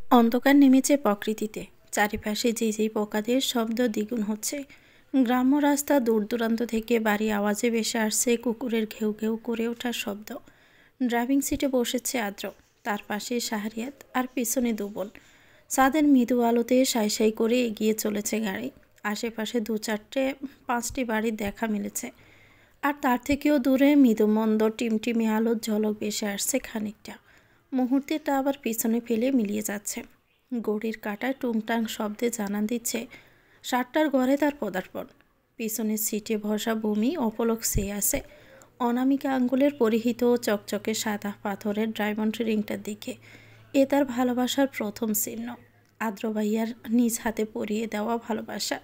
অন্ধকার নেমেছে প্রকৃতিতে। চারিপাশে যেই পোকাদের শব্দ দ্বিগুণ হচ্ছে। গ্রাম্য রাস্তা দূর দূরান্ত থেকে বাড়ি আওয়াজে ভেসে আসছে কুকুরের ঘেউ ঘেউ করে ওঠার শব্দ। ড্রাইভিং সিটে বসেছে আদ্র, তার পাশে শাহরিয়াত আর পিছনে দুবন। ছাদের মৃদু আলোতে সাই সাই করে এগিয়ে চলেছে গাড়ি। আশেপাশে দু চারটে পাঁচটি বাড়ির দেখা মিলেছে, আর তার থেকেও দূরে মৃদুমন্দ টিমটিমে আলোর ঝলক ভেসে আসছে খানিকটা। মুহূর্তে তা আবার পিছনে ফেলে মিলিয়ে যাচ্ছে। গড়ির কাঁটায় টুংটাং শব্দে জানান দিচ্ছে 7টার ঘরে তার পদার্পণ। পিছনের সিটে বসা ভূমি অপলক চেয়ে আছে অনামিকা আঙ্গুলের পরিহিত চকচকে সাদা পাথরের ডায়মন্ড রিংটার দিকে। এ তার ভালোবাসার প্রথম চিহ্ন, আদ্র ভাইয়ার নিজ হাতে পরিয়ে দেওয়া ভালোবাসা।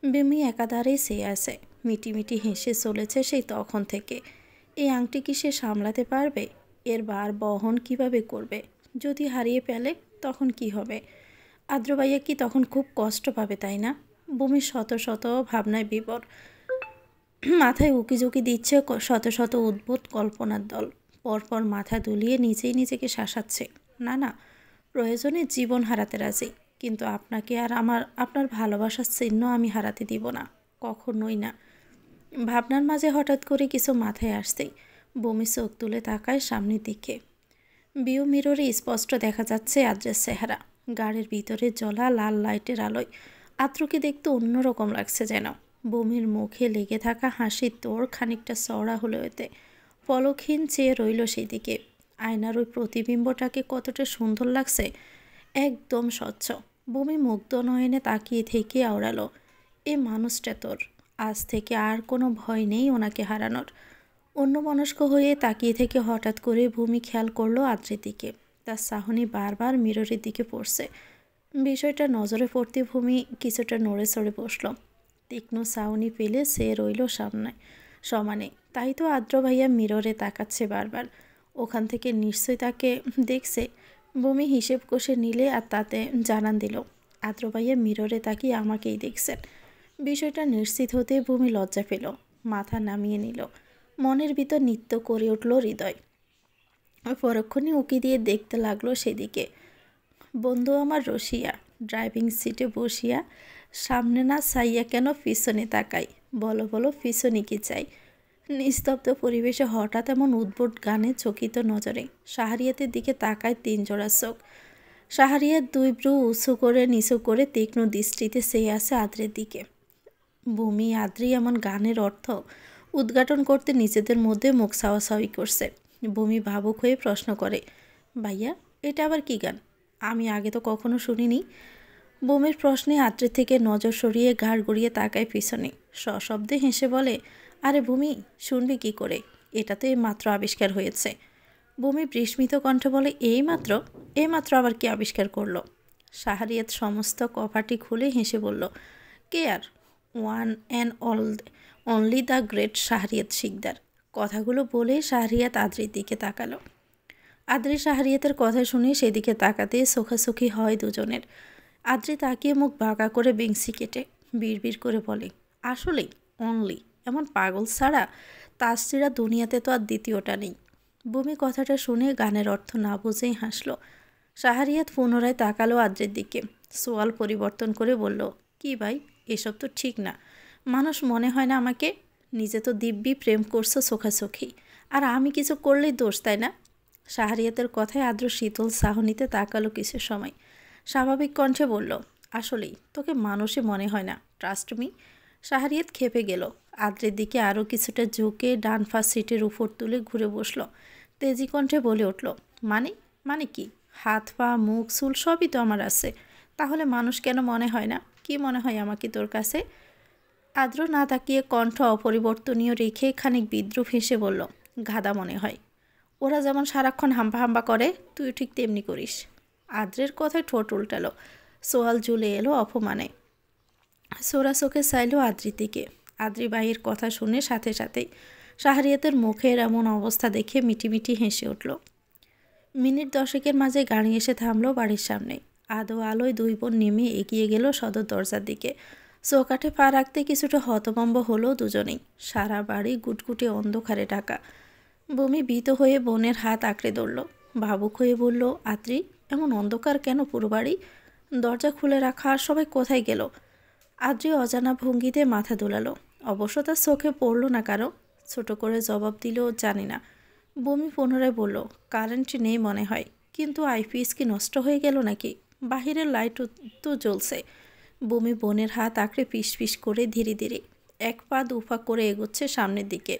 ভূমি একাধারেই চেয়ে আছে, মিটিমিটি হেসে চলেছে সেই তখন থেকে। এই আংটি কি সে সামলাতে পারবে? এর বার বহন কিভাবে করবে? যদি হারিয়ে ফেলে তখন কি হবে? আদ্র ভাইয়া কি তখন খুব কষ্ট পাবে, তাই না? ভূমির শত শত ভাবনায় বিবর, মাথায় উকিঝুঁকি দিচ্ছে শত শত উদ্ভুত কল্পনার দল। পরপর মাথা দুলিয়ে নিজেই নিজেকে শাসাচ্ছে, না না, প্রয়োজনে জীবন হারাতে রাজি, কিন্তু আপনাকে আর আপনার ভালোবাসার চিহ্ন আমি হারাতে দিব না, কখনোই না। ভাবনার মাঝে হঠাৎ করে কিছু মাথায় আসতেই বমি চোখ তুলে তাকায় সামনের দিকে। ভিউ মিররে স্পষ্ট দেখা যাচ্ছে আদ্রের চেহারা। গাড়ির ভিতরে জ্বলা লাল লাইটের আলোয় আদ্রকে দেখতে অন্যরকম লাগছে যেন। বমির মুখে লেগে থাকা হাসির তোড় খানিকটা চড়া হলো এতে। পলকহীন চেয়ে রইল সেদিকে। আয়নার ওই প্রতিবিম্বটাকে কতটা সুন্দর লাগছে, একদম স্বচ্ছ। বমি মুগ্ধ নয়নে তাকিয়ে থেকে আওড়ালো, এ মানুষটা তোর। আজ থেকে আর কোনো ভয় নেই ওনাকে হারানোর। অন্যমনস্ক হয়ে তাকিয়ে থেকে হঠাৎ করে ভূমি খেয়াল করলো আদ্রের দিকে। তার চাহনি বারবার মিররের দিকে পড়ছে। বিষয়টা নজরে পড়তে ভূমি কিছুটা নড়ে চড়ে বসল। তীক্ষ্ণ চাউনি পেলে সে রইল সামনে সমানে। তাই তো আদ্র ভাইয়া মিররে তাকাচ্ছে বারবার। ওখান থেকে নিশ্চয়ই তাকে দেখছে। ভূমি হিসেব কষে নিলে আর তাতে জানান দিল, আদ্র ভাইয়া মিররে তাকিয়ে আমাকেই দেখছেন। বিষয়টা নিশ্চিত হতে ভূমি লজ্জা পেল, মাথা নামিয়ে নিল। মনের ভিতর নৃত্য করে উঠল হৃদয়। পরক্ষণে উকি দিয়ে দেখতে লাগলো সেদিকে। বন্ধু আমার রসিয়া ড্রাইভিং সিটে বসিয়া, সামনে না চাইয়া কেন পিছনে তাকাই, বলো বলো পিছনে কি চাই। নিস্তব্ধ পরিবেশে হঠাৎ এমন উদ্ভট গানে চকিত নজরে শাহরিয়াতের দিকে তাকায় 3 জোড়া চোখ। শাহরিয়াত 2 ভ্রু উঁচু করে নিচু করে তীক্ষ্ণ দৃষ্টিতে চেয়ে আছে আদ্রের দিকে। ভূমি আদ্রি এমন গানের অর্থ উদ্ঘাটন করতে নিজেদের মধ্যে মুখ সাওয়াসাওয়ি করছে। ভূমি ভাবুক হয়ে প্রশ্ন করে, ভাইয়া এটা আবার কি গান? আমি আগে তো কখনো শুনিনি। ভূমির প্রশ্নে আদ্রের থেকে নজর সরিয়ে ঘাড় গড়িয়ে তাকায় পিছনে। সশব্দে হেসে বলে, আরে ভূমি, শুনবি কি করে? এটা তো এইমাত্র আবিষ্কার হয়েছে। ভূমি বিস্মিত কণ্ঠে বলে, এইমাত্র আবার কি আবিষ্কার করলো? শাহরিয়াত সমস্ত কপাটি খুলে হেসে বলল, কে আর? One and only the great Shahriyat Sikdar. কথাগুলো বলে শাহরিয়াত আদ্রির দিকে তাকালো। আদ্রি শাহরিয়াতের কথা শুনে সেদিকে তাকাতে চোখাচোখি হয় দুজনের। আদ্রি তাকিয়ে মুখ বাঁকা করে বেংসি কেটে বিড়বিড় করে বলে, আসলেই অনলি? এমন পাগল ছাড়া তাসরিরা দুনিয়াতে তো আর দ্বিতীয়টা নেই। ভূমি কথাটা শুনে গানের অর্থ না বুঝেই হাসল। শাহরিয়াত পুনরায় তাকালো আদ্রের দিকে, সোয়াল পরিবর্তন করে বলল, কি ভাই, এসব তো ঠিক না। মানুষ মনে হয় না আমাকে? নিজে তো দিব্যি প্রেম করছো চোখাচোখি, আর আমি কিছু করলেই দোষ, তাই না? শাহরিয়াতের কথায় আদ্র শীতল চাহনিতে তাকালো কিছু সময়। স্বাভাবিক কণ্ঠে বলল, আসলেই তোকে মানুষই মনে হয় না, ট্রাস্ট মি। শাহরিয়াত খেপে গেল। আদ্রের দিকে আরও কিছুটা ঝুঁকে ডান ফাঁস সিটের উপর তুলে ঘুরে বসল। তেজি কণ্ঠে বলে উঠল, মানে মানে কি? হাত পা মুখ চুল সবই তো আমার আছে, তাহলে মানুষ কেন মনে হয় না? কি মনে হয় আমাকে তোর কাছে? আদ্র না তাকিয়ে কণ্ঠ অপরিবর্তনীয় রেখে খানিক বিদ্রুপ হেসে বলল, গাধা মনে হয়। ওরা যেমন সারাক্ষণ হাম্বা হাম্বা করে, তুই ঠিক তেমনি করিস। আদ্রের কথায় ঠোঁট উল্টালো। সোয়াল ঝুলে এলো অপমানে। সোরা চোখে চাইল আদ্রির দিকে। আদ্রি ভাইয়ের কথা শুনে সাথে সাথেই শাহরিয়াতের মুখের এমন অবস্থা দেখে মিটিমিটি হেসে উঠল। মিনিট 10 মাঝে গাড়ি এসে থামলো বাড়ির সামনে। আদো আলোয় 2 বোন নেমে এগিয়ে গেল সদর দরজার দিকে। চৌকাঠে পা রাখতে কিছুটা হতভম্ব হলো দুজনেই। সারা বাড়ি গুটগুটে অন্ধকারে ঢাকা। ভূমি ভীত হয়ে বোনের হাত আঁকড়ে ধরল। ভাবুক হয়ে বলল, আদ্রি এমন অন্ধকার কেন পুরো বাড়ি? দরজা খুলে রাখা, সবাই কোথায় গেল? আদ্রি অজানা ভঙ্গিতে মাথা দোলালো। অবশ্য তার চোখে পড়ল না কারো। ছোট করে জবাব দিল, জানি না। বমি পুনরায় বলল, কারেন্ট নেই মনে হয়, কিন্তু আইপিএস কি নষ্ট হয়ে গেল নাকি? বাহিরের লাইট তো জ্বলছে। বমি বোনের হাত আঁকড়ে পিস পিস করে ধীরে ধীরে এক পা দুপা করে এগোচ্ছে সামনের দিকে।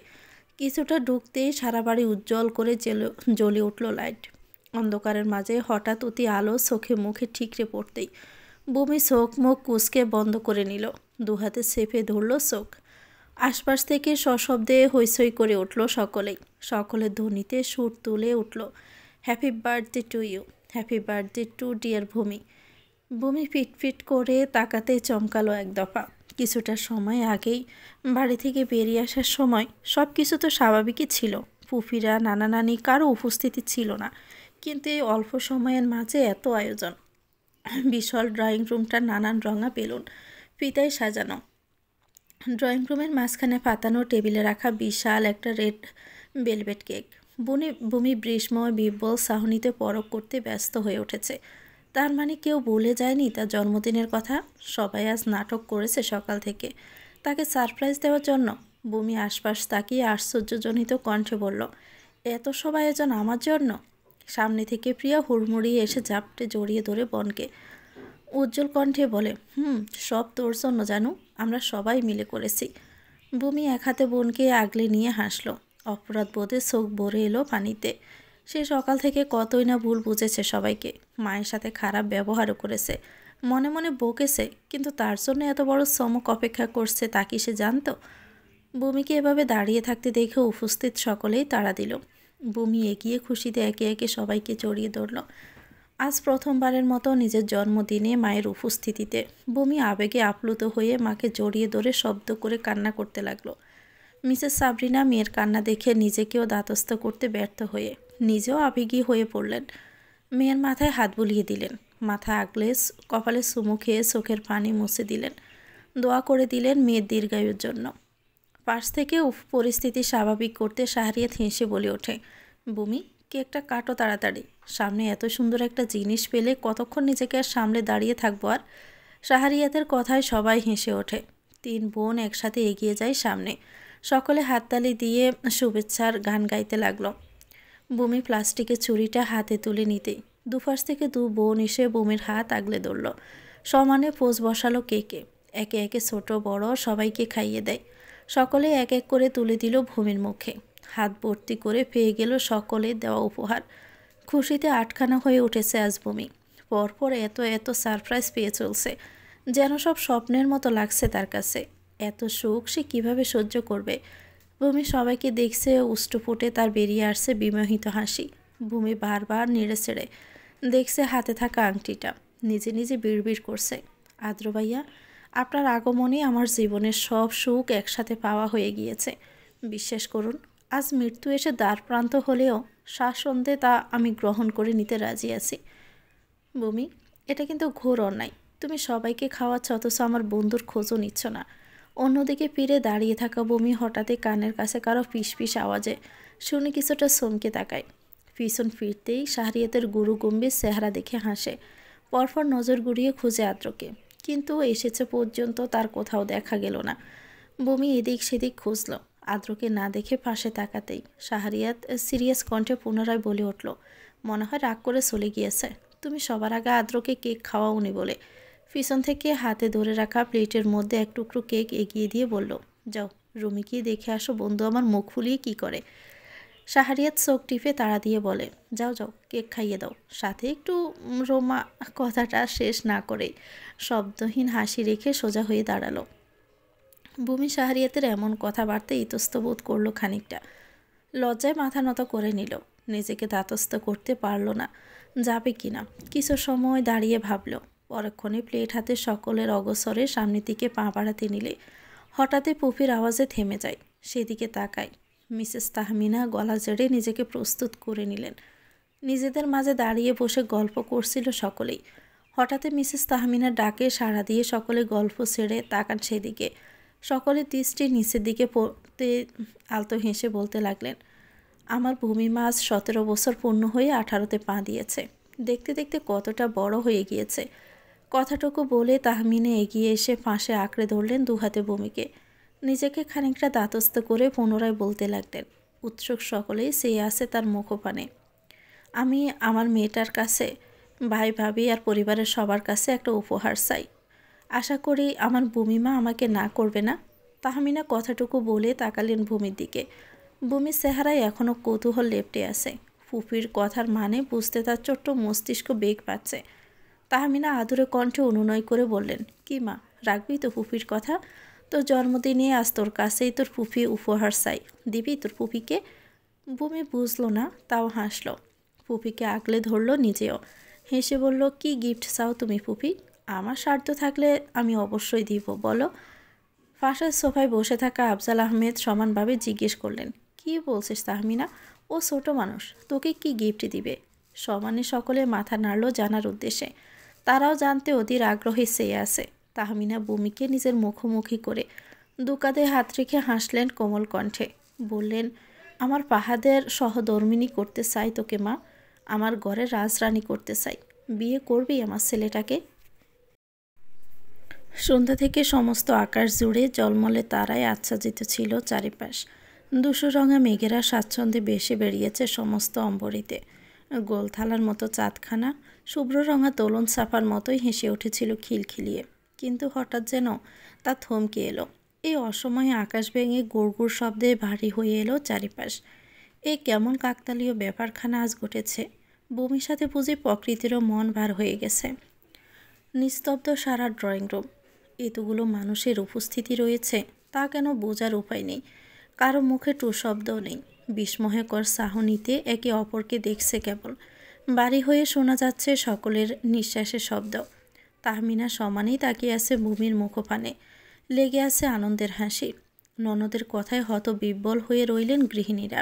কিছুটা ঢুকতেই সারা বাড়ি উজ্জ্বল করে জ্বলে উঠল লাইট। অন্ধকারের মাঝে হঠাৎ অতি আলো চোখে মুখে ঠিকরে পড়তেই বমি চোখ মুখ কুঁচকে বন্ধ করে নিল। দুহাতে চেপে ধরল চোখ। আশপাশ থেকে সশব্দে হইচই করে উঠল সকলেই। সকলের ধ্বনিতে সুর তুলে উঠল, happy birthday to you, happy birthday to dear Bhumi. Bhumi ফিটফিট করে তাকাতে চমকালো এক দফা। কিছুটা সময় আগেই বাড়ি থেকে বেরিয়ে আসার সময় সব কিছু তো স্বাভাবিকই ছিল। ফুফিরা, নানা নানি কারো উপস্থিতি ছিল না, কিন্তু এই অল্প সময়ের মাঝে এত আয়োজন। বিশাল ড্রয়িং রুমটা নানান রঙা বেলুন ফিতায় সাজানো। ড্রয়িং রুমের মাঝখানে পাতানো টেবিলে রাখা বিশাল একটা রেড ভেলভেট কেক। ভূমি বৃষ্ময় বিব্বল চাহনিতে পরখ করতে ব্যস্ত হয়ে উঠেছে। তার মানে কেউ ভুলে যায়নি তার জন্মদিনের কথা। সবাই আজ নাটক করেছে সকাল থেকে তাকে সারপ্রাইজ দেওয়ার জন্য। ভূমি আশপাশ তাকিয়ে আশ্চর্যজনিত কণ্ঠে বলল, এত সব আয়োজন আমার জন্য? সামনে থেকে প্রিয়া হুড়মুড়িয়ে এসে ঝাপটে জড়িয়ে ধরে বনকে। উজ্জ্বল কণ্ঠে বলে, সব তোর জন্য জানু, আমরা সবাই মিলে করেছি। ভূমি এক হাতে বোনকে আগলে নিয়ে হাসল। অপরাধ বোধে চোখ ভরে এলো পানিতে। সে সকাল থেকে কতই না ভুল বুঝেছে সবাইকে, মায়ের সাথে খারাপ ব্যবহারও করেছে, মনে মনে বকেছে, কিন্তু তার জন্য এত বড় চমক অপেক্ষা করছে তা কি সে জানত? ভূমিকে এভাবে দাঁড়িয়ে থাকতে দেখে উপস্থিত সকলেই তাড়া দিল। ভূমি এগিয়ে খুশিতে একে একে সবাইকে জড়িয়ে ধরল। আজ প্রথমবারের মতো নিজের জন্মদিনে মায়ের উপস্থিতিতে ভূমি আবেগে আপ্লুত হয়ে মাকে জড়িয়ে ধরে শব্দ করে কান্না করতে লাগলো। মিসেস সাবরিনা মেয়ের কান্না দেখে নিজেকেও দাতস্থ করতে ব্যর্থ হয়ে নিজেও আবেগী হয়ে পড়লেন। মেয়ের মাথায় হাত বুলিয়ে দিলেন, মাথা আগলে কপালে চুমু খেয়ে চোখের পানি মুছে দিলেন। দোয়া করে দিলেন মেয়ের দীর্ঘায়ুর জন্য। পাশ থেকে পরিস্থিতি স্বাভাবিক করতে শাহরিয়াত হেসে বলে ওঠে, ভূমি, কেকটা কাটো তাড়াতাড়ি। সামনে এত সুন্দর একটা জিনিস পেলে কতক্ষণ নিজেকে আর সামলে দাঁড়িয়ে থাকবো আর? শাহরিয়াতের কথায় সবাই হেসে ওঠে। তিন বোন একসাথে এগিয়ে যায় সামনে। সকলে হাততালি দিয়ে শুভেচ্ছার গান গাইতে লাগলো। ভূমি প্লাস্টিকের ছুরিটা হাতে তুলে নিতেই দুপাশ থেকে দু বোন এসে ভূমির হাত আগলে ধরল। সমানে পোজ বসালো কেকে। একে একে ছোট বড় সবাইকে খাইয়ে দেয়। সকলে এক এক করে তুলে দিল ভূমির মুখে। হাত ভর্তি করে পেয়ে গেল সকলের দেওয়া উপহার। খুশিতে আটখানা হয়ে উঠেছে আজ ভূমি। পরপর এত এত সারপ্রাইজ পেয়ে চলছে, যেন সব স্বপ্নের মতো লাগছে তার কাছে। এত সুখ সে কীভাবে সহ্য করবে? ভূমি সবাইকে দেখছে, উষ্টপুটে তার বেরিয়ে আসছে বিমোহিত হাসি। ভূমি বারবার নেড়ে ছেড়ে দেখছে হাতে থাকা আংটিটা। নিজে নিজে বিড়বিড় করছে, আদ্র ভাইয়া, আপনার আগমনে আমার জীবনের সব সুখ একসাথে পাওয়া হয়ে গিয়েছে। বিশ্বাস করুন, আজ মৃত্যু এসে দ্বার প্রান্ত হলেও শাসন্দে তা আমি গ্রহণ করে নিতে রাজি আছি। ভূমি, এটা কিন্তু ঘোর অন্যায়। তুমি সবাইকে খাওয়াচ্ছ অথচ আমার বন্ধুর খোঁজও নিচ্ছ না। অন্যদিকে ফিরে দাঁড়িয়ে থাকা ভূমি হঠাৎই কানের কাছে কারো ফিস ফিস আওয়াজে শুনে কিছুটা চমকে তাকায়। পিছন ফিরতেই শাহরিয়াতের গুরু গম্ভীর চেহারা দেখে হাসে। পরপর নজর ঘুরিয়ে খুঁজে আদ্রকে, কিন্তু এসেছে পর্যন্ত তার কোথাও দেখা গেল না। ভূমি এদিক সেদিক খুঁজল, আদ্রকে না দেখে পাশে তাকাতেই শাহরিয়াত সিরিয়াস কণ্ঠে পুনরায় বলে উঠল, মনে হয় রাগ করে চলে গিয়েছে। তুমি সবার আগে আদ্রকে কেক খাওয়াওনি বলে। পিছন থেকে হাতে ধরে রাখা প্লেটের মধ্যে এক টুকরো কেক এগিয়ে দিয়ে বলল, যাও রুমে গিয়ে দেখে আসো বন্ধু আমার মুখ ফুলিয়ে কী করে। শাহরিয়াত চোখ টিপে তাড়া দিয়ে বলে, যাও যাও, কেক খাইয়ে দাও। সাথে একটু রোমা। কথাটা শেষ না করেই শব্দহীন হাসি রেখে সোজা হয়ে দাঁড়ালো। ভূমি শাহরিয়াতের এমন কথাবার্তা ইতস্তবোধ করলো খানিকটা। লজ্জায় মাথা নত করে নিল। নিজেকে দাতস্থ করতে পারল না, যাবে কি না। কিছু সময় দাঁড়িয়ে ভাবল। পরক্ষণে প্লেট হাতে সকলের অগসরে সামনের দিকে পা বাড়াতে নিলে হঠাৎই পুফির আওয়াজে থেমে যায়। সেদিকে তাকায়। মিসেস তাহমিনা গলা জেড়ে নিজেকে প্রস্তুত করে নিলেন। নিজেদের মাঝে দাঁড়িয়ে বসে গল্প করছিল সকলেই। হঠাৎই মিসেস তাহমিনার ডাকে সাড়া দিয়ে সকলে গল্প ছেড়ে তাকান সেদিকে। সকলের দৃষ্টি নিচের দিকে পড়তে আলতো হেসে বলতে লাগলেন, আমার ভূমি মা আজ 17 বছর পূর্ণ হয়ে 18তে পা দিয়েছে। দেখতে দেখতে কতটা বড় হয়ে গিয়েছে। কথাটুকু বলে তাহমিনা এগিয়ে এসে ফাঁসে আঁকড়ে ধরলেন দুহাতে বমিকে। নিজেকে খানিকটা দাতস্থ করে পুনরায় বলতে লাগলেন। উৎসুক সকলেই চেয়ে আছে তার মুখপানে। আমি আমার মেয়েটার কাছে, ভাই ভাবি আর পরিবারের সবার কাছে একটা উপহার চাই। আশা করি আমার বুমিমা আমাকে না করবে না। তাহমিনা কথাটুকু বলে তাকালেন ভূমির দিকে। ভূমির চেহারায় এখনও কৌতূহল লেপ্টে আছে। ফুপির কথার মানে বুঝতে তার ছোট্ট মস্তিষ্ক বেগ পাচ্ছে। তাহমিনা আদুরে কণ্ঠে অনুনয় করে বললেন, কি মা, রাখবি তো ফুপির কথা? তোর জন্মদিনে আজ তোর কাছেই তোর ফুপি উপহার চাই, দিবি তোর ফুপিকে? ভূমি বুঝলো না, তাও হাসল। ফুপিকে আগলে ধরলো নিজেও। হেসে বলল, কি গিফট চাও তুমি ফুপি? আমার স্বার্থ থাকলে আমি অবশ্যই দিব, বলো। পাশের সোফায় বসে থাকা আফজাল আহমেদ সমানভাবে জিজ্ঞেস করলেন, কি বলছিস তাহমিনা? ও ছোট মানুষ, তোকে কি গিফট দিবে? সমানে সকলে মাথা নাড়ল জানার উদ্দেশ্যে। তারাও জানতে অধীর আগ্রহে চেয়ে আছে। তাহমিনা ভূমিকে নিজের মুখোমুখি করে দু কাঁধে হাত রেখে হাসলেন কোমল কণ্ঠে। বললেন, আমার পাহাদের সহধর্মিণী করতে চাই তোকে মা। আমার ঘরে রাজরানী করতে চাই। বিয়ে করবি আমার ছেলেটাকে? সন্ধ্যা থেকে সমস্ত আকাশ জুড়ে জলমলে তারায় আচ্ছাদিত ছিল চারিপাশ। দুশো রঙা মেঘেরা স্বাচ্ছন্দ্যে বেশি বেরিয়েছে সমস্ত অম্বরীতে। গোলথালার মতো চাঁদখানা শুভ্র রঙা তোলন ছাপার মতোই হেসে উঠেছিল খিলখিলিয়ে। কিন্তু হঠাৎ যেন তা থমকে এলো। এই অসময়ে আকাশ ভেঙে গুড়গুড় শব্দে ভারী হয়ে এলো চারিপাশ। এই কেমন কাকতালীয় ব্যাপারখানা আজ ঘটেছে। বমির সাথে বুঝি প্রকৃতিরও মন ভার হয়ে গেছে। নিস্তব্ধ সারা ড্রয়িং রুম। এতগুলো মানুষের উপস্থিতি রয়েছে তা কেন বোঝার উপায় নেই। কারো মুখে টু শব্দও নেই। বিস্ময়কর চাহনিতে একে অপরকে দেখছে কেবল। বাড়ি হয়ে শোনা যাচ্ছে সকলের নিঃশ্বাসের শব্দ। তাহমিনা সমানেই তাকিয়ে আছে ভূমির মুখপানে। লেগে আছে আনন্দের হাসি। ননদের কথায় হতবিহ্বল হয়ে রইলেন গৃহিণীরা।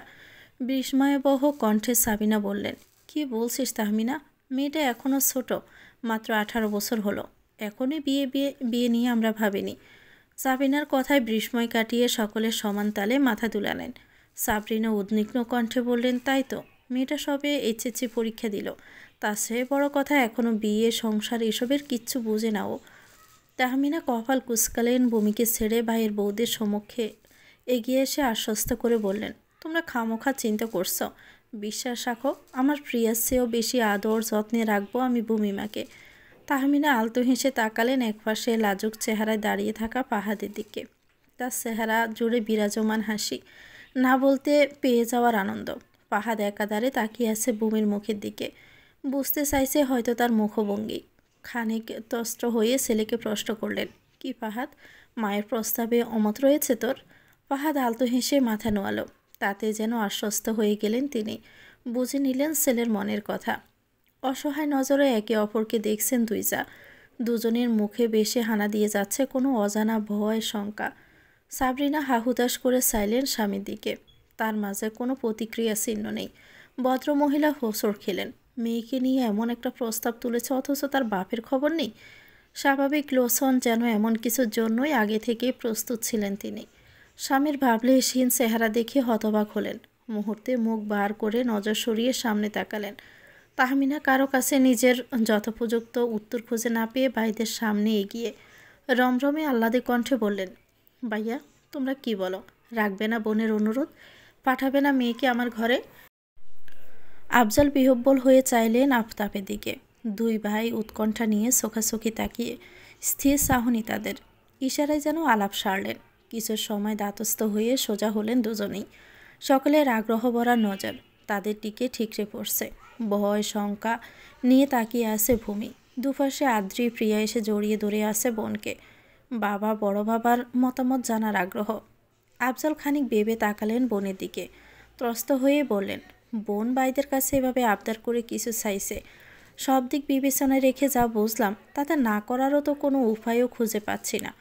বিস্ময়বহ কণ্ঠে সাবিনা বললেন, কি বলছিস তাহমিনা? মেয়েটা এখনও ছোট, মাত্র 18 বছর হলো। এখনই বিয়ে বিয়ে বিয়ে নিয়ে আমরা ভাবিনি। সাবিনার কথায় বিস্ময় কাটিয়ে সকলের সমান তালে মাথা তুলালেন। সাবরিনা উদ্বিগ্ন কণ্ঠে বললেন, তাই তো, মেয়েটা সবে এইচএসসি পরীক্ষা দিল। তার চেয়ে বড় কথা, এখনও বিয়ে সংসার এসবের কিচ্ছু বুঝে না ও। তাহমিনা কপাল কুঁচকালেন। ভূমিকে ছেড়ে ভাইয়ের বউদের সম্মুখে এগিয়ে এসে আশ্বস্ত করে বললেন, তোমরা খামোখা চিন্তা করছো। বিশ্বাস রাখো, আমার প্রিয়ার চেয়েও বেশি আদর যত্নে রাখবো আমি ভূমিমাকে। তাহমিনা আলতো হেসে তাকালেন একপাশে লাজুক চেহারায় দাঁড়িয়ে থাকা পাহাদের দিকে। তার চেহারা জুড়ে বিরাজমান হাসি, না বলতে পেয়ে যাওয়ার আনন্দ। পাহাদ একাধারে তাকিয়ে আছে ভূমির মুখের দিকে। বুঝতে চাইছে হয়তো তার মুখভঙ্গি। খানিক তস্ত্র হয়ে ছেলেকে প্রশ্ন করলেন, কি পাহাদ, মায়ের প্রস্তাবে অমত রয়েছে তোর? পাহাদ আলতো হেসে মাথা নোয়ালো। তাতে যেন আশ্বস্ত হয়ে গেলেন তিনি। বুঝে নিলেন ছেলের মনের কথা। অসহায় নজরে একে অপরকে দেখছেন দুজনের মুখে বেশি হানা দিয়ে যাচ্ছে কোনো অজানা ভয় শঙ্কা। সাবরিনা হাহুতাশ করে চাইলেন স্বামীর দিকে। তার মাঝে কোনো প্রতিক্রিয়া চিহ্ন নেই। ভদ্রমহিলা হোঁচট খেলেন। মেয়েকে নিয়ে এমন একটা প্রস্তাব তুলেছে অথচ তার বাপের খবর নেই। স্বাভাবিক লোচন যেন এমন কিছুর জন্যই আগে থেকেই প্রস্তুত ছিলেন তিনি। স্বামীর ভাবলেশহীন চেহারা দেখে হতবাক হলেন। মুহূর্তে মুখ বার করে নজর সরিয়ে সামনে তাকালেন। তাহমিনা কারো কাছে নিজের যথোপযুক্ত উত্তর খুঁজে না পেয়ে ভাইদের সামনে এগিয়ে রমরমে আহ্লাদে কণ্ঠে বললেন, ভাইয়া, তোমরা কি বলো? রাখবে না বোনের অনুরোধ? পাঠাবে না মেয়েকে আমার ঘরে? আফজাল বিহ্বল হয়ে চাইলেন আফতাবের দিকে। দুই ভাই উৎকণ্ঠা নিয়ে চোখাচোখি তাকিয়ে স্থির চাহনি তাদের। ইশারায় যেন আলাপ সারলেন। কিছু সময় দাতস্থ হয়ে সোজা হলেন দুজনেই। সকলের আগ্রহ ভরা নজর তাদের দিকে ঠিকরে পড়ছে। ভয় শঙ্কা নিয়ে তাকিয়ে আছে ভূমি। দুপাশে আদ্রি প্রিয়া এসে জড়িয়ে ধরে আছে বোনকে। বাবা বড় বাবার মতামত জানার আগ্রহ। আফজাল খানিক ভেবে তাকালেন বোনের দিকে। ত্রস্ত হয়ে বললেন, বোন ভাইদের কাছে এভাবে আবদার করে কিছু চাইছে। সব দিক বিবেচনায় রেখে যা বুঝলাম তাতে না করারও তো কোনো উপায়ও খুঁজে পাচ্ছি না।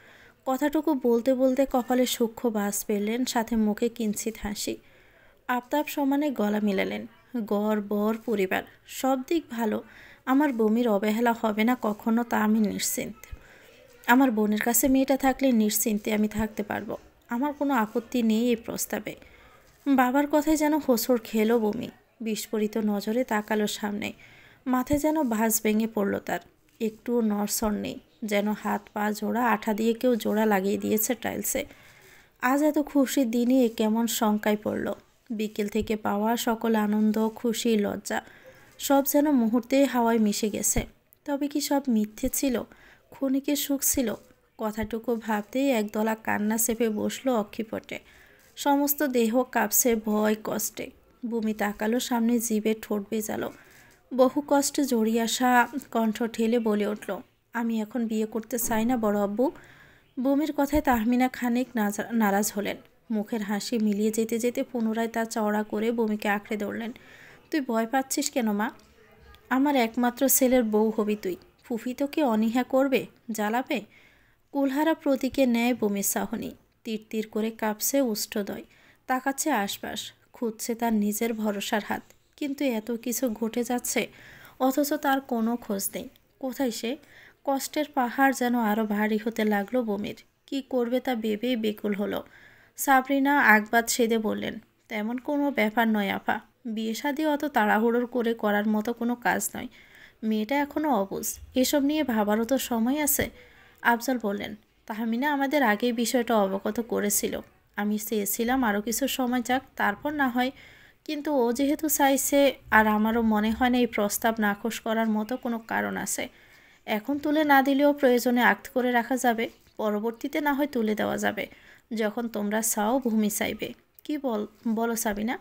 কথাটুকু বলতে বলতে কপালে সূক্ষ্ম বাস পেলেন, সাথে মুখে কিঞ্চিত হাসি। আফতাব সমানে গলা মেলালেন। গড় বর পরিবার সব দিক ভালো। আমার বমির অবহেলা হবে না কখনো, তা আমি নিশ্চিন্ত। আমার বোনের কাছে মেয়েটা থাকলে নিশ্চিন্তে আমি থাকতে পারবো। আমার কোনো আপত্তি নেই এই প্রস্তাবে। বাবার কথায় যেন হোঁচট খেলো বমি। বিস্ফোরিত নজরে তাকালো সামনে। মাথায় যেন ভাঁজ ভেঙে পড়ল তার। একটুও নড়চড় নেই, যেন হাত পা জোড়া আঠা দিয়ে কেউ জোড়া লাগিয়ে দিয়েছে টাইলসে। আজ এত খুশির দিনে কেমন শঙ্কায় পড়ল। বিকেল থেকে পাওয়া সকল আনন্দ, খুশি, লজ্জা সব যেন মুহূর্তেই হাওয়ায় মিশে গেছে। তবে কি সব মিথ্যে ছিল? ক্ষণিকের সুখ ছিল? কথাটুকু ভাবতেই একদলা কান্না চেপে বসল অক্ষিপটে। সমস্ত দেহ কাঁপছে ভয় কষ্টে। বমি তাকালো সামনে, জিভে ঠোঁট ভেজালো। বহু কষ্টে জড়িয়ে আসা কণ্ঠ ঠেলে বলে উঠল, আমি এখন বিয়ে করতে চাই না বড় আব্বু। বমির কথায় তাহমিনা খানিক নারাজ হলেন। মুখের হাসি মিলিয়ে যেতে যেতে পুনরায় তা চওড়া করে বমিকে আঁকড়ে ধরলেন। তুই ভয় পাচ্ছিস কেন মা? আমার একমাত্র ছেলের বউ হবি তুই। ফুফি তোকে অনীহা করবে, জ্বালাবে? কুলহারা প্রতীকে ন্যায় বমির সাহনি। তীর তীর করে কাঁপছে উষ্ঠদয়। তাকাচ্ছে আশপাশ, খুঁজছে তার নিজের ভরসার হাত। কিন্তু এত কিছু ঘটে যাচ্ছে, অথচ তার কোনো খোঁজ নেই। কোথায় সে? কষ্টের পাহাড় যেন আরও ভারী হতে লাগলো বমির। কি করবে তা ভেবেই বেকুল হলো। সাবরিনা আগবাদ সেদে বললেন, তেমন কোনো ব্যাপার নয় আপা। বিয়ে শাদী অত তাড়াহুড়োর করে করার মতো কোনো কাজ নয়। মেয়েটা এখনও অবুঝ, এসব নিয়ে ভাবারও তো সময় আছে। আফজাল বললেন, তাহমিনা আমাদের আগেই বিষয়টা অবগত করেছিল। আমি চেয়েছিলাম আরও কিছু সময় যাক, তারপর না হয়। কিন্তু ও যেহেতু চাইছে, আর আমারও মনে হয় না এই প্রস্তাব নাকচ করার মতো কোনো কারণ আছে। এখন তুলে না দিলেও প্রয়োজনে আক্ত করে রাখা যাবে। পরবর্তীতে না হয় তুলে দেওয়া যাবে, যখন তোমরা চাও ভূমি চাইবে। কি বলো সাবিনা?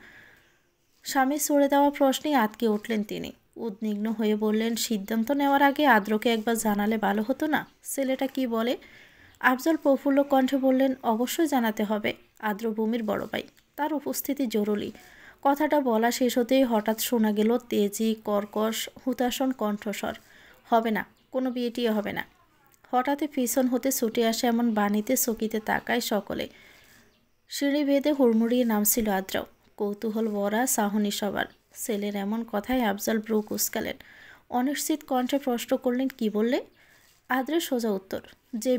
স্বামী ছড়ে দেওয়া প্রশ্নেই আটকে উঠলেন তিনি। উদ্বিগ্ন হয়ে বললেন, সিদ্ধান্ত নেওয়ার আগে আদ্রকে একবার জানালে ভালো হতো না? ছেলেটা কি বলে? আফজল প্রফুল্ল কণ্ঠে বললেন, অবশ্যই জানাতে হবে। আদ্র ভূমির বড় ভাই, তার উপস্থিতি জরুরি। কথাটা বলা শেষ হতেই হঠাৎ শোনা গেল তেজি, কর্কশ, হুতাশন কণ্ঠস্বর। হবে না, কোনো বিয়েটিও হবে না। হঠাৎই পিছন হতে ছুটে আসে এমন বাণীতে চকিতে তাকায় সকলে। সিঁড়ি বেঁধে হুড়মুড়িয়ে নামছিল আদ্রাও। কৌতূহল ভরা চাহনি সবার। ছেলের এমন কথায় আফজাল ব্রু কুঁচকালেন। অনিশ্চিত কণ্ঠে প্রশ্ন করলেন, কি বললে? আদ্রের সোজা উত্তর, যে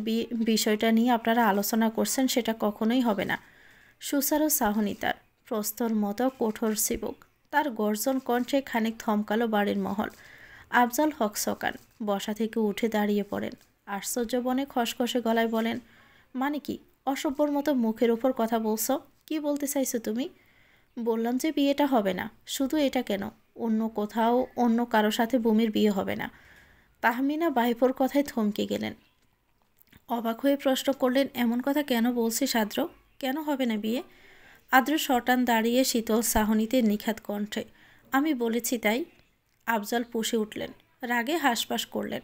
বিষয়টা নিয়ে আপনারা আলোচনা করছেন সেটা কখনোই হবে না। সুসারও চাহনি তার, প্রস্তর মতো কঠোর চিবুক। তার গর্জন কণ্ঠে খানিক থমকালো বাড়ির মহল। আফজাল হকচকান, বসা থেকে উঠে দাঁড়িয়ে পড়েন। আশ্চর্য বনে খসখসে গলায় বলেন, মানে কি? অসভ্যর মতো মুখের ওপর কথা বলছো? কি বলতে চাইছো তুমি? বললাম যে বিয়েটা হবে না। শুধু এটা কেন, অন্য কোথাও অন্য কারো সাথে বমির বিয়ে হবে না। তাহমিনা বাইফোর কথায় থমকে গেলেন। অবাক হয়ে প্রশ্ন করলেন, এমন কথা কেন বলছিস আদ্র? কেন হবে না বিয়ে? আদ্র শটান দাঁড়িয়ে শীতল চাহনিতে নিখাত কণ্ঠে, আমি বলেছি তাই। আফজাল পুষে উঠলেন, রাগে হাঁসফাঁস করলেন।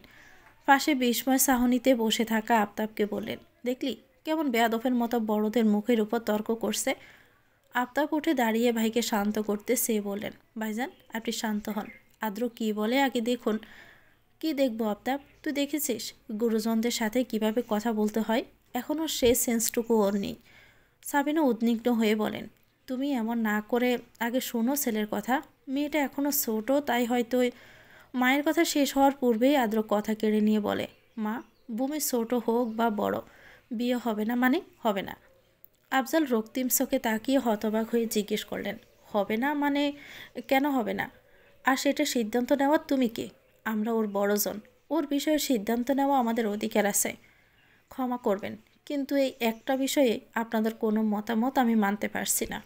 পাশে বিস্ময় চাহনিতে বসে থাকা আফতাবকে বললেন, দেখলি কেমন বেয়াদফের মতো বড়দের মুখের উপর তর্ক করছে। আফতাব উঠে দাঁড়িয়ে ভাইকে শান্ত করতে সে বললেন, ভাইজান আপনি শান্ত হন। আদ্র কি বলে আগে দেখুন। কি দেখবো আফতাব? তুই দেখেছিস গুরুজনদের সাথে কিভাবে কথা বলতে হয়? এখনও সে সেন্সটুকু ওর নেই। সাবিনা উদ্বিগ্ন হয়ে বলেন, তুমি এমন না করে আগে শোনো ছেলের কথা। মেয়েটা এখনও ছোটো, তাই হয়তো। মায়ের কথা শেষ হওয়ার পূর্বেই আদ্র কথা কেড়ে নিয়ে বলে, মা, ভূমি ছোট হোক বা বড়, বিয়ে হবে না মানে হবে না। আফজাল রক্তিম চোখে তাকিয়ে হতবাক হয়ে জিজ্ঞেস করলেন, হবে না মানে? কেন হবে না? আর সেটা সিদ্ধান্ত নেওয়ার তুমি কে? আমরা ওর বড়জন, ওর বিষয়ে সিদ্ধান্ত নেওয়া আমাদের অধিকার আছে। ক্ষমা করবেন, কিন্তু এই একটা বিষয়ে আপনাদের কোনো মতামত আমি মানতে পারছি না।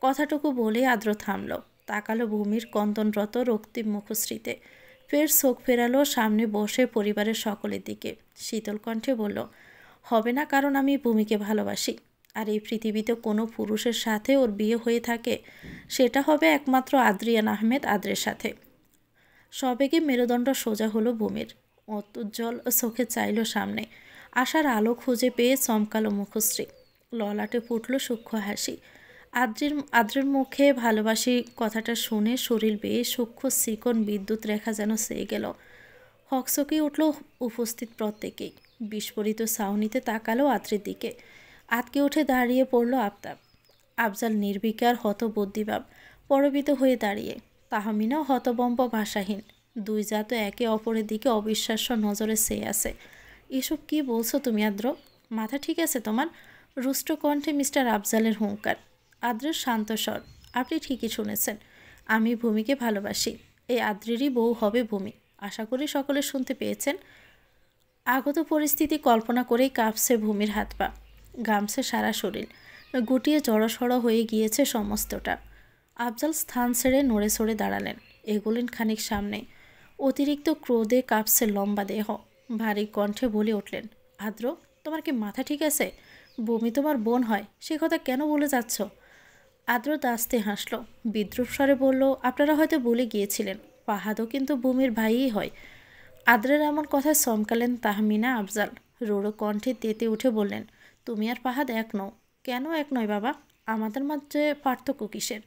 কথাটুকু বলে আদ্র থামল, তাকালো ভূমির কন্দনরত রক্তিম মুখশ্রীতে। ফের চোখ ফেরালো সামনে বসে পরিবারের সকলের দিকে। শীতল কণ্ঠে বলল, হবে না কারণ আমি ভূমিকে ভালোবাসি। আর এই পৃথিবীতে কোনো পুরুষের সাথে ওর বিয়ে হয়ে থাকে, সেটা হবে একমাত্র আদ্রিয়ান আহমেদ আদ্রের সাথে। সবেগে মেরুদণ্ড সোজা হলো ভূমির। অত্যুজ্জ্বল চোখে চাইল সামনে। আশার আলো খুঁজে পেয়ে চমকালো মুখশ্রী। ললাটে ফুটল সূক্ষ্ম হাসি। আদ্রের মুখে ভালোবাসি কথাটা শুনে শরীর বেয়ে সূক্ষ্ম চিকন বিদ্যুৎ রেখা যেন চেয়ে গেল। হকচকে উঠল উপস্থিত প্রত্যেকেই। বিস্ফোরিত ছাউনিতে তাকালো আদ্রের দিকে। আটকে উঠে দাঁড়িয়ে পড়ল আফতাব। আফজাল নির্বিকার হতবুদ্ধিভাব, পরবিত হয়ে দাঁড়িয়ে। তাহমিনাও হতবম্ব ভাষাহীন। দুই জাত একে অপরের দিকে অবিশ্বাস্য নজরে চেয়ে আছে। এসব কি বলছো তুমি আদ্র? মাথা ঠিক আছে তোমার? রুষ্ট কণ্ঠে মিস্টার আফজালের হুঙ্কার। আদ্রের শান্ত স্বর, আপনি ঠিকই শুনেছেন। আমি ভূমিকে ভালোবাসি। এই আদ্রেরই বউ হবে ভূমি। আশা করি সকলে শুনতে পেয়েছেন। আগত পরিস্থিতি কল্পনা করেই কাঁপছে ভূমির হাত পা, ঘামছে সারা শরীর, গুটিয়ে জড়সড় হয়ে গিয়েছে সমস্তটা। আফজাল স্থান ছেড়ে নড়ে সড়ে দাঁড়ালেন, এগোলেন খানিক সামনে। অতিরিক্ত ক্রোধে কাঁপছে লম্বা দেহ, ভারী কণ্ঠে বলে উঠলেন, আদ্র, তোমার কি মাথা ঠিক আছে? ভূমি তোমার বোন হয়, সে কথা কেন বলে যাচ্ছ? আদ্র দাস্তে হাসল, বিদ্রুপ স্বরে বলল, আপনারা হয়তো বলে গিয়েছিলেন, ফাহাদও কিন্তু ভূমির ভাইই হয়। আদ্রের এমন কথায় চমকালেন তাহমিনা আফজাল। রোড়ো কণ্ঠে তেতে উঠে বললেন, তুমি আর ফাহাদ এক নও। কেন এক নয় বাবা? আমাদের মাঝে পার্থক্য কিসের?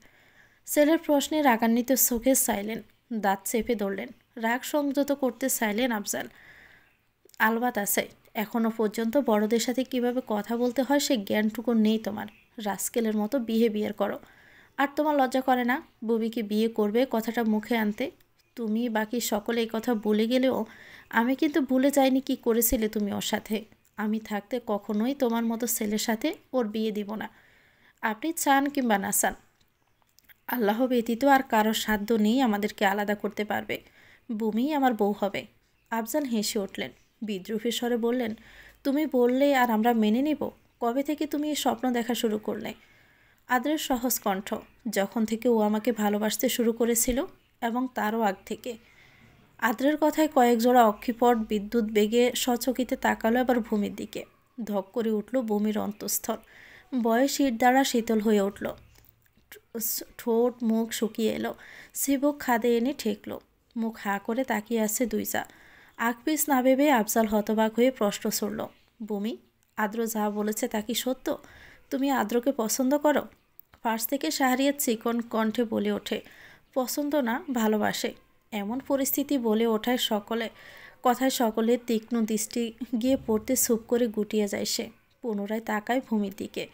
ছেলের প্রশ্নে রাগান্বিত চোখে চাইলেন, দাঁত চেপে ধরলেন, রাগ সংযত করতে চাইলেন আফজাল। আলবাত আছে, এখনও পর্যন্ত বড়দের সাথে কিভাবে কথা বলতে হয় সে জ্ঞানটুকু নেই তোমার। রাস্কেলের মতো বিহেভিয়ার করো। আর তোমার লজ্জা করে না ববিকে বিয়ে করবে কথাটা মুখে আনতে? তুমি বাকি সকলে এই কথা বলে গেলেও আমি কিন্তু ভুলে যাইনি কি করেছিলে তুমি ওর সাথে। আমি থাকতে কখনোই তোমার মতো ছেলের সাথে ওর বিয়ে দিব না। আপনি চান কিংবা না চান, আল্লাহ ব্যতীত আর কারোর সাধ্য নেই আমাদেরকে আলাদা করতে পারবে। ভূমি আমার বউ হবে। আফজাল হেসে উঠলেন, বিদ্রুপের স্বরে বললেন, তুমি বললে আর আমরা মেনে নেব? কবে থেকে তুমি এই স্বপ্ন দেখা শুরু করলে? আদ্রের সহজ কণ্ঠ, যখন থেকে ও আমাকে ভালোবাসতে শুরু করেছিল, এবং তারও আগ থেকে। আদ্রের কথায় কয়েক জোড়া অক্ষিপট বিদ্যুৎ বেগে সচকিতে তাকালো আবার ভূমির দিকে। ধক করে উঠল ভূমির অন্তঃস্থল, বয়স ইট দ্বারা শীতল হয়ে উঠল। ঠোঁট মুখ শুকিয়ে এলো, চিবুক খাদে এনে ঠেকল। মুখ হাঁ করে তাকিয়ে আছে দুই চা। আকপিস না ভেবে আফজাল হতবাক হয়ে প্রশ্ন ছড়ল, ভূমি, আদ্র যা বলেছে তা কি সত্য? তুমি আদ্রকে পছন্দ করো? পাশ থেকে শাহরিয়ার চিকন কণ্ঠে বলে ওঠে, পছন্দ না, ভালোবাসে। এমন পরিস্থিতি বলে ওঠায় কথায় সকলের তীক্ষ্ণ দৃষ্টি গিয়ে পড়তে চুপ করে গুটিয়ে যায় সে। পুনরায় তাকায় ভূমির দিকে।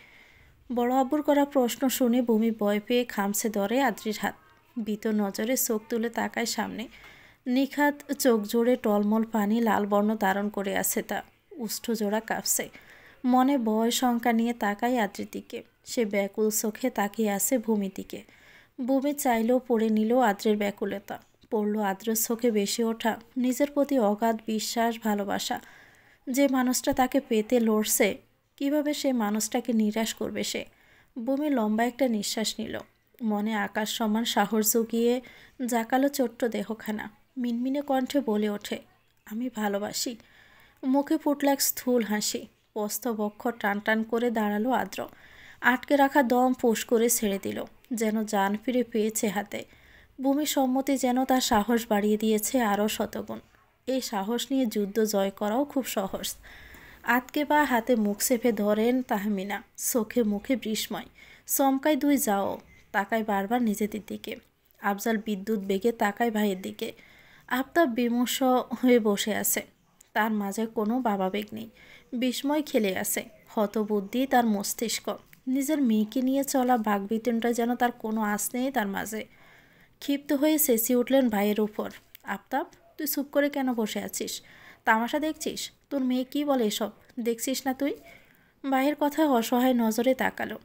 বড় আব্বুর করা প্রশ্ন শুনে ভূমি ভয় পেয়ে খামছে ধরে আদ্রির হাত। ভীত নজরে চোখ তুলে তাকায় সামনে। নিখাত চোখ জোড়ে টলমল পানি লাল বর্ণ ধারণ করে আছে তা। উষ্ঠজোড়া কাঁপছে। মনে ভয় শঙ্কা নিয়ে তাকায় আদ্রির দিকে। সে ব্যাকুল চোখে তাকিয়ে আছে ভূমির দিকে। ভূমি চাইলেও পড়ে নিল আদ্রের ব্যাকুলতা। পড়ল আদ্রের চোখে বেশি ওঠা নিজের প্রতি অগাধ বিশ্বাস, ভালোবাসা। যে মানুষটা তাকে পেতে লড়ছে, কিভাবে সে মানুষটাকে নিরাশ করবে সে? ভূমি লম্বা একটা নিঃশ্বাস নিল। মনে আকাশ সমান সাহস জুগিয়ে জাকালো ছোট্ট দেহখানা মিনমিনে কণ্ঠে বলে ওঠে, আমি ভালোবাসি। মুখে ফুটল এক স্থূল হাসি। পস্ত বক্ষ টান টান করে দাঁড়ালো আদ্র। আটকে রাখা দম ফোঁস করে ছেড়ে দিল, যেন জান ফিরে পেয়েছে হাতে। ভূমি সম্মতি যেন তার সাহস বাড়িয়ে দিয়েছে আরও শতগুণ। এই সাহস নিয়ে যুদ্ধ জয় করাও খুব সহজ। আতকে বা হাতে মুখ চেপে ধরেন তাহমিনা, চোখে মুখে বিস্ময়। চমকায় দুই যাও, তাকায় বারবার নিজেদের দিকে। আফজাল বিদ্যুৎ বেগে তাকায় ভাইয়ের দিকে। আফতাব বিমর্ষ হয়ে বসে আছে, তার মাঝে কোনো ভাবাবেগ নেই। বিস্ময় খেলে আছে, হতবুদ্ধি তার মস্তিষ্ক। নিজের মেয়েকে নিয়ে চলা বাকবিতণ্ডা যেন তার কোনো আঁচ নেই তার মাঝে। ক্ষিপ্ত হয়ে চেঁচিয়ে উঠলেন ভাইয়ের উপর, আফতাব, তুই চুপ করে কেন বসে আছিস? তামাশা দেখছিস? তোর মেয়ে কি বলে এসব, দেখছিস না তুই? ভাইয়ের কথায় অসহায় নজরে তাকালো।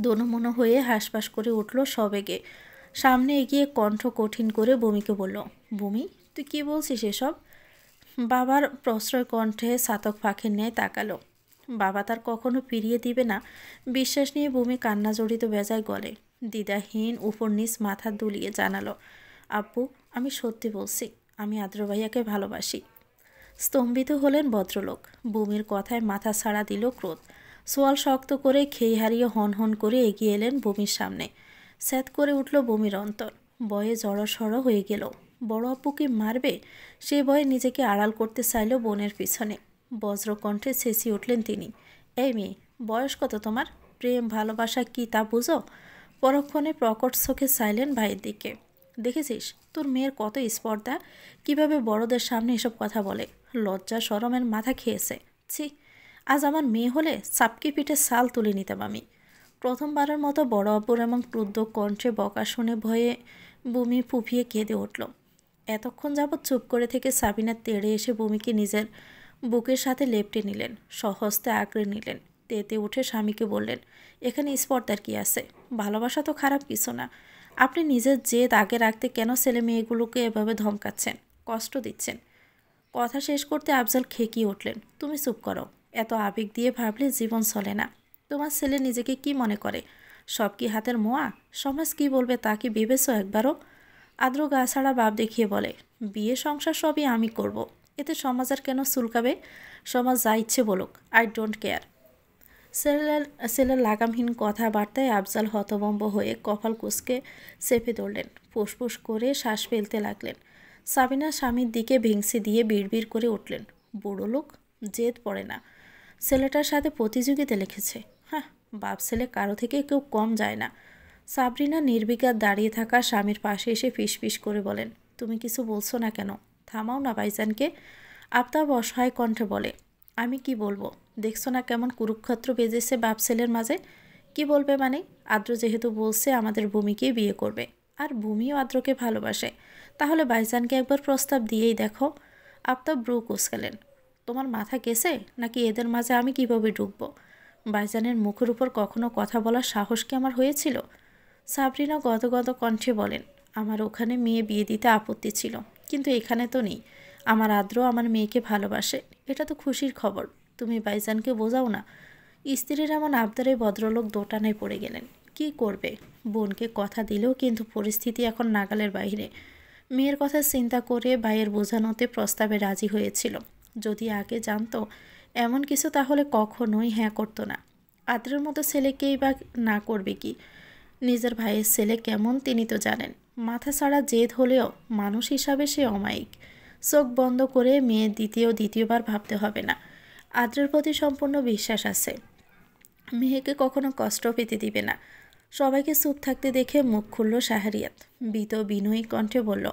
দোনমনো হয়ে হাঁসফাঁস করে উঠল সবেগে। সামনে এগিয়ে কণ্ঠ কঠিন করে ভূমিকে বলল, ভূমি, তুই কি বলছিস এসব? বাবার প্রশ্রয় কণ্ঠে ছাতক পাখির ন্যায় তাকালো। বাবা তার কখনো ফিরিয়ে দিবে না বিশ্বাস নিয়ে ভূমি কান্না জড়িত বেজায় গলে দ্বিধাহীন উপর নিচ মাথা দুলিয়ে জানালো, আব্বু, আমি সত্যি বলছি, আমি আদ্র ভাইয়াকে ভালোবাসি। স্তম্ভিত হলেন ভদ্রলোক। ভূমির কথায় মাথা ছাড়া দিল ক্রোধ। সোয়াল শক্ত করে খেই হারিয়ে হন হন করে এগিয়ে এলেন ভূমির সামনে। স্যাঁত করে উঠল ভূমির অন্তর। ভয়ে জড়সড় হয়ে গেল। বড় আব্বুকে মারবে, সে ভয়ে নিজেকে আড়াল করতে চাইল বোনের পিছনে। বজ্রকণ্ঠে চেঁচিয়ে উঠলেন তিনি, এই মেয়ে, বয়স কত তোমার? প্রেম ভালোবাসা কি তা বুঝো? পরক্ষণে প্রকট চোখে চাইলেন ভাইয়ের দিকে। দেখেছিস তোর মেয়ের কত স্পর্ধা, কিভাবে বড়দের সামনে এসব কথা বলে। লজ্জা শরমের মাথা খেয়েছে। ছি, আজ আমার মেয়ে হলে চাপকি পিঠে ছাল তুলে নিতাম আমি। প্রথমবারের মতো বড় আব্বুর এমন ক্রুদ্ধ কণ্ঠে বকা শুনে ভয়ে ভূমি ফুঁপিয়ে কেঁদে উঠল। এতক্ষণ যাবৎ চুপ করে থেকে সাবিনা তেড়ে এসে ভূমিকে নিজের বুকের সাথে লেপটে নিলেন, স্বহস্তে আঁকড়ে নিলেন। তেতে উঠে স্বামীকে বললেন, এখানে স্পর্ধার কি আছে? ভালোবাসা তো খারাপ কিছু না। আপনি নিজের জেদ আগে রাখতে কেন ছেলে মেয়েগুলোকে এভাবে ধমকাচ্ছেন, কষ্ট দিচ্ছেন? কথা শেষ করতে আফজাল খেকিয়ে উঠলেন। তুমি চুপ করো। এত আবেগ দিয়ে ভাবলে জীবন চলে না। তোমার ছেলে নিজেকে কি মনে করে? সব কি হাতের মোয়া? সমাজ কি বলবে তা কি ভেবেছ একবারও? আদ্র গা ছাড়া ভাব দেখিয়ে বলে, বিয়ে সংসার সবই আমি করব। এতে সমাজ আর কেন চুলকাবে? সমাজ যা ইচ্ছে বলুক, আই ডোন্ট কেয়ার। ছেলের লাগামহীন কথাবার্তায় আফজাল হতভম্ব হয়ে কপাল কুঁচকে চেপে ধরলেন। ফুসফুস করে শ্বাস ফেলতে লাগলেন। সাবিনা স্বামীর দিকে ভেংসি দিয়ে বিড়বিড় করে উঠলেন, বুড়ো লোক, জেদ পড়ে না। ছেলেটার সাথে প্রতিযোগিতা লিখেছে। হ্যাঁ, বাপ ছেলে কারো থেকে কেউ কম যায় না। সাবরিনা নির্বিকার দাঁড়িয়ে থাকা স্বামীর পাশে এসে ফিসফিস করে বলেন, তুমি কিছু বলছো না কেন? থামাও না ভাইজানকে। আফতাব অসহায় কণ্ঠে বলে, আমি কি বলবো? দেখছো না কেমন কুরুক্ষেত্র বেজেছে বাপ ছেলের মাঝে? কি বলবে মানে? আদ্র যেহেতু বলছে আমাদের ভূমিকেই বিয়ে করবে, আর ভূমিও আদ্রকে ভালোবাসে, তাহলে ভাইজানকে একবার প্রস্তাব দিয়েই দেখো। আফতাব ব্রু কুঁচকালেন। তোমার মাথা গেছে নাকি? এদের মাঝে আমি কিভাবে ঢুকবো? ভাইজানের মুখের উপর কখনো কথা বলার সাহস কি আমার হয়েছিল? সাবরিনা গদগদ কণ্ঠে বলেন, আমার ওখানে মেয়ে বিয়ে দিতে আপত্তি ছিল, কিন্তু এখানে তো নেই। আমার আদ্র আমার মেয়েকে ভালোবাসে, এটা তো খুশির খবর। তুমি ভাইজানকে বোঝাও না। স্ত্রীর এমন আবদারে ভদ্রলোক দোটানায় পড়ে গেলেন। কি করবে? বোনকে কথা দিলেও কিন্তু পরিস্থিতি এখন নাগালের বাইরে। মেয়ের কথা চিন্তা করে ভাইয়ের বোঝানোতে প্রস্তাবে রাজি হয়েছিল। যদি আগে জানতো এমন কিছু, তাহলে কখনোই হ্যাঁ করতো না। আদ্রের মতো ছেলেকেই বা না করবে কি? নিজের ভাইয়ের ছেলে কেমন তিনি তো জানেন। মাথা ছাড়া জেদ হলেও মানুষ হিসাবে সে অমায়িক। চোখ বন্ধ করে মেয়ে দ্বিতীয়বার ভাবতে হবে না। আদ্রের প্রতি সম্পূর্ণ বিশ্বাস আছে। মেয়েকে কখনো কষ্ট পেতে দিবে না। সবাইকে চুপ থাকতে দেখে মুখ খুলল শাহরিয়াত। বিনয়ী কণ্ঠে বলল,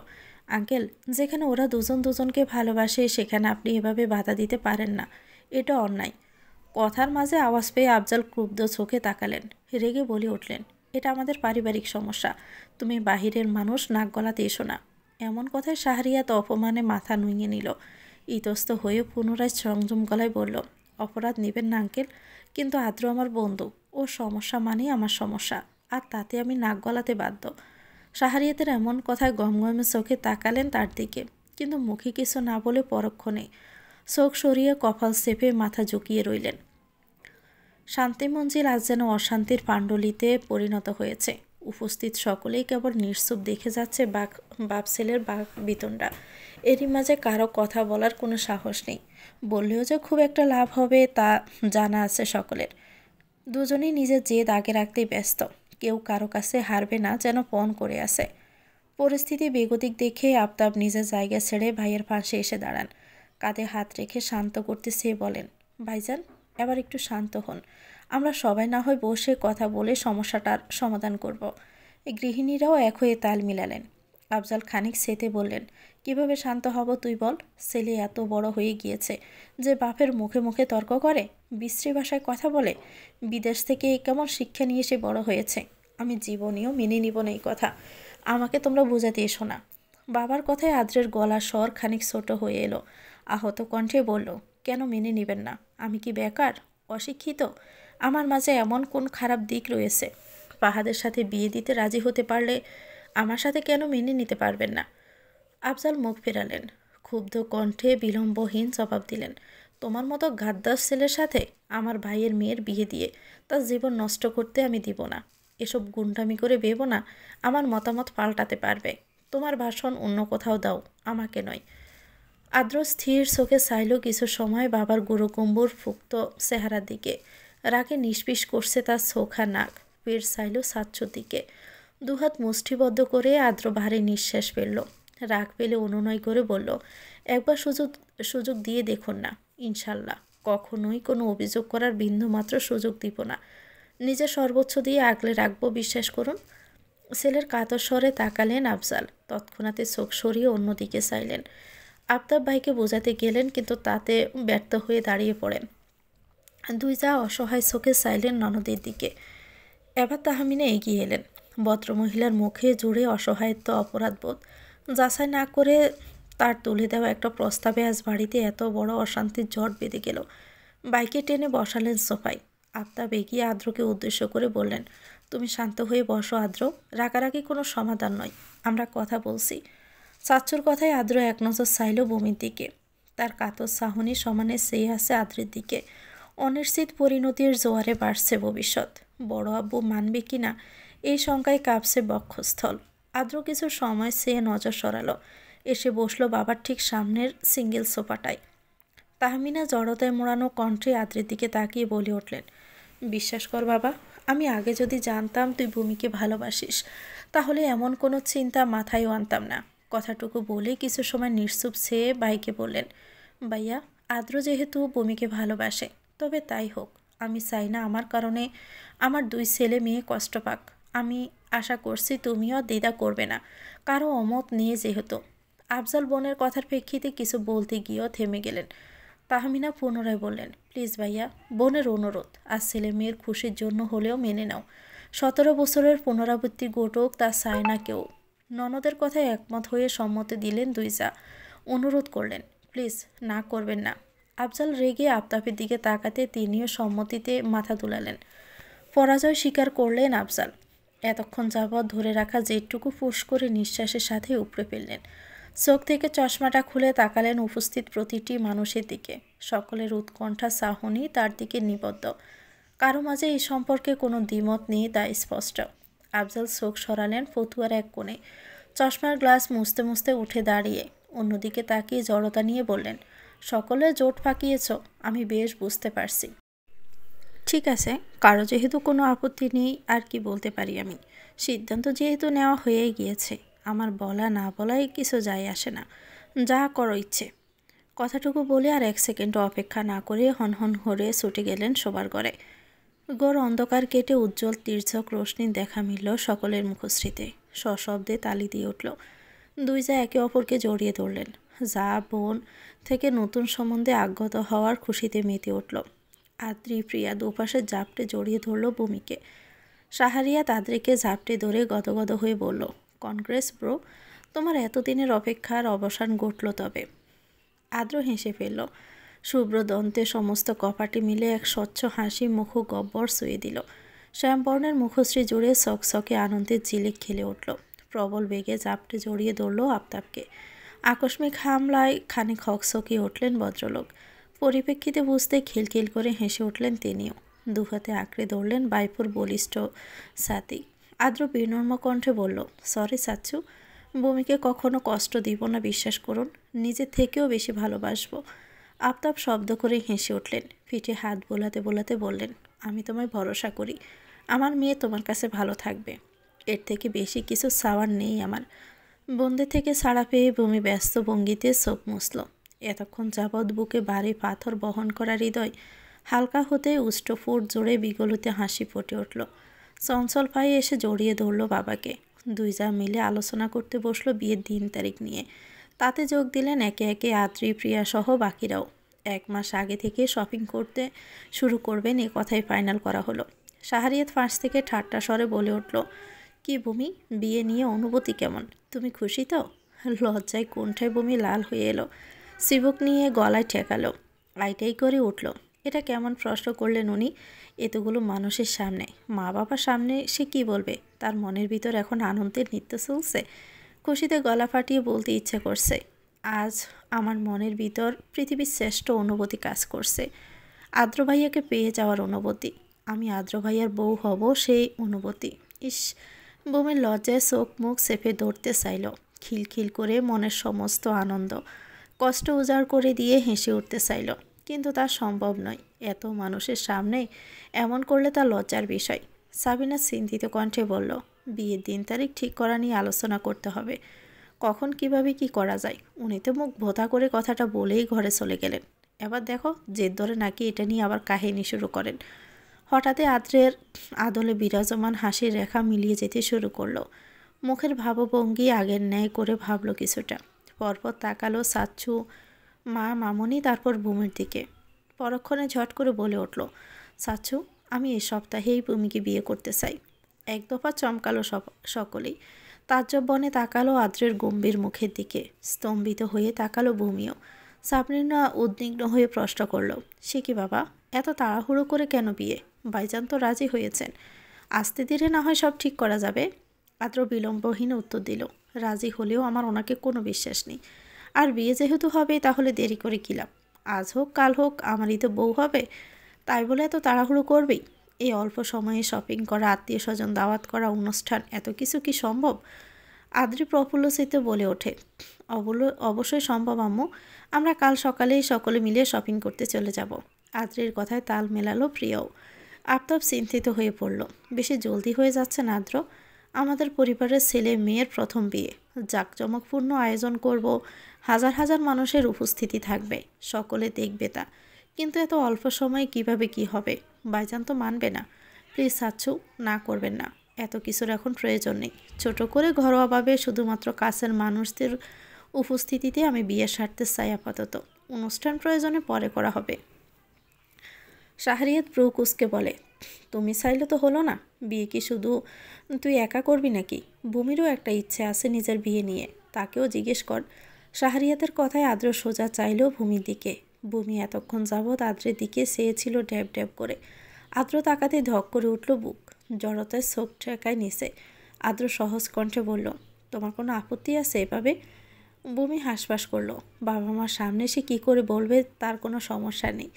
আঙ্কেল, যেখানে ওরা দুজন দুজনকে ভালোবাসে সেখানে আপনি এভাবে বাধা দিতে পারেন না, এটা অন্যায়। কথার মাঝে আওয়াজ পেয়ে আফজাল ক্রুব্ধ চোখে তাকালেন। রেগে বলে উঠলেন, এটা আমাদের পারিবারিক সমস্যা। তুমি বাহিরের মানুষ, নাক গলাতে এসো না। এমন কথায় শাহরিয়াত অপমানে মাথা নুইয়ে নিল। ইতস্ত হয়ে পুনরায় সংযম গলায় বলল, অপরাধ নেবেন না আঙ্কেল, কিন্তু আদ্র আমার বন্ধু। ও সমস্যা মানেই আমার সমস্যা, আর তাতে আমি নাক গলাতে বাধ্য। শাহরিয়াতের এমন কথায় গমগমে চোখে তাকালেন তার দিকে, কিন্তু মুখে কিছু না বলে পরক্ষণে চোখ সরিয়ে কপাল চেপে মাথা ঝুঁকিয়ে রইলেন। শান্তিমঞ্জিল আজ যেন অশান্তির পাণ্ডুলিতে পরিণত হয়েছে। উপস্থিত সকলেই কেবল নিশ্চুপ দেখে যাচ্ছে বাপ ছেলের বাঘ বিতণ্ডা। এরই মাঝে কারো কথা বলার কোনো সাহস নেই। বললেও যে খুব একটা লাভ হবে তা জানা আছে সকলের। দুজনেই নিজের জেদ আগে রাখতেই ব্যস্ত। কেউ কারো কাছে হারবে না যেন পণ করে আছে। পরিস্থিতি বেগতিক দেখে আফতাব নিজের জায়গা ছেড়ে ভাইয়ের পাশে এসে দাঁড়ান। কাঁধে হাত রেখে শান্ত করতে চেয়ে বলেন, ভাইজান, এবার একটু শান্ত হন। আমরা সবাই না হয় বসে কথা বলে সমস্যাটার সমাধান করব। গৃহিণীরাও এক হয়ে তাল মিলালেন। আফজাল খানিক সেতে বললেন, কিভাবে শান্ত হব তুই বল? ছেলে এত বড় হয়ে গিয়েছে যে বাপের মুখে মুখে তর্ক করে, বিশ্রী ভাষায় কথা বলে। বিদেশ থেকে কেমন শিক্ষা নিয়ে সে বড় হয়েছে। আমি জীবনেও মেনে নিব না এই কথা। আমাকে তোমরা বোঝাতে এসো না। বাবার কথায় আদ্রের গলা স্বর খানিক ছোট হয়ে এলো। আহত কণ্ঠে বলল, কেন মেনে নেবেন না? আমি কি বেকার, অশিক্ষিত? আমার মাঝে এমন কোন খারাপ দিক রয়েছে? ফাহাদের সাথে বিয়ে দিতে রাজি হতে পারলে আমার সাথে কেন মেনে নিতে পারবেন না? আফজাল মুখ ফেরালেন। ক্ষুব্ধ কণ্ঠে বিলম্বহীন জবাব দিলেন, তোমার মতো গাদ্দার ছেলের সাথে আমার ভাইয়ের মেয়ের বিয়ে দিয়ে তার জীবন নষ্ট করতে আমি দিব না। এসব গুন্ডামি করে ভেবো না আমার মতামত পাল্টাতে পারবে। তোমার ভাষণ অন্য কোথাও দাও, আমাকে নয়। আদ্র স্থির চোখে চাইল কিছু সময় বাবার গুরুকুম্বুর ফুক্ত চেহারার দিকে। রাগে নিষ্পিস করছে তার চোখা নাক। পেট চাইল সাচ্ছুর দিকে। দুহাত মুষ্টিবদ্ধ করে আদ্র ভারী নিঃশ্বাস ফেলল। রাগ পেলে অনুনয় করে বলল, একবার সুযোগ দিয়ে দেখুন না। ইনশাল্লাহ কখনোই কোনো অভিযোগ করার বিন্দুমাত্র সুযোগ দিব না। নিজের সর্বোচ্চ দিয়ে আগলে রাখবো, বিশ্বাস করুন। ছেলের কাতর স্বরে তাকালেন আফজাল। তৎক্ষণাতে চোখ সরিয়ে অন্যদিকে চাইলেন। আফতাব ভাইকে বোঝাতে গেলেন, কিন্তু তাতে ব্যর্থ হয়ে দাঁড়িয়ে পড়েন। দুই যা অসহায় চোখে চাইলেন ননদের দিকে। এবার তাহমিনা এগিয়ে এলেন। ভদ্রমহিলার মুখে জুড়ে অসহায়ত্ব, অপরাধবোধ। যাচাই না করে তার তুলে দেওয়া একটা প্রস্তাবে আজ বাড়িতে এত বড় অশান্তির জট বেঁধে গেল। বাইকে টেনে বসালেন সোফায়। আফতাব এগিয়ে আদ্রকে উদ্দেশ্য করে বললেন, তুমি শান্ত হয়ে বসো আদ্র, রাগারাগি কোনো সমাধান নয়, আমরা কথা বলছি। চাচ্চুর কথায় আদ্র এক নজর চাইল বমির দিকে। তার কাতর চাহনি সমানে চেয়ে আছে আদ্রের দিকে। অনিশ্চিত পরিণতির জোয়ারে বাড়ছে ভবিষ্যৎ। বড় আব্বু মানবে কিনা এই শঙ্কায় কাঁপছে বক্ষস্থল। আদ্র কিছু সময় চেয়ে নজর সরালো, এসে বসলো বাবার ঠিক সামনের সিঙ্গেল সোফাটায়। তাহমিনা জড়তায় মোড়ানো কণ্ঠে আদ্রের দিকে তাকিয়ে বলে উঠলেন, বিশ্বাস কর বাবা, আমি আগে যদি জানতাম তুই ভূমিকে ভালোবাসিস তাহলে এমন কোনো চিন্তা মাথায়ও আনতাম না। কথাটুকু বলে কিছু সময় নিশ্চুপ চেয়ে বাইকে বললেন, ভাইয়া, আদ্র যেহেতু ভূমিকে ভালোবাসে তবে তাই হোক। আমি চাই না আমার কারণে আমার 2 ছেলে মেয়ে কষ্ট পাক। আমি আশা করছি তুমিও দ্বিধা করবে না, কারো অমত নিয়ে যেহেতু। আফজাল বোনের কথার প্রেক্ষিতে কিছু বলতে গিয়েও থেমে গেলেন। তাহমিনা পুনরায় বললেন, প্লিজ ভাইয়া, বোনের অনুরোধ, আর ছেলে মেয়ের খুশির জন্য হলেও মেনে নাও। 17 বছরের পুনরাবৃত্তি ঘটুক তা চায় না কেউ। ননদের কথায় একমত হয়ে সম্মতি দিলেন 2 জা। অনুরোধ করলেন, প্লিজ না করবেন না। আফজাল রেগে আফতাবের দিকে তাকাতে তিনিও সম্মতিতে মাথা দুলালেন। পরাজয় স্বীকার করলেন আফজাল। এতক্ষণ যাবৎ ধরে রাখা যেটুকু ফুঁস করে নিঃশ্বাসের সাথে উপড়ে ফেললেন। চোখ থেকে চশমাটা খুলে তাকালেন উপস্থিত প্রতিটি মানুষের দিকে। সকলের উৎকণ্ঠা চাহনি তার দিকে নিবদ্ধ। কারো মাঝে এই সম্পর্কে কোনো দ্বিমত নেই তা স্পষ্ট। আফজাল চোখ সরালেন ফতুয়ার এক কোণে। চশমার গ্লাস মুছতে মুছতে উঠে দাঁড়িয়ে অন্যদিকে তাকিয়ে জড়তা নিয়ে বললেন, সকলে জোট ফাঁকিয়েছ, আমি বেশ বুঝতে পারছি। ঠিক আছে, কারো যেহেতু কোনো আপত্তি নেই আর কি বলতে পারি আমি। সিদ্ধান্ত যেহেতু নেওয়া হয়ে গিয়েছে, আমার বলা না বলাই কিছু যায় আসে না। যা করো ইচ্ছে। কথাটুকু বলে আর 1 সেকেন্ড অপেক্ষা না করে হনহন করে ছুটে গেলেন শোবার ঘরে। গড় অন্ধকার কেটে উজ্জ্বল তীর্যক রোশনি দেখা মিলল সকলের মুখশ্রীতে। সশব্দে তালি দিয়ে উঠল। 2 জা একে অপরকে জড়িয়ে ধরলেন। যা বোন থেকে নতুন সম্বন্ধে আজ্ঞাত হওয়ার খুশিতে মেতে উঠল। আদ্রি প্রিয়া দুপাশে ঝাপটে জড়িয়ে ধরল ভূমিকে। সাহারিয়া তাদেরকে ঝাপটে ধরে গদগদ হয়ে বলল, কনগ্রেস ব্রো, তোমার এতদিনের অপেক্ষার অবসান ঘটল তবে। আদ্র হেসে ফেলল। শুভ্র দন্তে সমস্ত কপাটি মিলে এক স্বচ্ছ হাসি মুখ গব্বর ছুঁয়ে দিল। শ্যামবর্ণের মুখশ্রী জুড়ে সকসকে আনন্দের ঝিলিক খেলে উঠল। প্রবল বেগে ঝাপটে জড়িয়ে ধরল আফতাবকে। আকস্মিক হামলায় খানিক হকচকিয়ে উঠলেন ভদ্রলোক। পরিপ্রেক্ষিতে বুঝতে খিলখিল করে হেসে উঠলেন তিনিও। দুহাতে আঁকড়ে ধরলেন বাইপুর বলিষ্ঠ ছাতি। আদ্র বিনম্র কণ্ঠে বলল, সরি চাচ্চু, ভূমিকে কখনো কষ্ট দিব না, বিশ্বাস করুন, নিজের থেকেও বেশি ভালোবাসবো। আফতাব শব্দ করে হেসে উঠলেন। পিঠে হাত বোলাতে বোলাতে বললেন, আমি তোমায় ভরসা করি, আমার মেয়ে তোমার কাছে ভালো থাকবে। এর থেকে বেশি কিছু চাওয়ার নেই আমার। বন্দের থেকে ছাড়া পেয়ে ভূমি ব্যস্ত ভঙ্গিতে চোখ মুছল। এতক্ষণ যাবৎ বুকে ভারী পাথর বহন করা হৃদয় হালকা হতে উষ্টফুট জোরে বিগলিতে হাসি ফুটে উঠল। চঞ্চল পায়ে এসে জড়িয়ে ধরল বাবাকে। 2 জা মিলে আলোচনা করতে বসলো বিয়ের দিন তারিখ নিয়ে। তাতে যোগ দিলেন একে একে আদ্রি প্রিয়া সহ বাকিরাও। 1 মাস আগে থেকে শপিং করতে শুরু করবেন এ কথাই ফাইনাল করা হলো। শাহরিয়াত ফাঁস থেকে ঠাট্টা স্বরে বলে উঠল, কি ভূমি, বিয়ে নিয়ে অনুভূতি কেমন? তুমি খুশি তো? লজ্জায় কোণঠায় ভূমি লাল হয়ে এলো। চিবুক নিয়ে গলায় ঠেকালো। আইটাই করে উঠল। এটা কেমন প্রশ্ন করলেন উনি এতগুলো মানুষের সামনে? মা বাবার সামনে সে কি বলবে? তার মনের ভিতর এখন আনন্দের নৃত্য চলছে। খুশিতে গলা ফাটিয়ে বলতে ইচ্ছে করছে, আজ আমার মনের ভিতর পৃথিবীর শ্রেষ্ঠ অনুভূতি কাজ করছে। আদ্র ভাইয়াকে পেয়ে যাওয়ার অনুভূতি। আমি আদ্র ভাইয়ার বউ হব সেই অনুভূতি। ইস! বউমের লজ্জায় চোখ মুখ চেপে ধরতে চাইল। খিলখিল করে মনের সমস্ত আনন্দ কষ্ট উজাড় করে দিয়ে হেসে উঠতে চাইল, কিন্তু তা সম্ভব নয়। এত মানুষের সামনে এমন করলে তা লজ্জার বিষয়। সাবিনা চিন্তিত কণ্ঠে বলল, বিয়ের দিন তারিখ ঠিক করা নিয়ে আলোচনা করতে হবে। কখন কিভাবে কি করা যায়? উনি তো মুখ ভোঁতা করে কথাটা বলেই ঘরে চলে গেলেন। এবার দেখো, জেদ ধরে নাকি এটা নিয়ে আবার কাহিনী শুরু করেন। হঠাৎই আদ্রের আদলে বিরাজমান হাসির রেখা মিলিয়ে যেতে শুরু করলো। মুখের ভাবভঙ্গি আগের ন্যায় করে ভাবল কিছুটা। পরপর তাকালো চাচ্চু, মা, মামনি, তারপর ভূমির দিকে। পরক্ষণে ঝট করে বলে উঠল, চাচ্চু, আমি এই সপ্তাহেই ভূমিকে বিয়ে করতে চাই। 1 দফা চমকালো সকলেই। তাজ্জব বনে তাকালো আদ্রের গম্ভীর মুখের দিকে। স্তম্ভিত হয়ে তাকালো ভূমিও। সাবরিনা উদ্বিগ্ন হয়ে প্রশ্ন করল, সে কি বাবা, এত তাড়াহুড়ো করে কেন বিয়ে? ভাইজান তো রাজি হয়েছেন, আস্তে ধীরে না হয় সব ঠিক করা যাবে। আদ্র বিলম্বহীন উত্তর দিল, রাজি হলেও আমার ওনাকে কোনো বিশ্বাস নেই। আর বিয়ে যেহেতু হবে তাহলে দেরি করে কী লাভ? আজ হোক কাল হোক আমারই তো বউ হবে, তাই বলে এত তাড়াহুড়ো করবেই? এই অল্প সময়ে শপিং করা, আত্মীয় স্বজন দাওয়াত করা, অনুষ্ঠান, এত কিছু কি সম্ভব? আদ্রি প্রফুল্লচিত্তে বলে ওঠে, অবশ্যই সম্ভব আম্মু। আমরা কাল সকালেই সকলে মিলে শপিং করতে চলে যাব। আদ্রির কথায় তাল মেলালো প্রিয়ও। আফতাব চিন্তিত হয়ে পড়ল, বেশি জলদি হয়ে যাচ্ছে না আদ্র? আমাদের পরিবারের ছেলে মেয়ের প্রথম বিয়ে, জাঁকজমকপূর্ণ আয়োজন করব, হাজার হাজার মানুষের উপস্থিতি থাকবে, সকলে দেখবে তা। কিন্তু এত অল্প সময়ে কিভাবে কি হবে? ভাইজান তো মানবে না। প্লিজ সাচ্ছু, না করবেন না, এত কিছুর এখন প্রয়োজন নেই। ছোট করে ঘরোয়াভাবে শুধুমাত্র কাছের মানুষদের উপস্থিতিতে আমি বিয়ে সারতে চাই আপাতত। অনুষ্ঠান প্রয়োজনে পরে করা হবে। শাহরিয়াত ব্রু কুসকে বলে, তুমি চাইলে তো হলো না, বিয়ে কি শুধু তুই একা করবি নাকি? ভূমিরও একটা ইচ্ছে আছে নিজের বিয়ে নিয়ে, তাকেও জিজ্ঞেস কর। শাহরিয়াতের কথায় আদ্র সোজা চাইল ভূমির দিকে। ভূমি এতক্ষণ যাবৎ আদ্রের দিকে চেয়েছিল ড্যাব ড্যাব করে। আদ্র তাকাতে ধক করে উঠল বুক, জড়তায় চোখ ঠেকায় নিচে। আদ্র সহজ কণ্ঠে বলল, তোমার কোনো আপত্তি আছে এভাবে? ভূমি হাসফাস করলো, বাবা মার সামনে সে কী করে বলবে তার কোনো সমস্যা নেই,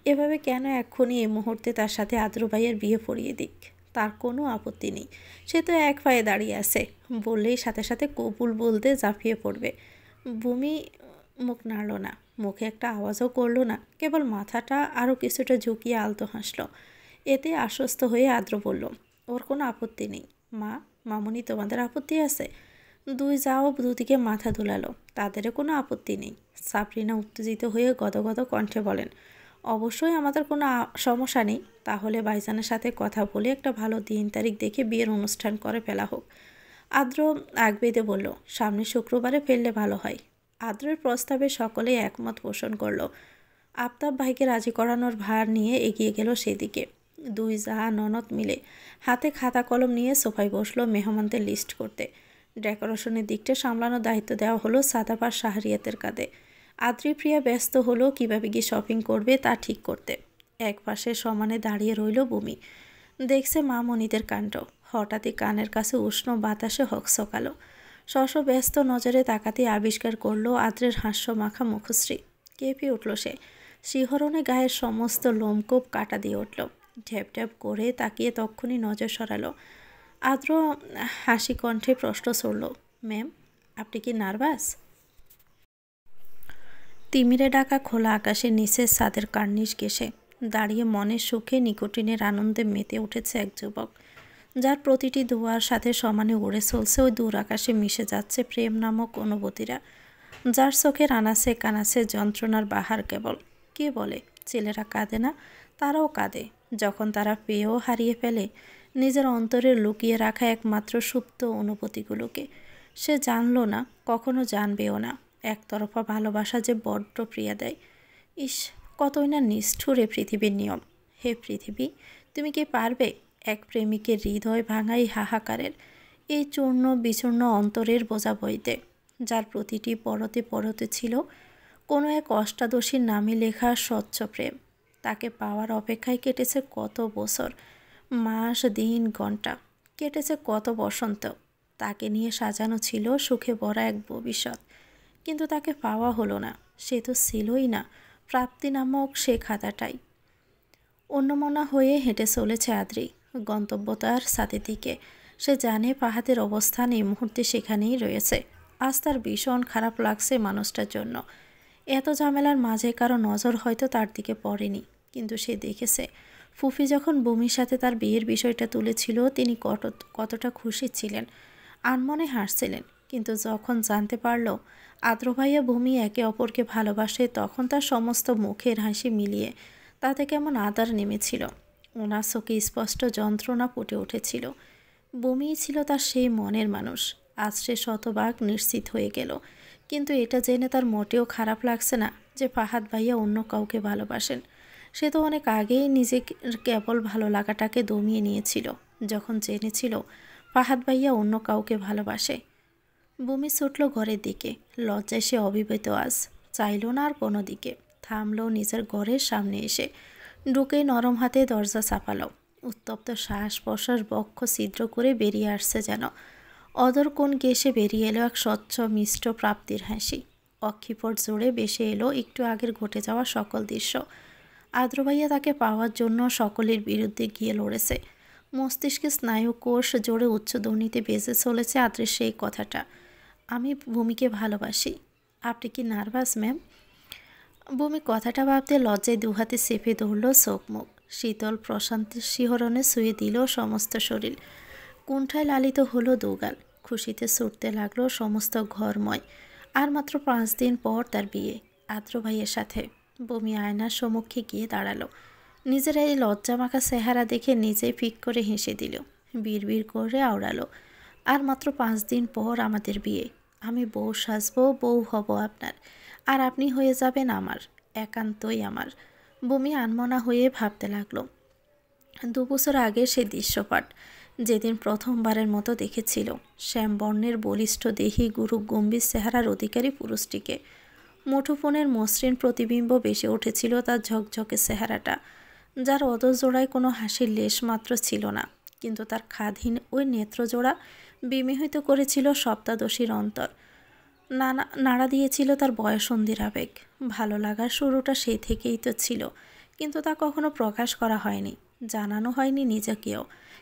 এভাবে কেন এক্ষুনি এই মুহূর্তে তার সাথে আদ্র ভাইয়ের বিয়ে পড়িয়ে দিক, তার কোনো আপত্তি নেই। সে তো এক পায়ে দাঁড়িয়ে আছে, বললেই সাথে সাথে কবুল বলতে ঝাঁপিয়ে পড়বে। ভূমি মুখ নাড়ল না, মুখে একটা আওয়াজও করলো না, কেবল মাথাটা আরও কিছুটা ঝুঁকিয়ে আলতো হাসল। এতে আশ্বস্ত হয়ে আদ্র বলল, ওর কোনো আপত্তি নেই। মা, মামুনি, তোমাদের আপত্তি আছে? দুই যাও দুদিকে মাথা দুলালো, তাদেরও কোনো আপত্তি নেই। সাবরিনা উত্তেজিত হয়ে গদগদ কণ্ঠে বলেন, অবশ্যই আমাদের কোনো সমস্যা নেই। তাহলে ভাইজানের সাথে কথা বলে একটা ভালো দিন তারিখ দেখে বিয়ের অনুষ্ঠান করে ফেলা হোক। আদ্র আগ বেঁধে বলল, সামনে শুক্রবারে ফেললে ভালো হয়। আদ্রের প্রস্তাবে সকলেই একমত পোষণ করল। আফতাব ভাইকে রাজি করানোর ভার নিয়ে এগিয়ে গেল সেদিকে। দুই যা ননদ মিলে হাতে খাতা কলম নিয়ে সোফায় বসলো মেহমানদের লিস্ট করতে। ডেকোরেশনের দিকটা সামলানোর দায়িত্ব দেওয়া হলো সাদাপার শাহরিয়াতের কাঁধে। আদ্রিপ্রিয়া ব্যস্ত হলো কীভাবে গিয়ে শপিং করবে তা ঠিক করতে। এক পাশে সমানে দাঁড়িয়ে রইল ভূমি, দেখছে মা মনিদের কাণ্ড। হঠাৎই কানের কাছে উষ্ণ বাতাসে হকসকালো। ব্যস্ত নজরে তাকাতে আবিষ্কার করলো আদ্রের হাস্য মাখা মুখশ্রী। কেঁপে উঠল সে, শিহরণে গায়ের সমস্ত লোমকূপ কাটা দিয়ে উঠল। ঢ্যাপ ঢ্যাপ করে তাকিয়ে তক্ষুনি নজর সরালো। আদ্র হাসি কণ্ঠে প্রশ্ন ছড়ল, ম্যাম, আপনি কি নার্ভাস? তিমিরে ডাকা খোলা আকাশের নিচে ছাদের কার্নিশ ঘেঁষে দাঁড়িয়ে মনের সুখে নিকোটিনের আনন্দে মেতে উঠেছে এক যুবক, যার প্রতিটি দুয়ার সাথে সমানে উড়ে চলছে ওই দূর আকাশে মিশে যাচ্ছে প্রেম নামক অনুভূতিরা, যার চোখের আনাচে কানাচে যন্ত্রণার বাহার কেবল। কে বলে ছেলেরা কাঁদে না? তারাও কাঁদে যখন তারা পেয়েও হারিয়ে ফেলে নিজের অন্তরে লুকিয়ে রাখা একমাত্র সুপ্ত অনুভূতিগুলোকে। সে জানল না, কখনো জানবেও না, একতরফা ভালোবাসা যে বড্ড প্রিয়া দেয়। ইস, কতই না নিষ্ঠুর এ পৃথিবীর নিয়ম। হে পৃথিবী, তুমি কি পারবে এক প্রেমিকের হৃদয় ভাঙাই হাহাকারের, এই চূর্ণ বিচূর্ণ অন্তরের বোঝা বইতে, যার প্রতিটি পরতে পরতে ছিল কোনো এক অষ্টাদশীর নামে লেখা স্বচ্ছ প্রেম। তাকে পাওয়ার অপেক্ষায় কেটেছে কত বছর, মাস, দিন, ঘন্টা, কেটেছে কত বসন্ত। তাকে নিয়ে সাজানো ছিল সুখে ভরা এক ভবিষ্যৎ, কিন্তু তাকে পাওয়া হলো না। সে তো ছিলই না প্রাপ্তি নামক সে খাতাটাই। অন্যমনা হয়ে হেঁটে চলেছে আদ্রি গন্তব্য তার ছাদের দিকে। সে জানে ফাহাদের অবস্থান এই মুহূর্তে সেখানেই রয়েছে। আজ তার ভীষণ খারাপ লাগছে মানুষটার জন্য। এত ঝামেলার মাঝে কারো নজর হয়তো তার দিকে পড়েনি, কিন্তু সে দেখেছে ফুফি যখন ভূমির সাথে তার বিয়ের বিষয়টা তুলেছিল তিনি কতটা খুশি ছিলেন, আনমনে হাসছিলেন। কিন্তু যখন জানতে পারল আদ্র ভাইয়া ভূমি একে অপরকে ভালোবাসে, তখন তার সমস্ত মুখের হাসি মিলিয়ে তাতে কেমন আদার নেমেছিল। ওনার চোখে স্পষ্ট যন্ত্রণা ফুটে উঠেছিল। ভূমিই ছিল তার সেই মনের মানুষ। আজ সে শতভাগ নিশ্চিত হয়ে গেল, কিন্তু এটা জেনে তার মোটেও খারাপ লাগছে না যে ফাহাদ ভাইয়া অন্য কাউকে ভালোবাসেন। সে তো অনেক আগেই নিজে কেবল ভালো লাগাটাকে দমিয়ে নিয়েছিল যখন জেনেছিল ফাহাদ ভাইয়া অন্য কাউকে ভালোবাসে। ভূমি ছুটল ঘরের দিকে, লজ্জায় সে অবিবাহিত আজ, চাইল না আর কোনো দিকে। থামল নিজের ঘরের সামনে এসে, ঢুকেই নরম হাতে দরজা চাপালো। উত্তপ্ত শ্বাস প্রশ্বাস বক্ষ ছিদ্র করে বেরিয়ে আসছে যেন। অদর কোণ ঘেঁষে বেরিয়ে এলো এক স্বচ্ছ মিষ্ট প্রাপ্তির হাসি। অক্ষিপট জোরে বেসে এলো একটু আগের ঘটে যাওয়া সকল দৃশ্য। আদ্র ভাইয়া তাকে পাওয়ার জন্য সকলের বিরুদ্ধে গিয়ে লড়েছে। মস্তিষ্কে স্নায়ু কোষ জোরে উচ্চধ্বনিতে বেজে চলেছে আদ্রের সেই কথাটা, আমি ভূমিকে ভালোবাসি। আপনি কি নার্ভাস ম্যাম? ভূমি কথাটা ভাবতে লজ্জায় দুহাতে চেপে ধরল চোখ মুখ। শীতল প্রশান্তির শিহরণে ছুঁয়ে দিল সমস্ত শরীর। কুণ্ঠায় লালিত হলো দুগাল। খুশিতে ছুটতে লাগলো সমস্ত ঘরময়। আর মাত্র 5 দিন পর তার বিয়ে আদ্র ভাইয়ের সাথে। বমি আয়নার সম্মুখে গিয়ে দাঁড়ালো। নিজের এই লজ্জামাখা চেহারা দেখে নিজেই ফিক করে হেসে দিল। বিড়বিড় করে আওড়ালো, আর মাত্র 5 দিন পর আমাদের বিয়ে। আমি বউ সাজবো, বউ হব আপনার, আর আপনি হয়ে যাবেন আমার, একান্তই আমার। বমি আনমনা হয়ে ভাবতে লাগলো 2 বছর আগে সেই দৃশ্যপাট, যেদিন প্রথমবারের মতো দেখেছিল শ্যামবর্ণের বলিষ্ঠ দেহি গুরু গম্ভীর চেহারার অধিকারী পুরুষটিকে। মুঠোফোনের মসৃণ প্রতিবিম্ব বেশি উঠেছিল তার ঝকঝকে চেহারাটা, যার অধরজোড়ায় কোনো হাসির লেশ মাত্র ছিল না, কিন্তু তার খাদহীন ওই নেত্রজোড়া বিমোহিত করেছিল সপ্তাদশীর অন্তর। নাড়া দিয়েছিল তার বয়সন্ধির আবেগ। ভালো লাগার শুরুটা সেই থেকেই তো ছিল, কিন্তু তা কখনো প্রকাশ করা হয়নি, জানানো হয়নি নিজেকেও।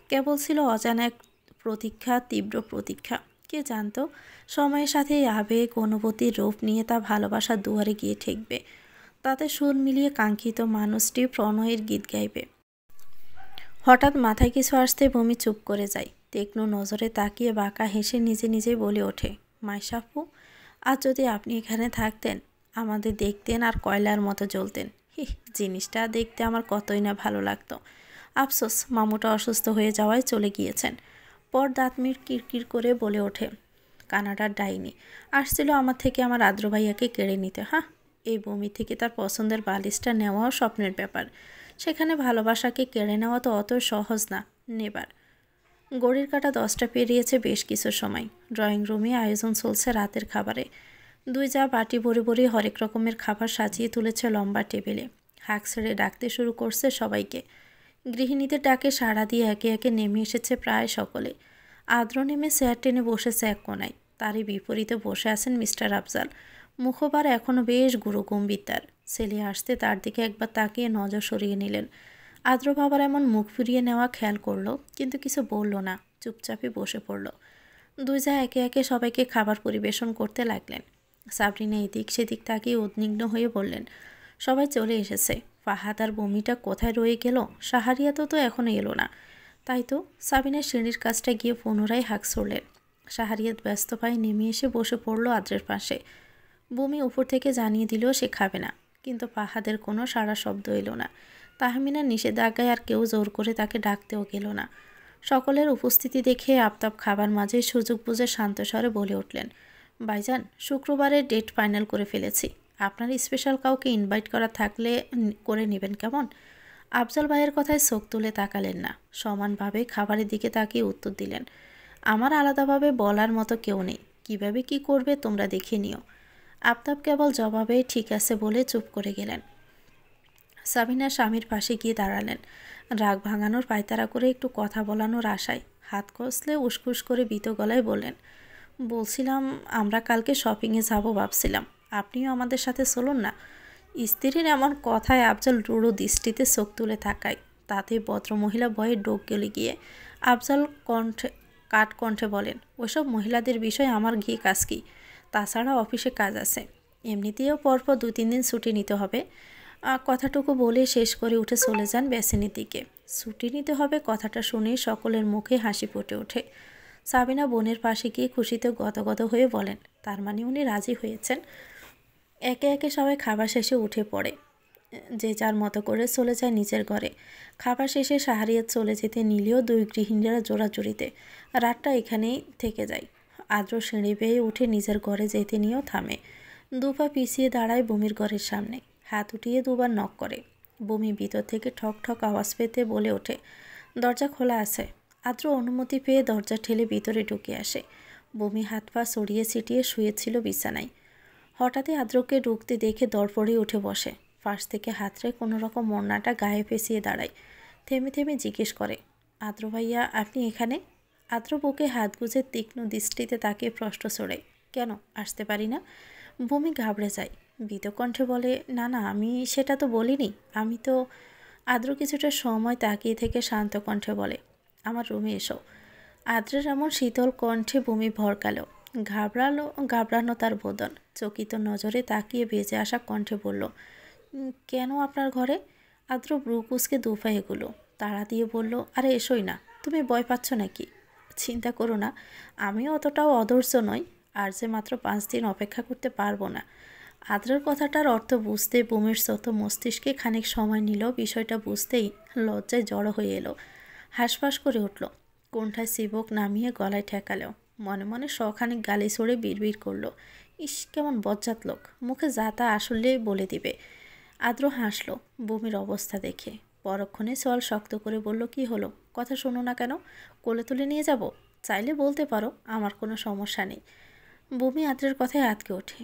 কেবল ছিল অজানা এক প্রতীক্ষা, তীব্র প্রতীক্ষা। কে জানতো সময়ের সাথে এই আবেগ অনুভূতির রূপ নিয়ে তা ভালোবাসার দুয়ারে গিয়ে ঠেকবে, তাতে সুর মিলিয়ে কাঙ্ক্ষিত মানুষটি প্রণয়ের গীত গাইবে। হঠাৎ মাথায় কিছু আসতে বমি চুপ করে যায়। তীক্ষ্ণ নজরে তাকিয়ে বাঁকা হেসে নিজে নিজেই বলে ওঠে, মাইশাপু, আজ যদি আপনি এখানে থাকতেন, আমাদের দেখতেন আর কয়লার মতো জ্বলতেন। জিনিসটা দেখতে আমার কতই না ভালো লাগতো। আফসোস মামুটা অসুস্থ হয়ে যাওয়ায় চলে গিয়েছেন। পর দাঁত মিট কিরকির করে বলে ওঠে, কানাডার ডাইনি আসছিল আমার থেকে আমার আদ্র ভাইয়াকে কেড়ে নিতে। এই বমি থেকে তার পছন্দের বালিশটা নেওয়াও স্বপ্নের ব্যাপার, সেখানে ভালোবাসাকে কেড়ে নেওয়া তো অত সহজ না। নেবার ঘড়ির কাঁটা 10টা পেরিয়েছে বেশ কিছু সময়। ড্রয়িং রুমে আয়োজন চলছে রাতের খাবারে। 2 জা বাটি ভরে ভরে হরেক রকমের খাবার সাজিয়ে তুলেছে লম্বা টেবিলে। হাঁক ছেড়ে ডাকতে শুরু করছে সবাইকে। গৃহিণীদের ডাকে সাড়া দিয়ে একে একে নেমে এসেছে প্রায় সকলে। আদ্র নেমে চেয়ার টেনে বসেছে এক কোনায়। তারই বিপরীতে বসে আছেন মিস্টার আফজাল। মুখবার এখনও বেশ গুরুগম্ভীর তার। ছেলে আসতে তার দিকে একবার তাকিয়ে নজর সরিয়ে নিলেন। আদ্র বাবার এমন মুখ ফিরিয়ে নেওয়া খেয়াল করলো, কিন্তু কিছু বলল না, চুপচাপই বসে পড়ল। 2 জা একে একে সবাইকে খাবার পরিবেশন করতে লাগলেন। সাবরিনা এদিক সেদিক তাকিয়ে উদ্বিগ্ন হয়ে বললেন, সবাই চলে এসেছে, ফাহাদ আর বমিটা কোথায় রয়ে গেল? সাহারিয়া তো এখনও এলো না। তাই তো সাবিনা সিঁড়ির কাজটা গিয়ে পুনরায় হাঁক ছড়লেন। সাহারিয়াত ব্যস্ত পায়ে নেমে এসে বসে পড়ল আদ্রের পাশে। বমি উপর থেকে জানিয়ে দিল সে খাবে না, কিন্তু ফাহাদের কোনো সাড়া শব্দ এলো না। তাহমিনার নিষেধাজ্ঞায় আর কেউ জোর করে তাকে ডাকতেও গেল না। সকলের উপস্থিতি দেখে আফতাব খাবার মাঝে সুযোগ বুঝে শান্ত স্বরে বলে উঠলেন, ভাইজান, শুক্রবারের ডেট ফাইনাল করে ফেলেছি। আপনার স্পেশাল কাউকে ইনভাইট করা থাকলে করে নেবেন কেমন? আফজাল ভাইয়ের কথায় চোখ তুলে তাকালেন না, সমানভাবে খাবারের দিকে তাকিয়ে উত্তর দিলেন, আমার আলাদাভাবে বলার মতো কেউ নেই, কিভাবে কি করবে তোমরা দেখে নিও। আফতাব কেবল জবাবে ঠিক আছে বলে চুপ করে গেলেন। সাবিনা স্বামীর পাশে গিয়ে দাঁড়ালেন। রাগ ভাঙানোর পায়তারা করে একটু কথা বলানোর আশায় হাত কষলে উসকুস করে বিত গলায় বললেন, বলছিলাম আমরা কালকে শপিংয়ে যাব ভাবছিলাম, আপনিও আমাদের সাথে চলুন না। স্ত্রীর এমন কথায় আফজাল রূঢ় দৃষ্টিতে চোখ তুলে তাকায়। তাতে ভদ্রমহিলা ভয়ে ডোক গেলে গিয়ে আফজাল কাঠ কণ্ঠে বলেন, ওসব মহিলাদের বিষয় আমার গিয়ে কাজ কি? তাছাড়া অফিসে কাজ আছে, এমনিতেও পরপর 2-3 দিন ছুটি নিতে হবে। কথাটুকু বলে শেষ করে উঠে চলে যান বেসিনের দিকে। ছুটি নিতে হবে কথাটা শুনেই সকলের মুখে হাসি ফুটে ওঠে। সাবিনা বোনের পাশে গিয়ে খুশিতে গদগদ হয়ে বলেন, তার মানে উনি রাজি হয়েছেন। একে একে সবাই খাবার শেষে উঠে পড়ে, যে যার মতো করে চলে যায় নিজের ঘরে। খাবার শেষে সাহারিয়াত চলে যেতে নিলেও 2 গৃহিণীরা জোড়াজুড়িতে। রাতটা এখানেই থেকে যায়। আদ্র সিঁড়ি বেয়ে উঠে নিজের ঘরে যেতে নিয়েও থামে। 2 পা পিছিয়ে দাঁড়ায় বমির ঘরের সামনে, হাত উঠিয়ে 2 বার নক করে। বমি ভিতর থেকে ঠক ঠক আওয়াজ পেতে বলে ওঠে, দরজা খোলা আছে। আদ্র অনুমতি পেয়ে দরজা ঠেলে ভিতরে ঢুকে আসে। বমি হাত পা ছড়িয়ে ছিটিয়ে শুয়েছিল বিছানায়। হঠাৎই আদ্রকে ঢুকতে দেখে দরপড়ে উঠে বসে। ফাঁস থেকে হাতড়ে কোনো রকম ওড়নাটা গায়ে পেঁচিয়ে দাঁড়ায়। থেমে থেমে জিজ্ঞেস করে, আদ্র ভাইয়া আপনি এখানে? আদ্র বুকে হাত গুজে তীক্ষ্ণ দৃষ্টিতে তাকিয়ে প্রশ্ন ছড়ায়, কেন আসতে পারি না? ভূমি ঘাবড়ে যায়, ভীত কণ্ঠে বলে, না না আমি সেটা তো বলিনি, আমি তো। আদ্র কিছুটা সময় তাকিয়ে থেকে শান্ত কণ্ঠে বলে, আমার রুমে এসো। আদ্রের এমন শীতল কণ্ঠে ভূমি ভরকালো, ঘাবড়ানো তার বদন। চকিত নজরে তাকিয়ে বেজে আসা কণ্ঠে বলল, কেন আপনার ঘরে? আদ্র ব্রু কুচকে দুফা এগুলো, তাড়া দিয়ে বলল, আরে এসোই না, তুমি ভয় পাচ্ছ নাকি? চিন্তা করো না, আমিও অতটাও অধৈর্য নই, আর যে মাত্র 5 দিন অপেক্ষা করতে পারবো না। আদ্রের কথাটার অর্থ বুঝতে ভূমির শত মস্তিষ্কে খানিক সময় নিল। বিষয়টা বুঝতেই লজ্জায় জড়ো হয়ে এলো, হাঁসফাঁস করে উঠল, কোণঠায় চিবুক নামিয়ে গলায় ঠেকালো, মনে মনে শখানিক গালি ছড়ে বিড়বিড় করলো, ইস কেমন বজ্জাত লোক, মুখে যা তা আসলে বলে দিবে। আদ্র হাসলো ভূমির অবস্থা দেখে, পরক্ষণে চল শক্ত করে বলল, কি হলো, কথা শোনো না কেন? কোলে তুলে নিয়ে যাব? চাইলে বলতে পারো, আমার কোনো সমস্যা নেই। ভূমি আদ্রের কথায় আটকে ওঠে,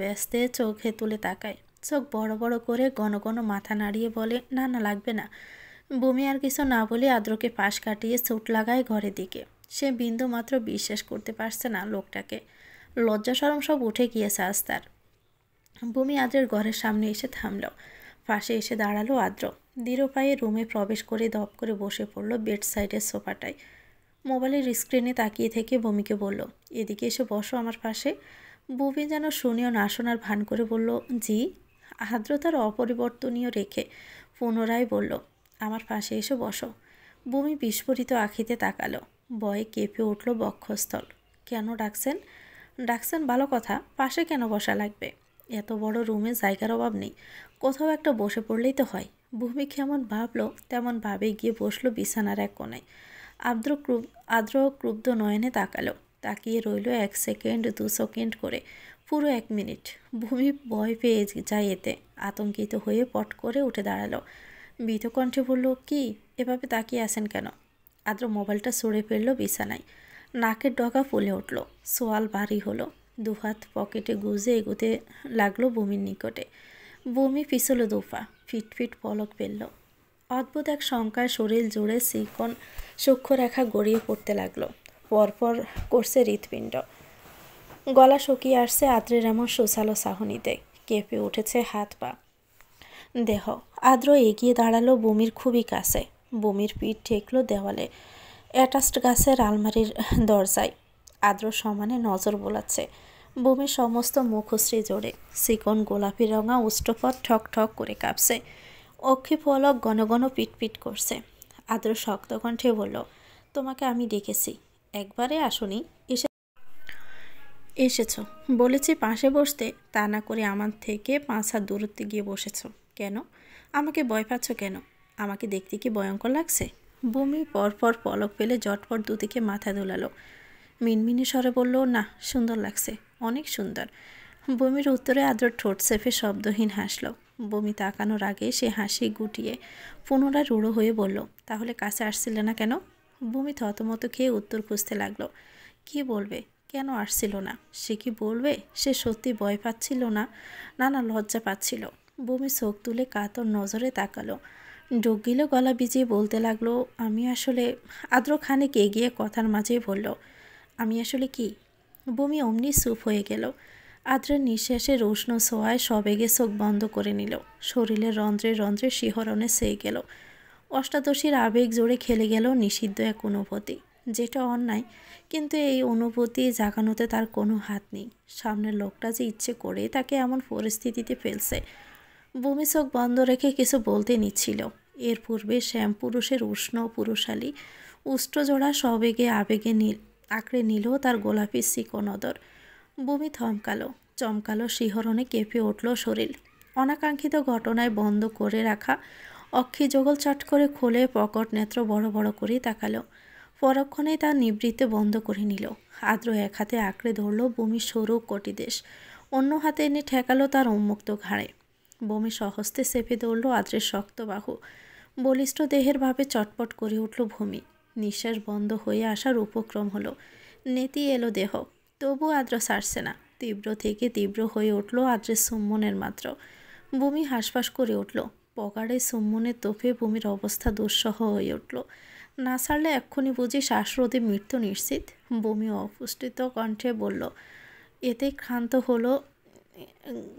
ব্যস্তে চোখে তুলে তাকায়, চোখ বড় বড় করে ঘন ঘন মাথা নাড়িয়ে বলে, না না লাগবে না। ভূমি আর কিছু না বলে আদ্রকে পাশ কাটিয়ে চোট লাগায় ঘরের দিকে। সে বিন্দু মাত্র বিশ্বাস করতে পারছে না লোকটাকে, লজ্জা শরম সব উঠে গিয়েছে আজ তার। ভূমি আদ্রের ঘরের সামনে এসে থামল, পাশে এসে দাঁড়ালো আদ্র। দৃঢ় পায়ে রুমে প্রবেশ করে দপ করে বসে পড়ল বেড সাইডের সোফাটায়। মোবাইলের স্ক্রিনে তাকিয়ে থেকে ভূমিকে বলল, এদিকে এসে বসো আমার পাশে। ভূমি যেন শুনিও না শোনার ভান করে বলল, জি। আদ্র তার অপরিবর্তনীয় রেখে পুনরায় বলল, আমার পাশে এসে বসো। ভূমি বিস্ফোরিত আখিতে তাকালো, ভয়ে কেঁপে উঠল বক্ষস্থল। কেন ডাকছেন? ডাকছেন ভালো কথা, পাশে কেন বসা লাগবে? এত বড় রুমে জায়গার অভাব নেই, কোথাও একটা বসে পড়লেই তো হয়। ভূমি কেমন ভাবলো তেমন ভাবে গিয়ে বসলো বিছানার এক কোণায়। আদ্র ক্রুব্ধ নয়নে তাকালো, তাকিয়ে রইল 1 সেকেন্ড 2 সেকেন্ড করে, পুরো 1 মিনিট। ভূমি ভয় পেয়ে যায় এতে, আতঙ্কিত হয়ে পট করে উঠে দাঁড়ালো, ভীত কণ্ঠে বলল, কি এভাবে তাকিয়ে আছেন কেন? আদ্র মোবাইলটা সরে ফেললো বিছানায়, নাকের ডগা ফুলে উঠল, সোয়াল ভারী হলো, দুহাত পকেটে গুজে এগোতে লাগলো ভূমির নিকটে। ভূমি পিছলো দুফা, ফিটফিট পলক ফেলল। অদ্ভুত এক শঙ্কায় শরীর জুড়ে চিকন সূক্ষ্ম রেখা গড়িয়ে পড়তে লাগলো, পরপর করছে হৃৎপিণ্ড। গলা শুকিয়ে আসছে আদ্রের এমন সুসালো চাহনিতে, কেঁপে উঠেছে হাত পা দেহ। আদ্র এগিয়ে দাঁড়ালো ভূমির খুবই কাছে, ভূমির পিঠ ঠেকলো দেওয়ালে, অ্যাটাচড গাছের আলমারির দরজায়। আদ্র সমানে নজর বোলাচ্ছে, ভূমির সমস্ত মুখশ্রী জোরে, চিকন গোলাপি রঙা উষ্ট্রপথ ঠক ঠক করে কাঁপছে, অক্ষি পলক ঘন ঘন পিটপিট করছে। আদ্র শক্ত কণ্ঠে বলল, তোমাকে আমি ডেকেছি, একবারে আসনি, এসেছো। বলেছি পাশে বসতে, তা না করে আমার থেকে 5 হাত দূরত্বে গিয়ে বসেছ কেন? আমাকে ভয় পাচ্ছ কেন? আমাকে দেখতে কি ভয়ঙ্কর লাগছে? ভূমি পরপর পলক ফেলে জটপট দুদিকে মাথা দোলালো, মিনমিনি স্বরে বলল, না সুন্দর লাগছে, অনেক সুন্দর। ভূমির উত্তরে আদ্র ঠোঁট চেপে শব্দহীন হাসল। ভূমি তাকানোর আগে সে হাসি গুটিয়ে পুনরায় রূঢ় হয়ে বলল, তাহলে কাছে আসছিলে না কেন? ভূমি থতমত খেয়ে উত্তর খুঁজতে লাগলো, কি বলবে, কেন আসছিল না? সে কি বলবে সে সত্যি ভয় পাচ্ছিল না, না না লজ্জা পাচ্ছিল? ভূমি চোখ তুলে কাতর নজরে তাকালো, ডুব গিলে গলা ভিজিয়ে বলতে লাগলো, আমি আসলে। আদ্র খানিক এগিয়ে কথার মাঝেই বলল, আমি আসলে কি? ভূমি অমনি চুপ হয়ে গেল। আদ্রের নিঃশ্বাসের উষ্ণ ছোঁয়ায় সবেগে চোখ বন্ধ করে নিল, শরীরের রন্ধ্রে রন্ধ্রে শিহরণে চেয়ে গেল। অষ্টাদশীর আবেগ জোরে খেলে গেল নিষিদ্ধ এক অনুভূতি, যেটা অন্যায়, কিন্তু এই অনুভূতি জাগানোতে তার কোনো হাত নেই। সামনের লোকটা যে ইচ্ছে করে তাকে এমন পরিস্থিতিতে ফেলছে। ভূমি চোখ বন্ধ রেখে কিছু বলতে নিচ্ছিল, এর পূর্বে শ্যাম পুরুষের উষ্ণ পুরুষালী উষ্ট্রজোড়া সবেগে আবেগে আঁকড়ে নিল তার গোলাপি চিকনদর। ভূমি থমকালো, চমকালো শিহরণে কেঁপে উঠল শরীর। অনাকাঙ্ক্ষিত ঘটনায় বন্ধ করে রাখা অক্ষি যুগল চট করে খুলে প্রকট নেত্র বড় বড় করে তাকালো, পরক্ষণেই তার নিবৃত্তে বন্ধ করে নিল। আদ্র এক হাতে আঁকড়ে ধরল ভূমির সরু কটিদেশ, অন্য হাতে এনে ঠেকালো তার উন্মুক্ত ঘাড়ে। ভূমি সহস্তে চেপে ধরল আদ্রের শক্ত বাহু, বলিষ্ঠ দেহের ভাবে চটপট করে উঠল ভূমি। নিঃশ্বাস বন্ধ হয়ে আসার উপক্রম হলো, নেতি এলো দেহ, তবু আদ্র ছাড়ছে না। তীব্র থেকে তীব্র হয়ে উঠল আদ্রের চুম্বনের মাত্র। বমি হাঁসফাঁস করে উঠল। পকারে সুম্মনের তোপে বমির অবস্থা দুঃসহ হয়ে উঠল। না ছাড়লে এক্ষুনি বুঝি শ্বাসরোধে মৃত্যু নিশ্চিত। বমি অপুষ্টিত কণ্ঠে বলল। এতে ক্ষান্ত হলো।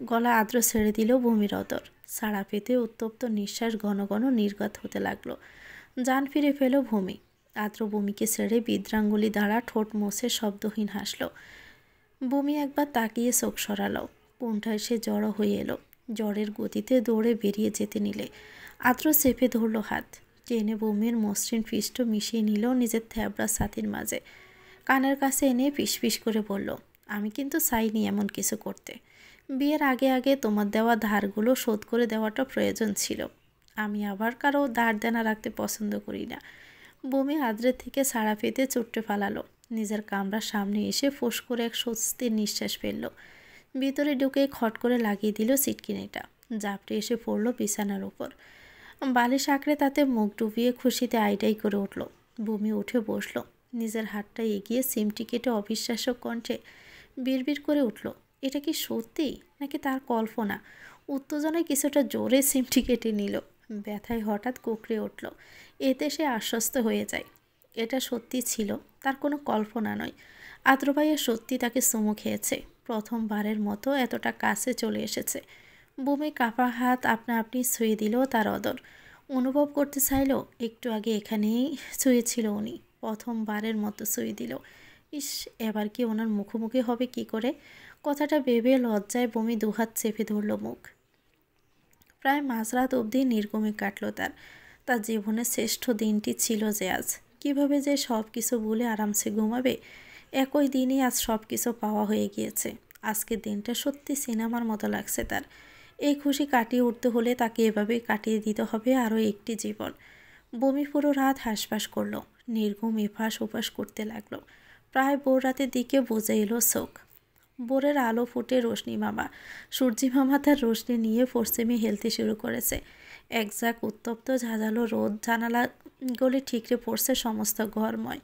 গলা আদ্র ছেড়ে দিল বমির অদর। ছাড়া পেতে উত্তপ্ত নিঃশ্বাস ঘন ঘন নির্গত হতে লাগলো। জান ফিরে পেল ভূমি। আদ্র বমিকে ছেড়ে বিদ্রাঙ্গুলি দ্বারা ঠোঁট মুছে শব্দহীন হাসল। বমি একবার তাকিয়ে চোখ সরালো। কোনটায় সে জড়ো হয়ে এলো। জ্বরের গতিতে দৌড়ে বেরিয়ে যেতে নিলে আদ্র চেপে ধরল হাত। টেনে বমির মসৃণ পৃষ্ঠ মিশিয়ে নিল নিজের থ্যাবড়া ছাতির মাঝে। কানের কাছে এনে ফিসফিস করে বলল, আমি কিন্তু চাইনি এমন কিছু করতে। বিয়ের আগে আগে তোমার দেওয়া ধারগুলো শোধ করে দেওয়াটা প্রয়োজন ছিল। আমি আবার কারো ধার দেনা রাখতে পছন্দ করি না। বমি আদ্রের থেকে ছাড়া পেতে চুট্টে ফালালো। নিজের কামরার সামনে এসে ফোঁস করে এক স্বস্তির নিঃশ্বাস ফেলল। ভিতরে ঢুকে খট করে লাগিয়ে দিল সিটকিনিটা। জাপটে এসে পড়ল বিছানার উপর। বালিশ আঁকড়ে তাতে মুখ ডুবিয়ে খুশিতে আইডাই করে উঠল। বমি উঠে বসল। নিজের হাতটা এগিয়ে সিমটি কেটে অবিশ্বাস্য কণ্ঠে বিড়বিড় করে উঠল, এটা কি সত্যি নাকি তার কল্পনা? উত্তেজনায় কিছুটা জোরে সিমটি কেটে নিল। ব্যথায় হঠাৎ কুঁকড়ে উঠল। এতে সে আশ্বস্ত হয়ে যায়। এটা সত্যি ছিল, তার কোনো কল্পনা নয়। আদ্রভাইয়া সত্যি তাকে চুমু খেয়েছে। প্রথমবারের মতো এতটা কাছে চলে এসেছে। বমি কাঁপা হাত আপনা আপনি ছুঁয়ে দিল তার অদর। অনুভব করতে চাইল একটু আগে এখানেই ছুঁয়েছিল উনি। প্রথমবারের মতো ছুঁয়ে দিল। ইস, এবার কি ওনার মুখোমুখি হবে কি করে? কথাটা ভেবে লজ্জায় বমি দুহাত চেপে ধরল মুখ। প্রায় মাঝরাত অবধি নির্গমে কাটল তার। তার জীবনের শ্রেষ্ঠ দিনটি ছিল যে আজ। কিভাবে যে সব কিছু ভুলে আরামসে ঘুমাবে। একই দিনে আজ সব কিছু পাওয়া হয়ে গিয়েছে। আজকের দিনটা সত্যি সিনেমার মতো লাগছে তার। এই খুশি কাটিয়ে উঠতে হলে তাকে এভাবে কাটিয়ে দিতে হবে আরও একটি জীবন। বমি পুরো রাত হাঁসফাঁস করল। নির্ঘুম এফাঁস ওপাস করতে লাগলো। প্রায় ভোর রাতের দিকে বুঝে এলো চোখ। ভোরের আলো ফুটে রোশনি মামা, সূর্যি মামা তার রোশনি নিয়ে পশ্চিমে হেলতে শুরু করেছে। একজাক উত্তপ্ত ঝাঁঝালো রোদ জানালা গলি ঠিকরে পড়ছে সমস্ত ঘরময়।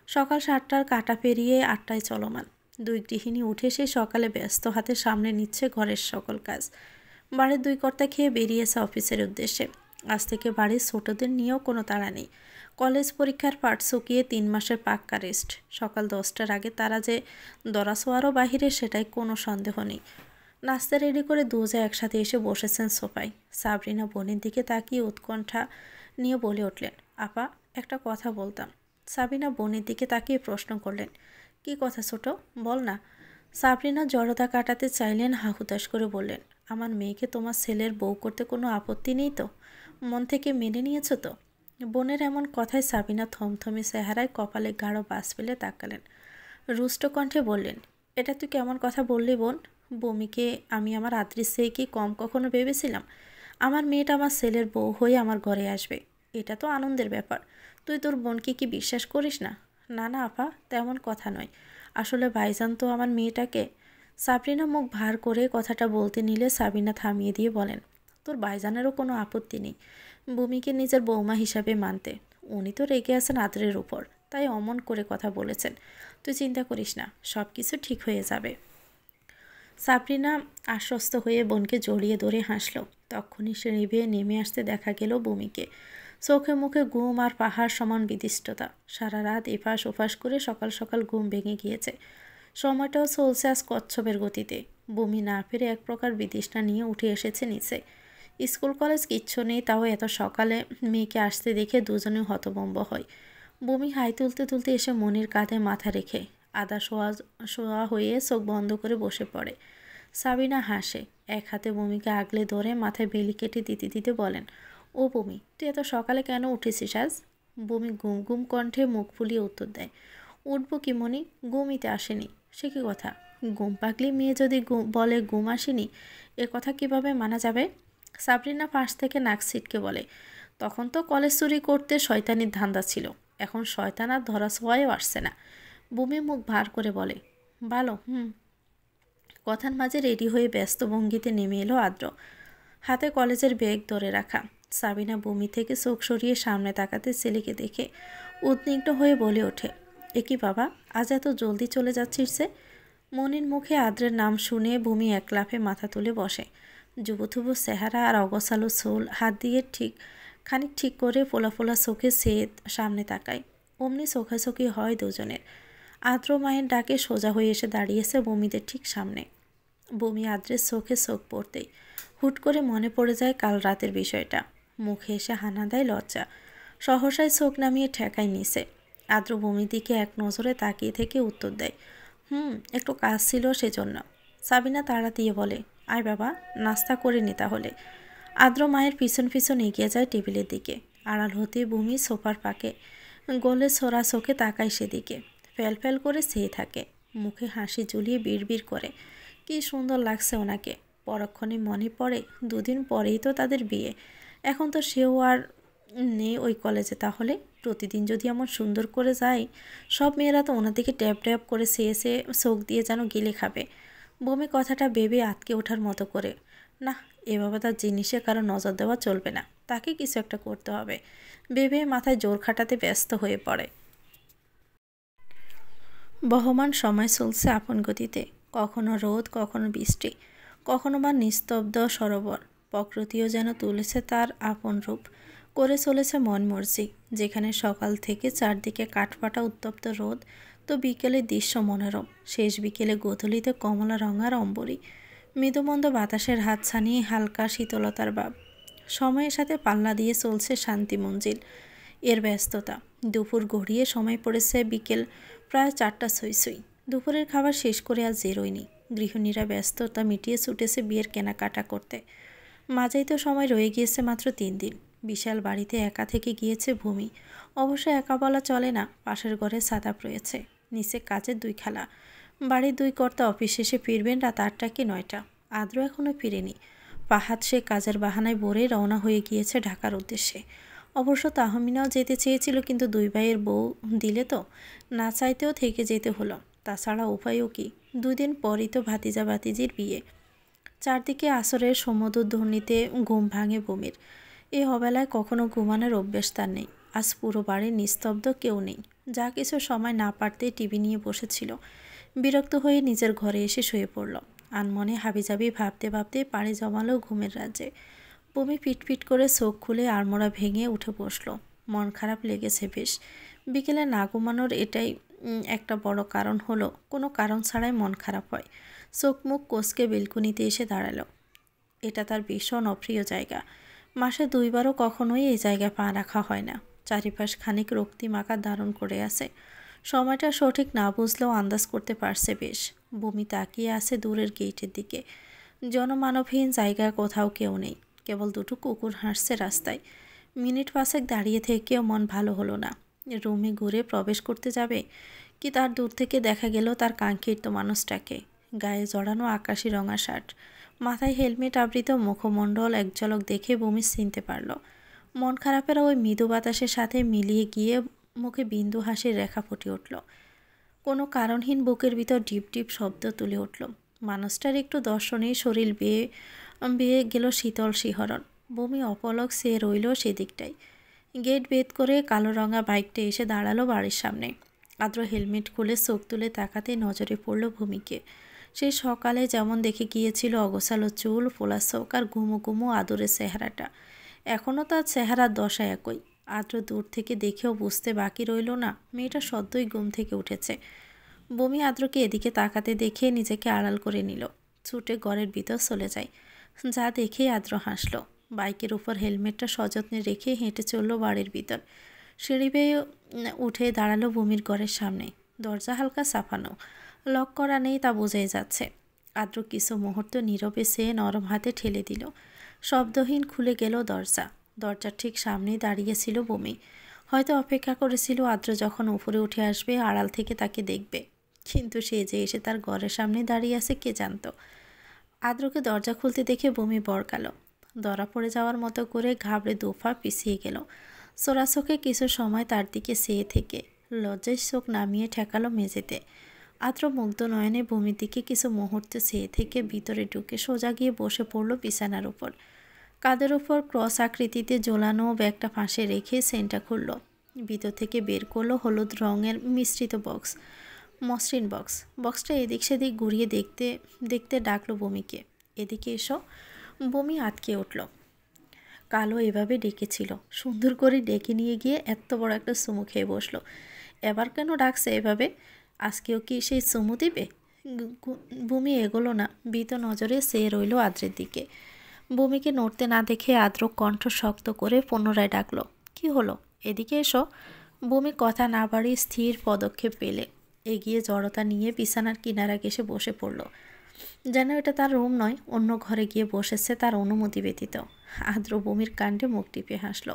সকাল 7টার কাটা পেরিয়ে 8টায় চলমান। দুই গৃহিণী উঠে সেই সকালে ব্যস্ত হাতে সামনে নিচ্ছে ঘরের সকল কাজ। বাড়ির 2 কর্তা খেয়ে বেরিয়েছে অফিসের উদ্দেশ্যে। আজ থেকে বাড়ির ছোটদের নিয়েও কোনো তাড়া নেই। কলেজ পরীক্ষার পাঠ শুকিয়ে 3 মাসের পাক্কা রেস্ট। সকাল 10টার আগে তারা যে দরাসোয়ারও বাহিরে সেটাই কোনো সন্দেহ নেই। নাস্তা রেডি করে দুজা একসাথে এসে বসেছেন সোফায়। সাবরিনা বোনের দিকে তাকিয়ে উৎকণ্ঠা নিয়ে বলে উঠলেন, আপা, একটা কথা বলতাম। সাবিনা বোনের দিকে তাকিয়ে প্রশ্ন করলেন, কি কথা ছোট, বল না। সাবরিনা জড়তা কাটাতে চাইলেন, হাহুতাশ করে বললেন, আমার মেয়েকে তোমার ছেলের বউ করতে কোনো আপত্তি নেই তো? মন থেকে মেনে নিয়েছো তো? বোনের এমন কথায় সাবিনা থমথমে চেহারায় কপালে গাঢ় বাস ফেলে তাকালেন। রুষ্ট কণ্ঠে বললেন, এটা তুই কেমন কথা বললি বোন? বমিকে আমি আমার আদ্রির চেয়ে কি কম কখনো ভেবেছিলাম? আমার মেয়েটা আমার ছেলের বউ হয়ে আমার ঘরে আসবে, এটা তো আনন্দের ব্যাপার। তুই তোর বোনকে কি বিশ্বাস করিস না? না না আপা, তেমন কথা নয়। আসলে ভাইজান তো আমার মেয়েটাকে। সাবরিনা মুখ ভার করে কথাটা বলতে নিলে সাবিনা থামিয়ে দিয়ে বলেন, তোর ভাইজানেরও কোনো আপত্তি নেই বমিকে নিজের বৌমা হিসাবে মানতে। উনি তো রেগে আছেন আদ্রের উপর, তাই অমন করে কথা বলেছেন। তুই চিন্তা করিস না, সব কিছু ঠিক হয়ে যাবে। সাবরিনা আশ্বস্ত হয়ে বোনকে জড়িয়ে ধরে হাসল। তখনই সিঁড়ি বেয়ে নেমে আসতে দেখা গেল বমিকে। চোখে মুখে ঘুম আর পাহাড় সমান বিদিষ্টতা। সারা রাত এপাশ ওপাশ করে সকাল সকাল ঘুম ভেঙে গিয়েছে। সময়টাও চলছে আজ কচ্ছপের গতিতে। বমি না ফিরে এক প্রকার বিতৃষ্ণা নিয়ে উঠে এসেছে নিচে। স্কুল কলেজ কিচ্ছু নেই, তাও এত সকালে মেয়েকে আসতে দেখে দুজনে হতভম্ব হয়। বমি হাই তুলতে তুলতে এসে মনির কাঁধে মাথা রেখে আদা শোয়া হয়ে চোখ বন্ধ করে বসে পড়ে। সাবিনা হাসে, এক হাতে বমিকে আগলে ধরে মাথায় বেলি কেটে দিতে দিতে বলেন, ও বমি, তুই এত সকালে কেন উঠেছিস আজ? বমি গুম গুম কণ্ঠে মুখ ফুলিয়ে উত্তর দেয়, উঠবো কি মনি, ঘুমিতে আসেনি। সে কি কথা? ঘুম পাগলি মেয়ে যদি বলে ঘুম আসেনি, এ কথা কিভাবে মানা যাবে? সাবরিনা পাশ থেকে নাক ছিটকে বলে, তখন তো কলেজ চুরি করতে শয়তানির ধান্দা ছিল, এখন শয়তান আর ধরা ছোঁয়াও আসছে না। বমি মুখ ভার করে বলে, ভালো। কথার মাঝে রেডি হয়ে ব্যস্ত ভঙ্গিতে নেমে এলো আদ্র, হাতে কলেজের ব্যাগ ধরে রাখা। সাবিনা বমি থেকে চোখ সরিয়ে সামনে তাকাতে ছেলেকে দেখে উদ্বিগ্ন হয়ে বলে ওঠে, এ কি বাবা, আজ এত জলদি চলে যাচ্ছিস যে? মনির মুখে আদ্রের নাম শুনে বমি এক লাফে মাথা তুলে বসে। যুবথুবু চেহারা আর অগোছালো চুল হাত দিয়ে খানিক ঠিক করে ফোলা ফোলা চোখে সে সামনে তাকায়। অমনি চোখাচোখি হয় দুজনের। আদ্র মায়ের ডাকে সোজা হয়ে এসে দাঁড়িয়েছে বমিদের ঠিক সামনে। বমি আদ্রের চোখে চোখ পড়তেই হুট করে মনে পড়ে যায় কাল রাতের বিষয়টা। মুখে এসে হানা দেয় লজ্জা। সহসায় চোখ নামিয়ে ঠেকায় নিছে। আদ্র বমির দিকে এক নজরে তাকিয়ে থেকে উত্তর দেয়, একটু কাজ ছিল সেজন্য। সাবিনা তাড়া দিয়ে বলে, আয় বাবা, নাস্তা করে নি তাহলে। আদ্র মায়ের পিছন পিছন এগিয়ে যায় টেবিলের দিকে। আড়াল হতে বমি সোফার পাকে গলে ছোড়া চোখে তাকায় সেদিকে। ফেল ফেল করে চেয়ে থাকে। মুখে হাসি ঝুলিয়ে বিড়বিড় করে, কি সুন্দর লাগছে ওনাকে। পরক্ষণে মনে পড়ে দুদিন পরেই তো তাদের বিয়ে। এখন তো সেও আর নেই ওই কলেজে। তাহলে প্রতিদিন যদি এমন সুন্দর করে যায়, সব মেয়েরা তো ওনার দিকে ট্যাপ ট্যাপ করে চেয়ে চোখ দিয়ে যেন গিলে খাবে। বমি কথাটা ভেবে আটকে ওঠার মতো করে, না, এভাবে তার জিনিসে কারো নজর দেওয়া চলবে না, তাকে কিছু একটা করতে হবে ভেবে মাথায় জোর খাটাতে ব্যস্ত হয়ে পড়ে। বহমান সময় চলছে আপন গতিতে। কখনো রোদ, কখনো বৃষ্টি, কখনো বা নিস্তব্ধ সরোবর। প্রকৃতিও যেন তুলেছে তার আপন রূপ, করে চলেছে মন মর্জি। যেখানে সকাল থেকে চারদিকে কাঠফাটা উত্তপ্ত রোদ, তো বিকেলের দৃশ্য মনোরম। শেষ বিকেলে গোধূলিতে কমলা রঙার অম্বরী, মৃদুমন্দ বাতাসের হাত ছানিয়ে হালকা শীতলতার ভাব। সময়ের সাথে পাল্লা দিয়ে চলছে শান্তি মঞ্জিল এর ব্যস্ততা। দুপুর গড়িয়ে সময় পড়েছে বিকেল প্রায় 4টা ছুঁই। দুপুরের খাবার শেষ করে আজ বেরোয়নি। গৃহিণীরা ব্যস্ততা মিটিয়ে ছুটেছে বিয়ের কেনাকাটা করতে। মাঝেই তো সময় রয়ে গিয়েছে মাত্র 3 দিন। বিশাল বাড়িতে একা থেকে গিয়েছে ভূমি। অবশ্য একা বলা চলে না, পাশের ঘরে সাদাপ রয়েছে, নিচে কাজের 2 খালা। বাড়ির 2 কর্তা অফিস শেষে ফিরবেন রাত 8টা কি 9টা। আদ্র এখনও ফিরেনি। ফাহাদ সে কাজের বাহানায় ভোরে রওনা হয়ে গিয়েছে ঢাকার উদ্দেশ্যে। অবশ্য তাহমিনাও যেতে চেয়েছিল, কিন্তু 2 ভাইয়ের বউ দিলে তো না চাইতেও থেকে যেতে হলো। তাছাড়া উপায়ও কি, 2 দিন পরই তো ভাতিজা ভাতিজির বিয়ে। চারদিকে আসরের সমুদ্র ধ্বনিতে ঘুম ভাঙে বমির। এই অবেলায় কখনো ঘুমানোর অভ্যেস তার নেই। আজ পুরো বাড়ি নিস্তব্ধ, কেউ নেই। যা কিছু সময় না পারতেই টিভি নিয়ে বসেছিল। বিরক্ত হয়ে নিজের ঘরে এসে শুয়ে পড়ল। আনমনে হাবিজাবি ভাবতে ভাবতে পাড়ি জমালো ঘুমের রাজ্যে। বমি পিটপিট করে চোখ খুলে আড়মোড়া ভেঙে উঠে বসল। মন খারাপ লেগেছে বেশ। বিকেলে না ঘুমানোর এটাই একটা বড় কারণ হলো, কোনো কারণ ছাড়াই মন খারাপ হয়। চোখ মুখ কোঁচকে বেলকুনিতে এসে দাঁড়ালো। এটা তার ভীষণ অপ্রিয় জায়গা। মাসে 2 বারও কখনোই এই জায়গায় পা রাখা হয় না। চারিপাশ খানিক রক্তিম আকার ধারণ করে আছে। সময়টা সঠিক না বুঝলেও আন্দাজ করতে পারছে বেশ। বমি তাকিয়ে আছে দূরের গেটের দিকে। জনমানবহীন জায়গায় কোথাও কেউ নেই। কেবল 2টো কুকুর হাঁটছে রাস্তায়। মিনিট 5 দাঁড়িয়ে থেকেও মন ভালো হলো না। রুমে ঘুরে প্রবেশ করতে যাবে কি, তার দূর থেকে দেখা গেল তার কাঙ্ক্ষিত মানুষটাকে। গায়ে জড়ানো আকাশি রঙা শার্ট, মাথায় হেলমেট আবৃত মুখমণ্ডল এক ঝলক দেখে বমি চিনতে পারল। মন খারাপের ওই মৃদু বাতাসের সাথে মিলিয়ে গিয়ে মুখে বিন্দু হাসির রেখা ফুটে উঠল। কোনো কারণহীন বুকের ভিতর ডিপ ডিপ শব্দ তুলে উঠল। মানুষটার একটু দর্শনেই শরীর বেয়ে বেয়ে গেল শীতল শিহরণ। বমি অপলক চেয়ে রইল সেদিকটাই। গেট বেদ করে কালো রঙা বাইকটা এসে দাঁড়ালো বাড়ির সামনে। আদ্র হেলমেট খুলে চোখ তুলে তাকাতে নজরে পড়ল ভূমিকে। সেই সকালে যেমন দেখে গিয়েছিল, অগোছালো চুল, ফোলা চোখ আর ঘুমো ঘুমো আদরের চেহারাটা। এখনও তার চেহারার দশা একই। আদ্র দূর থেকে দেখেও বুঝতে বাকি রইল না মেয়েটা সদ্যই ঘুম থেকে উঠেছে। বমি আদ্রকে এদিকে তাকাতে দেখে নিজেকে আড়াল করে নিল। ছুটে ঘরের ভিতর চলে যায়। যা দেখে আদ্র হাসল। বাইকের উপর হেলমেটটা সযত্নে রেখে হেঁটে চলল বাড়ির ভিতর। সিঁড়ি বেয়ে উঠে দাঁড়ালো বমির ঘরের সামনে। দরজা হালকা চাপানো, লক করা নেই তা বোঝাই যাচ্ছে। আদ্র কিছু মুহূর্ত নীরবে সে নরম হাতে ঠেলে দিল। শব্দহীন খুলে গেল দরজা। দরজার ঠিক সামনেই দাঁড়িয়েছিল বমি। হয়তো অপেক্ষা করেছিল আদ্র যখন উপরে উঠে আসবে আড়াল থেকে তাকে দেখবে। কিন্তু সে যে এসে তার ঘরের সামনে দাঁড়িয়ে আছে কে জানত। আদ্রকে দরজা খুলতে দেখে বমি বরকাল। ধরা পড়ে যাওয়ার মতো করে ঘাবড়ে দোফা পিছিয়ে গেল। চোরাচোখে কিছু সময় তার দিকে চেয়ে থেকে লজ্জায় চোখ নামিয়ে ঠেকালো মেঝেতে। আদ্র মুগ্ধ নয়নে বমির দিকে কিছু মুহূর্তে চেয়ে থেকে ভিতরে ঢুকে সোজা গিয়ে বসে পড়ল বিছানার উপর। কাঁধের উপর ক্রস আকৃতিতে ঝোলানো ব্যাগটা পাশে রেখে সেন্টটা খুলল। ভিতর থেকে বের করলো হলুদ রঙের মিশ্রিত মসৃণ বক্সটা এদিক সেদিক ঘুরিয়ে দেখতে দেখতে ডাকলো বমিকে, এদিকে এসো। বমি আটকে উঠল। কালো এভাবে ডেকেছিল, সুন্দর করে ডেকে নিয়ে গিয়ে এত বড় একটা চুমু খেয়ে বসলো। এবার কেন ডাকছে এভাবে? আজকেও কি সেই চুমু দিবে? বমি এগোলো না, ভীত নজরে চেয়ে রইল আদ্রের দিকে। বমিকে নড়তে না দেখে আদ্র কণ্ঠ শক্ত করে পুনরায় ডাকলো, কি হলো, এদিকে এসো। বমি কথা না বাড়িয়ে স্থির পদক্ষেপ পেলে এগিয়ে জড়তা নিয়ে বিছানার কিনারা ঘেঁষে বসে পড়ল, যেন এটা তার রুম নয়, অন্য ঘরে গিয়ে বসেছে তার অনুমতি ব্যতীত। আদ্র বমির কাণ্ডে মুখ টিপে হাসল।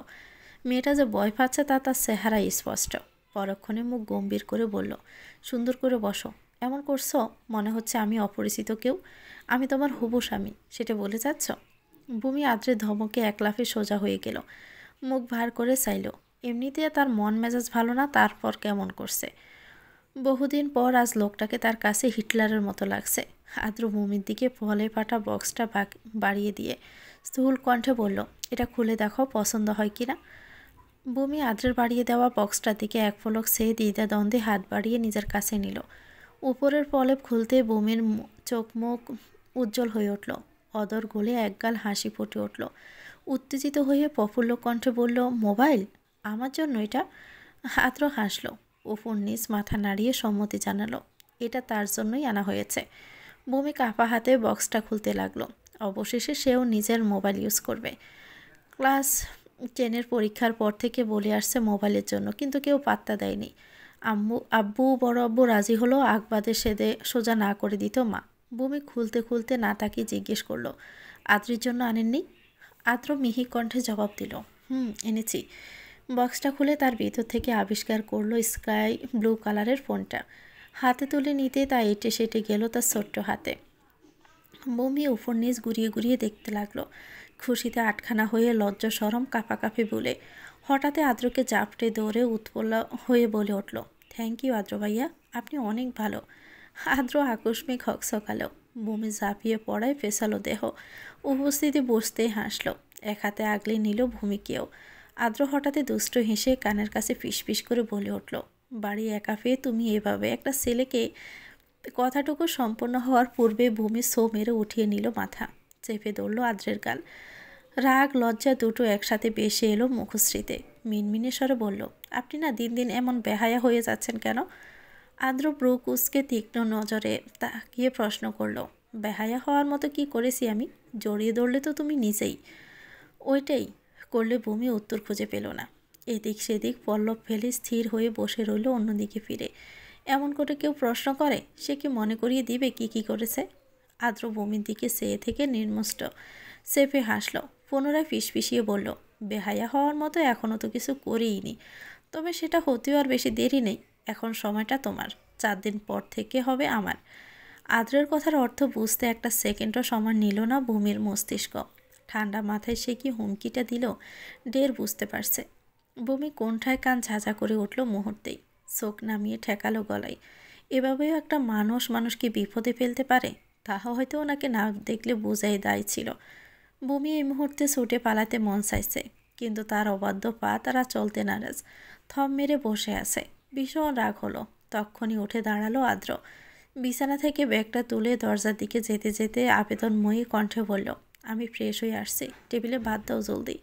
মেয়েটা যে ভয় পাচ্ছে তা তার চেহারায় স্পষ্ট। পরক্ষণে মুখ গম্ভীর করে বলল, সুন্দর করে বসো। এমন করছো মনে হচ্ছে আমি অপরিচিত কেউ। আমি তোমার হবু স্বামী, সেটা বলে যাচ্ছ? বমি আদ্রের ধমকে এক লাফে সোজা হয়ে গেল, মুখ ভার করে চাইল। এমনিতে তার মন মেজাজ ভালো না, তারপর কেমন করছে। বহুদিন পর আজ লোকটাকে তার কাছে হিটলারের মতো লাগছে। আদ্র বমির দিকে ফলে পাটা বক্সটা বাড়িয়ে দিয়ে স্থূল কণ্ঠে বলল, এটা খুলে দেখো পছন্দ হয় কিনা। বমি আদ্রের বাড়িয়ে দেওয়া বক্সটার দিকে এক পলক চেয়ে দ্বিধাদ্বন্দ্বে হাত বাড়িয়ে নিজের কাছে নিল। উপরের প্রলেপ খুলতে বমির চোখ মুখ উজ্জ্বল হয়ে উঠল, অদর গলে একগাল হাসি ফুটে উঠল। উত্তেজিত হয়ে প্রফুল্ল কণ্ঠে বলল, মোবাইল? আমার জন্য এটা? আদ্র হাসল, উপর নিচ মাথা নাড়িয়ে সম্মতি জানালো, এটা তার জন্যই আনা হয়েছে। বমি কাঁপা হাতে বক্সটা খুলতে লাগলো। অবশেষে সেও নিজের মোবাইল ইউজ করবে। ক্লাস 10-এর পরীক্ষার পর থেকে বলে আসছে মোবাইলের জন্য, কিন্তু কেউ পাত্তা দেয়নি। আব্বু বড় আব্বু রাজি হলো, আগবাদে সেদে সোজা না করে দিত মা। বমি খুলতে খুলতে না তাকিয়ে জিজ্ঞেস করলো, আদ্রির জন্য আনেননি? আদ্র মিহি কণ্ঠে জবাব দিল, এনেছি। বক্সটা খুলে তার ভিতর থেকে আবিষ্কার করলো স্কাই ব্লু কালারের ফোনটা। হাতে তুলে নিতে তা এটে সেটে গেল তার ছোট্ট হাতে। বমি উপর নিচ ঘুরিয়ে ঘুরিয়ে দেখতে লাগলো, খুশিতে আটখানা হয়ে লজ্জা সরম কাঁপাকাঁপি বলে। হঠাৎ আদ্রকে জাপটে দৌড়ে উৎপল্লা হয়ে বলে উঠল, থ্যাংক ইউ আদ্র ভাইয়া, আপনি অনেক ভালো। আদ্র আকস্মিক হকসকালো, বমি ঝাঁপিয়ে পড়ায় ফেসালো দেহ। উপস্থিতি বসতেই হাসলো, এক হাতে আগলে নিল ভূমিকেও। আদ্র হঠাৎ দুষ্ট হেসে কানের কাছে ফিসফিস করে বলে উঠল, বাড়ি একা পেয়ে তুমি এভাবে একটা ছেলেকে। কথাটুকু সম্পন্ন হওয়ার পূর্বে ভূমি সো মেরে উঠিয়ে নিল মাথা, চেপে ধরল আদ্রের গাল। রাগ লজ্জা দুটো একসাথে বেশি এলো মুখশ্রীতে। মিনমিনে স্বরে বলল, আপনি না দিন দিন এমন বেহায়া হয়ে যাচ্ছেন কেন? আদ্র ব্রু কুচকে তীক্ষ্ণ নজরে তাকিয়ে প্রশ্ন করল, বেহায়া হওয়ার মতো কি করেছি আমি? জড়িয়ে ধরলে তো তুমি নিজেই। ওইটাই করলে ভূমি উত্তর খুঁজে পেল না। এদিক সেদিক পল্লব ফেলে স্থির হয়ে বসে রইল অন্যদিকে ফিরে। এমন করে কেউ প্রশ্ন করে, সে কি মনে করিয়ে দিবে কি করেছে? আদ্র ভূমির দিকে চেয়ে থেকে নির্মষ্ট চেপে হাসল, পুনরায় ফিসফিসিয়ে বলল, বেহায়া হওয়ার মতো এখনও তো কিছু করেইনি, তবে সেটা হতেও আর বেশি দেরি নেই। এখন সময়টা তোমার, 4 দিন পর থেকে হবে আমার। আদ্রের কথার অর্থ বুঝতে একটা সেকেন্ডও সময় নিল না ভূমির মস্তিষ্ক। ঠান্ডা মাথায় সে কি হুমকিটা দিল ঢের বুঝতে পারছে। ভূমি কোণঠায় কান ঝাঁঝা করে উঠল মুহূর্তেই, চোখ নামিয়ে ঠেকালো গলায়। এভাবেও একটা মানুষকে বিপদে ফেলতে পারে, তাহা হয়তো ওনাকে না দেখলে বোঝাই দায় ছিল। ভূমি এই মুহূর্তে ছুটে পালাতে মন চাইছে, কিন্তু তার অবাধ্য পা তারা চলতে নারাজ, থম মেরে বসে আছে। ভীষণ রাগ হলো, তক্ষণি উঠে দাঁড়ালো আদ্র। বিছানা থেকে ব্যাগটা তুলে দরজার দিকে যেতে যেতে আবেদনময়ী কণ্ঠে বলল, আমি ফ্রেশ হয়ে আসছি, টেবিলে ভাত দাও জলদি।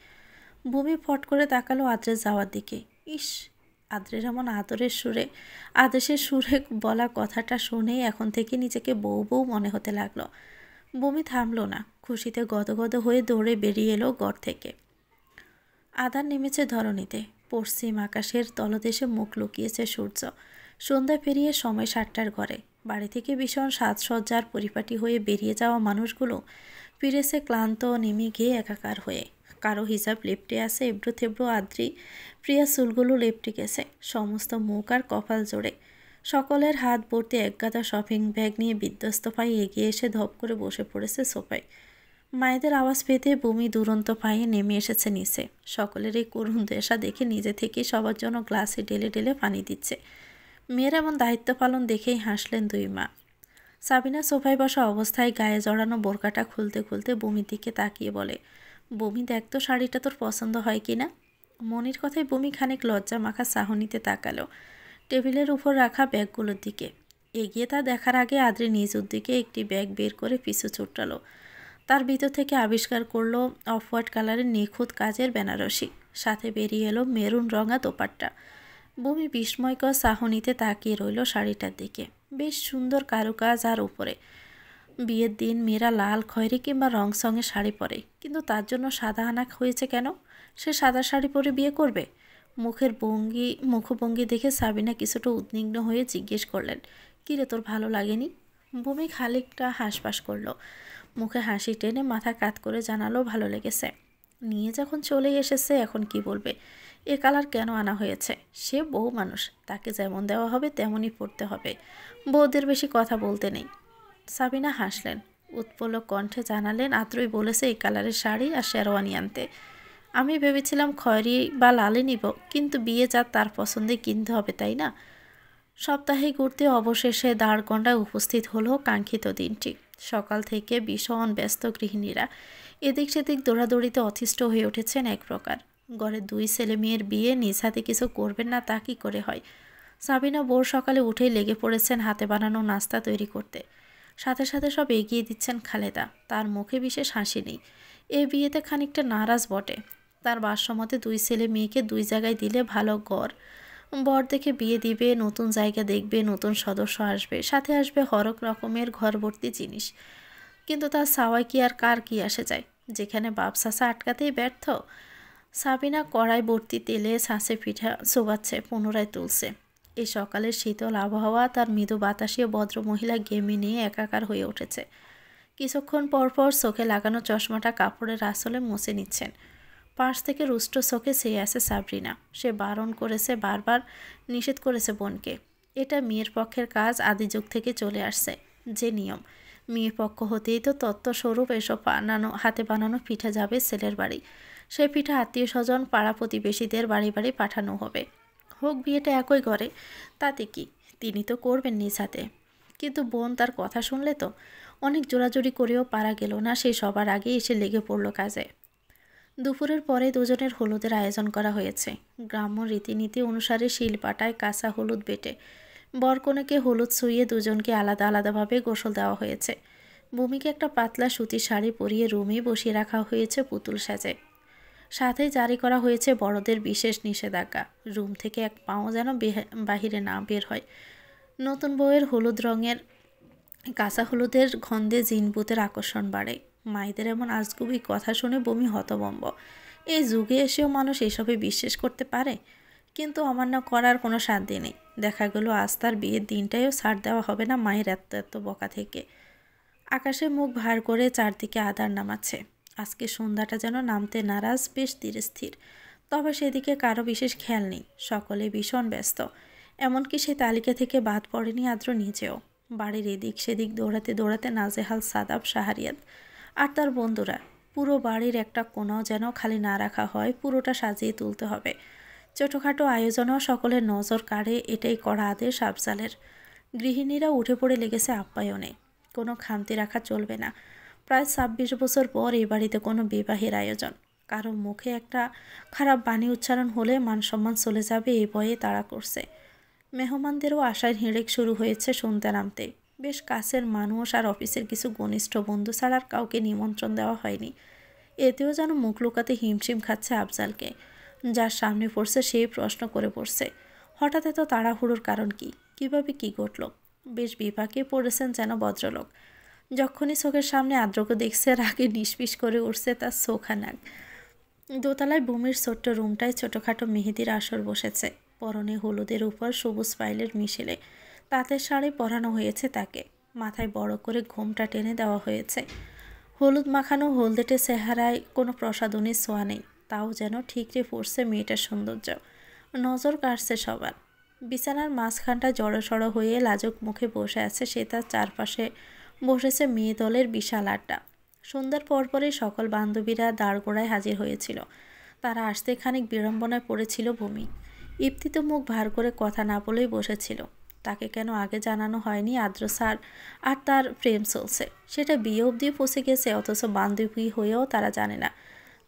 ভূমি ফট করে তাকালো আদ্রের যাওয়ার দিকে। ইস, আদ্রের এমন আদেশের সুরে বলা কথাটা শুনেই এখন থেকে নিজেকে বউ মনে হতে লাগলো। বমি থামলো না, খুশিতে গদগদ হয়ে দৌড়ে বেরিয়ে এলো ঘর থেকে। আধার নেমেছে ধরণীতে, পশ্চিম আকাশের তলদেশে মুখ লুকিয়েছে সূর্য। সন্ধ্যা পেরিয়ে সময় 7টার ঘরে। বাড়ি থেকে ভীষণ সাজসজ্জার পরিপাটি হয়ে বেরিয়ে যাওয়া মানুষগুলো ফিরেছে ক্লান্ত, নেমে গিয়ে একাকার হয়ে। কারো হিসাব লেপটে আছে এবড়ো থেবড়ো আদ্রি, প্রিয়া চুলগুলো লেপটে গেছে সমস্ত মুখ আর কপাল জোড়ে। সকলের হাত ভর্তি একগাদা শপিং ব্যাগ নিয়ে বিধ্বস্ত পায়ে এগিয়ে এসে ধপ করে বসে পড়েছে সোফায়। মায়েদের আওয়াজ পেতে বমি দুরন্ত পায়ে নেমে এসেছে নিচে। সকলের এই করুণ দশা দেখে নিজে থেকেই সবার জন্য গ্লাসে ঢেলে ঢেলে পানি দিচ্ছে। মেয়ের এমন দায়িত্ব পালন দেখেই হাসলেন দুই মা। সাবিনা সোফায় বসা অবস্থায় গায়ে জড়ানো বোরকাটা খুলতে খুলতে বমির দিকে তাকিয়ে বলে, বমি দেখ তো শাড়িটা তোর পছন্দ হয় কি না। মনির কথায় বমি খানিক লজ্জা মাখা চাহনিতে তাকালো টেবিলের উপর রাখা ব্যাগগুলোর দিকে। এগিয়ে তা দেখার আগে আদ্রি নিজ উদ্দিকে একটি ব্যাগ বের করে পিছু ছুটালো। তার ভিতর থেকে আবিষ্কার করলো অফ হোয়াইট কালারের নিখুঁত কাজের বেনারসি, সাথে বেরিয়ে এলো মেরুন রঙা দোপাট্টা। বমি বিস্ময়কর চাহনিতে তাকিয়ে রইল শাড়িটার দিকে। বেশ সুন্দর কারুকাজ, আর উপরে বিয়ের দিন মেয়েরা লাল, খয়েরি কিংবা রং সঙ্গে শাড়ি পরে, কিন্তু তার জন্য সাদা আনা হয়েছে কেন? সে সাদা শাড়ি পরে বিয়ে করবে? মুখভঙ্গি দেখে সাবিনা কিছুটা উদ্বিগ্ন হয়ে জিজ্ঞেস করলেন, কিরে তোর ভালো লাগেনি? বমি খানিকটা হাঁসফাঁস করলো, মুখে হাসি টেনে মাথা কাত করে জানালো ভালো লেগেছে। নিয়ে যখন চলেই এসেছে এখন কি বলবে? এ কালার কেন আনা হয়েছে? সে বউ মানুষ, তাকে যেমন দেওয়া হবে তেমনই পড়তে হবে, বউদের বেশি কথা বলতে নেই। সাবিনা হাসলেন, উৎপল কণ্ঠে জানালেন, আত্রই বলেছে এই কালারের শাড়ি আর শেরওয়ানি আনতে। আমি ভেবেছিলাম খয়েরি বা লালে নিব, কিন্তু বিয়ে যা তার পছন্দে কিনতে হবে, তাই না? সপ্তাহে ঘুরতে অবশেষে দাঁড়গন্ডায় উপস্থিত হলো কাঙ্ক্ষিত দিনটি। সকাল থেকে ভীষণ ব্যস্ত গৃহিণীরা এদিক সেদিক দৌড়াদৌড়িতে অতিষ্ঠ হয়ে উঠেছেন এক প্রকার। ঘরের 2 ছেলে মেয়ের বিয়ে নিজ হাতে কিছু করবেন না তা কি করে হয়? সাবিনা ভোর সকালে উঠেই লেগে পড়েছেন হাতে বানানো নাস্তা তৈরি করতে। সাথে সাথে সব এগিয়ে দিচ্ছেন খালেদা। তার মুখে বিশেষ হাসি নেই, এ বিয়েতে খানিকটা নারাজ বটে। তার ভাষ্যমতে 2 ছেলে মেয়েকে 2 জায়গায় দিলে ভালো বর দেখে বিয়ে দিবে, নতুন জায়গা দেখবে, নতুন সদস্য আসবে, সাথে আসবে হরেক রকমের ঘর ভর্তি জিনিস। কিন্তু তার সাওয়ায় কি আর কার কি আসে যায়, যেখানে বাপ সাসা আটকাতেই ব্যর্থ। সাবিনা কড়াই ভর্তি তেলে ছাঁচে পিঠা চোবাচ্ছে, পুনরায় তুলছে। এই সকালের শীতল আবহাওয়া তার মৃদু বাতাসীয় ভদ্র মহিলা গেমে নিয়ে একাকার হয়ে উঠেছে। কিছুক্ষণ পরপর চোখে লাগানো চশমাটা কাপড়ের আসলে মুছে নিচ্ছেন। পাশ থেকে রুষ্ট চোখে চেয়ে আছে সাবরিনা। সে বারণ করেছে, বারবার নিষেধ করেছে বোনকে। এটা মেয়ের পক্ষের কাজ, আদিযুগ থেকে চলে আসছে যে নিয়ম। মেয়ে পক্ষ হতেই তো তত্ত্বস্বরূপ এসব হাতে বানানো পিঠা যাবে ছেলের বাড়ি। সে পিঠা আত্মীয় স্বজন, পাড়া প্রতিবেশীদের বাড়ি বাড়ি পাঠানো হবে। হোক বিয়েটা একই ঘরে, তাতে কি, তিনি তো করবেন নিজ হাতে। কিন্তু বোন তার কথা শুনলে তো? অনেক জোরাজুরি করেও পারা গেল না, সে সবার আগে এসে লেগে পড়ল কাজে। দুপুরের পরে দুজনের হলুদের আয়োজন করা হয়েছে। গ্রাম্য রীতিনীতি অনুসারে শিলপাটায় কাঁচা হলুদ বেটে বরকনেকে হলুদ ছুঁয়ে দুজনকে আলাদা আলাদাভাবে গোসল দেওয়া হয়েছে। ভূমিকে একটা পাতলা সুতির শাড়ি পরিয়ে রুমে বসিয়ে রাখা হয়েছে পুতুল সাজে। সাথে জারি করা হয়েছে বড়দের বিশেষ নিষেধাজ্ঞা, রুম থেকে এক পাও যেন বাহিরে না বের হয়। নতুন বউয়ের হলুদ রঙের কাঁচা হলুদের গন্ধে জিনভূতের আকর্ষণ বাড়ে। মায়েদের এমন আজগুবি কথা শুনে বমি হতভম্ব। এই যুগে এসেও মানুষ এসবে বিশ্বাস করতে পারে? কিন্তু অমান্য করার কোনো শান্তি নেই। দেখা গেল আজ তার বিয়ের দিনটাইও ছাড় দেওয়া হবে না মায়ের এত এত বকা থেকে। আকাশে মুখ ভার করে চারদিকে আধার নামাচ্ছে। আজকে সন্ধ্যাটা যেন নামতে নারাজ, বেশ ধীরে স্থির। তবে সেদিকে কারো বিশেষ খেয়াল নেই, সকলে ভীষণ ব্যস্ত। এমনকি সে তালিকা থেকে বাদ পড়েনি আদ্র নিজেও। বাড়ির এদিক সেদিক দৌড়াতে দৌড়াতে নাজেহাল সাদাব, শাহরিয়াত আর তার বন্ধুরা। পুরো বাড়ির একটা কোনাও যেন খালি না রাখা হয়, পুরোটা সাজিয়ে তুলতে হবে। ছোটোখাটো আয়োজনেও সকলের নজর কাড়ে, এটাই কড়া আদেশ আফজালের। গৃহিণীরা উঠে পড়ে লেগেছে আপ্যায়নে। কোনো খামতি রাখা চলবে না। প্রায় 26 বছর পর এই বাড়িতে কোনো বিবাহের আয়োজন। কারো মুখে একটা খারাপ বাণী উচ্চারণ হলে মান সম্মান চলে যাবে, এই ভয়ে তাড়া করছে। মেহমানদেরও আশায় হিড়েক শুরু হয়েছে শুনতে নামতে। বেশ কাছের মানুষ আর অফিসের কিছু ঘনিষ্ঠ বন্ধু ছাড়া আর কাউকে নিমন্ত্রণ দেওয়া হয়নি। এতেও যেন মুখ লুকাতে হিমশিম খাচ্ছে আফজালকে। যার সামনে পড়ছে সেই প্রশ্ন করে পড়ছে, হঠাৎ এত তাড়াহুড়োর কারণ কি? কিভাবে কি ঘটল? বেশ বিপাকে পড়েছেন যেন ভদ্রলোক। যখনই চোখের সামনে আদ্রকে দেখছে, রাগে নিষ্পিস করে উঠছে তার চোখানাক। দোতলায় ভূমির ছোট্ট রুমটায় ছোটোখাটো মেহেদির আসর বসেছে। পরনে হলুদের উপর সবুজ পাইলের মিশেলে তাঁতের শাড়ি পরানো হয়েছে তাকে। মাথায় বড় করে ঘোমটা টেনে দেওয়া হয়েছে। হলুদ মাখানো হলদেটে চেহারায় কোনো প্রসাধনীর ছোঁয়া নেই, তাও যেন ঠিকরে পড়ছে মেয়েটার সৌন্দর্য। নজর কাটছে সবার। বিছানার মাঝখানটা জড়সড় হয়ে লাজুক মুখে বসে আছে সে, তার চারপাশে বসেছে মেয়ে দলের বিশাল আড্ডা। সন্ধ্যার পরপরই সকল বান্ধবীরা দাঁড়গোড়ায় হাজির হয়েছিল। তারা আসতে খানিক বিড়ম্বনায় পড়েছিল ভূমি। ইপ্তি তো মুখ ভার করে কথা না বলেই বসেছিল। তাকে কেন আগে জানানো হয়নি আদ্র স্যার আর তার প্রেম চলছে, সেটা বিয়ে অবধি পৌঁছে গেছে, অথচ বান্ধবী হয়েও তারা জানে না।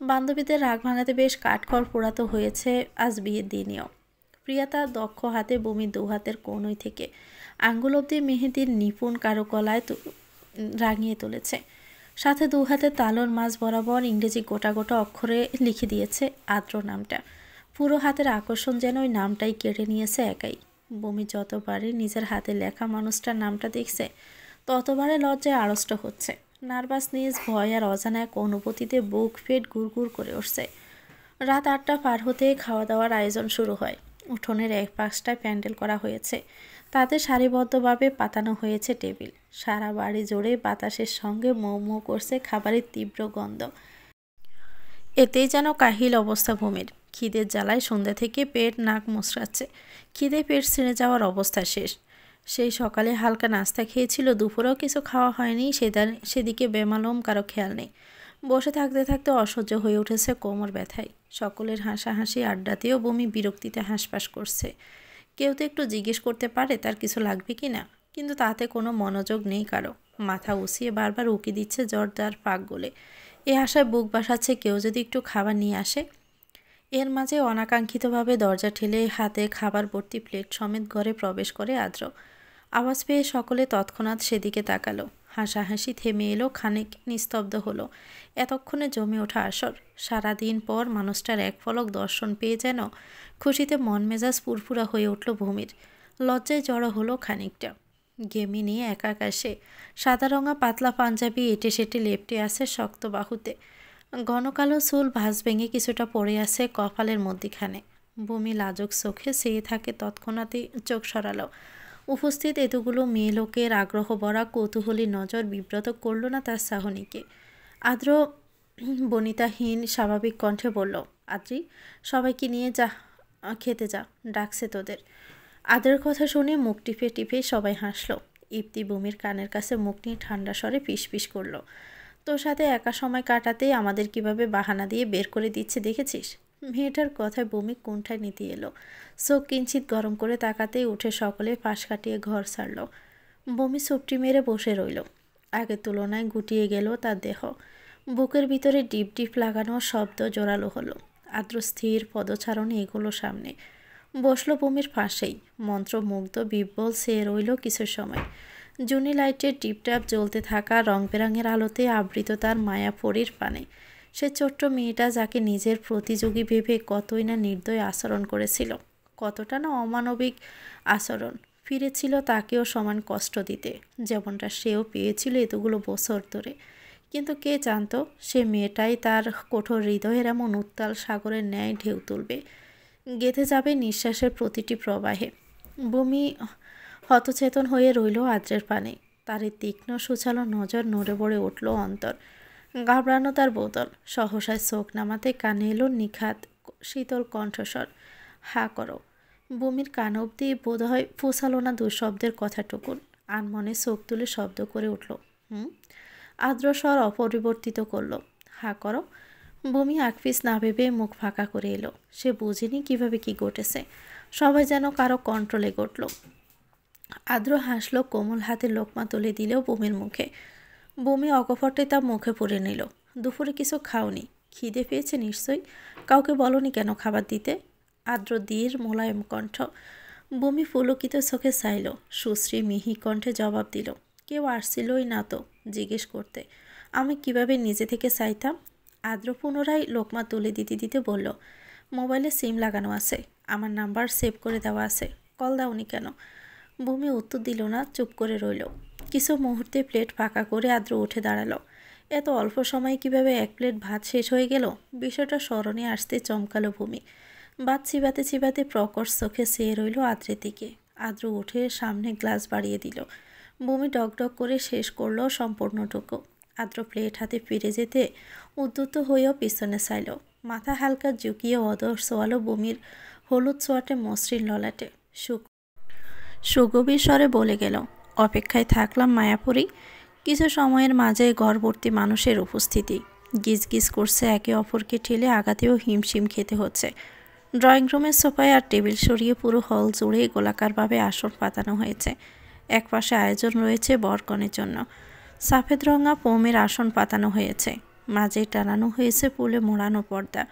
বান্ধবীদের রাগ ভাঙাতে বেশ কাঠখড় পোড়াতে হয়েছে আজ বিয়ের দিনেও। প্রিয়া তার দক্ষ হাতে ভূমির 2 হাতের কোণই থেকে আঙ্গুল অবধি মেহেদির নিপুণ কারুকলায় রাঙিয়ে তুলেছে। সাথে দু হাতে তালোর মাঝ বরাবর ইংরেজি গোটা গোটা অক্ষরে লিখে দিয়েছে আদ্র নামটা। পুরো হাতের আকর্ষণ যেন ওই নামটাই কেড়ে নিয়েছে একাই। বমি যতবারই নিজের হাতে লেখা মানুষটার নামটা দেখছে ততবারে লজ্জায় আড়ষ্ট হচ্ছে। নার্ভাসনেস, ভয় আর অজানা এক অনুভূতিতে বুক ফেট গুড়গুড় করে উঠছে। রাত 8টা পার হতে খাওয়া দাওয়ার আয়োজন শুরু হয়। উঠোনের এক পাশটায় প্যান্ডেল করা হয়েছে, তাতে সারিবদ্ধভাবে পাতানো হয়েছে টেবিল। সারা বাড়ি জুড়ে বাতাসের সঙ্গে মৌ মৌ করছে খাবারের তীব্র গন্ধ। এতেই যেন কাহিল অবস্থা ভূমির। খিদের জ্বালায় সন্ধ্যা থেকে পেট নাক মুচড়াচ্ছে। খিদে পেট ছিঁড়ে যাওয়ার অবস্থা শেষ। সেই সকালে হালকা নাস্তা খেয়েছিল, দুপুরেও কিছু খাওয়া হয়নি। সেদিকে বেমালুম কারো খেয়াল নেই। বসে থাকতে থাকতে অসহ্য হয়ে উঠেছে কোমর ব্যথায়। সকলের হাসাহাসি আড্ডাতেও বমি বিরক্তিতে হাঁসফাঁস করছে। কেউ তো একটু জিজ্ঞেস করতে পারে তার কিছু লাগবে কি না, কিন্তু তাতে কোনো মনোযোগ নেই কারো। মাথা উঁচিয়ে বারবার উকি দিচ্ছে জর্দার ফাঁক গলে। এ আশায় বুক বাসাচ্ছে কেউ যদি একটু খাবার নিয়ে আসে। এর মাঝে অনাকাঙ্ক্ষিতভাবে দরজা ঠেলে হাতে খাবার ভর্তি প্লেট সমেত ঘরে প্রবেশ করে আদ্র। আওয়াজ পেয়ে সকলে তৎক্ষণাৎ সেদিকে তাকালো। হাসাহাসি থেমে এলো, খানিক নিস্তব্ধ হলো। এতক্ষণে জমে ওঠা আসর। সারাদিন পর মানুষটার এক পলক দর্শন পেয়ে যেন খুশিতে মন মেজাজ ফুরফুরা হয়ে উঠল ভূমির। লজ্জায় জড়ো হলো খানিকটা। গেমি নিয়ে একা সে। সাদা রঙা পাতলা পাঞ্জাবি এঁটে সেটে লেপটে আছে শক্ত বাহুতে। ঘন কালো চুল ভাঁজ ভেঙে কিছুটা পড়ে আছে কপালের মধ্যিখানে। বমি লাজুক চোখে চেয়ে থাকে, তৎক্ষণাৎই চোখ সরালো। উপস্থিত এতগুলো মেয়ে লোকের আগ্রহ ভরা কৌতূহলী নজর বিব্রত করল না তার সাহনীকে। আদ্র বনিতাহীন স্বাভাবিক কণ্ঠে বলল, আদ্রি, সবাইকে নিয়ে যা, খেতে যা, ডাকছে তোদের। আদ্রের কথা শুনে মুখ টিপে টিপে সবাই হাসলো। ইপ্তি বমির কানের কাছে মুখ নিয়ে ঠান্ডা স্বরে ফিসফিস করলো, তোর সাথে একা সময় কাটাতে আমাদের কিভাবে বাহানা দিয়ে বের করে দিচ্ছে দেখেছিস? মেয়েটার কথায় বমি কোণঠায় নিতে এলো। চোখ কিঞ্চিত গরম করে তাকাতেই উঠে সকলে পাশ কাটিয়ে ঘর ছাড়ল। বমি চুপটি মেরে বসে রইল। আগের তুলনায় গুটিয়ে গেল তার দেহ। বুকের ভিতরে ডিপ ডিপ লাগানো শব্দ জোরালো হলো। আদ্র স্থির পদচারণে এগুলো সামনে বসলো বমির পাশেই। মন্ত্রমুগ্ধ বিব্বল সে রইল কিছু সময়। জুনি লাইটের টিপটাপ জ্বলতে থাকা রং বেরঙের আলোতে আবৃত তার মায়াপরীর পানে। সে ছোট্ট মেয়েটা যাকে নিজের প্রতিযোগী ভেবে কতই না নির্দয় আচরণ করেছিল, কতটা না অমানবিক আচরণ। ফিরেছিল তাকেও সমান কষ্ট দিতে, যেমনটা সেও পেয়েছিল এতগুলো বছর ধরে। কিন্তু কে জানতো সে মেয়েটাই তার কঠোর হৃদয়ের এমন উত্তাল সাগরের ন্যায় ঢেউ তুলবে, গেঁথে যাবে নিঃশ্বাসের প্রতিটি প্রবাহে। বমি হতচেতন হয়ে রইল আদ্রের পানে। তার এই তীক্ষ্ণ সুচালো নজর নড়ে বড়ে উঠল অন্তর। ঘাবড়ানো তার বোতল। সহসায় চোখ নামাতে কানে এলো নিখাত শীতল কণ্ঠস্বর, হা করো। বমির কান অবধি বোধহয় ফুসালো না দুঃশব্দের কথাটুকুন। আনমনে চোখ তুলে শব্দ করে উঠল, আদ্র স্বর অপরিবর্তিত করল, হা করো। বমি আকফিস না ভেবে মুখ ফাঁকা করে এলো। সে বুঝেনি কিভাবে কি ঘটেছে। সবাই যেন কারো কন্ট্রোলে ঘটল। আদ্র হাসলো, কোমল হাতে লোকমা তুলে দিলেও বমির মুখে। বমি অকপটে তা মুখে পুরে নিল। দুপুরে কিছু খাওনি? খিদে পেয়েছে নিশ্চয়ই। কাউকে বলনি কেন খাবার দিতে? আদ্র দীর মোলায়েম কণ্ঠ। বমি পুলকিত চোখে চাইল। সুশ্রী মিহি কণ্ঠে জবাব দিল, কেউ আসছিলই না তো জিজ্ঞেস করতে। আমি কিভাবে নিজে থেকে চাইতাম? আদ্র পুনরায় লোকমা তুলে দিতে দিতে বলল, মোবাইলে সিম লাগানো আছে, আমার নাম্বার সেভ করে দেওয়া আছে, কল দাওনি কেন? বমি উত্তর দিল না, চুপ করে রইল। কিছু মুহূর্তে প্লেট ফাঁকা করে আদ্র উঠে দাঁড়ালো। এত অল্প সময়ে কিভাবে এক প্লেট ভাত শেষ হয়ে গেল, বিষয়টা স্মরণে আসতে চমকালো ভূমি। ভাত চিবাতে চিবাতে প্রকট চোখে চেয়ে রইল আদ্রের দিকে। আদ্র উঠে সামনে গ্লাস বাড়িয়ে দিল। বমি ডকডক করে শেষ করলো সম্পূর্ণটুকু। আদ্র প্লেট হাতে ফিরে যেতে উদ্যত হয়েও পিছনে চাইল। মাথা হালকা ঝুঁকিয়ে অদর সোয়ালো বমির হলুদ ছোঁয়াটে মসৃণ ললাটে। সুগভীর স্বরে বলে গেল, অপেক্ষায় থাকলাম মায়াপুরী। কিছু সময়ের মাঝে ঘরভর্তি মানুষের উপস্থিতি। গিজ গিজ করছে, একে অপরকে ঠেলে আগাতেও হিমশিম খেতে হচ্ছে। ড্রয়িং রুমের সোফায় আর টেবিল সরিয়ে পুরো হল জুড়ে গোলাকারভাবে আসন পাতানো হয়েছে। একপাশে আয়োজন রয়েছে বরকনের জন্য। সাফেদ রঙা পোমের আসন পাতানো হয়েছে। মাঝে টানানো হয়েছে ফুলে মোড়ানো পর্দা।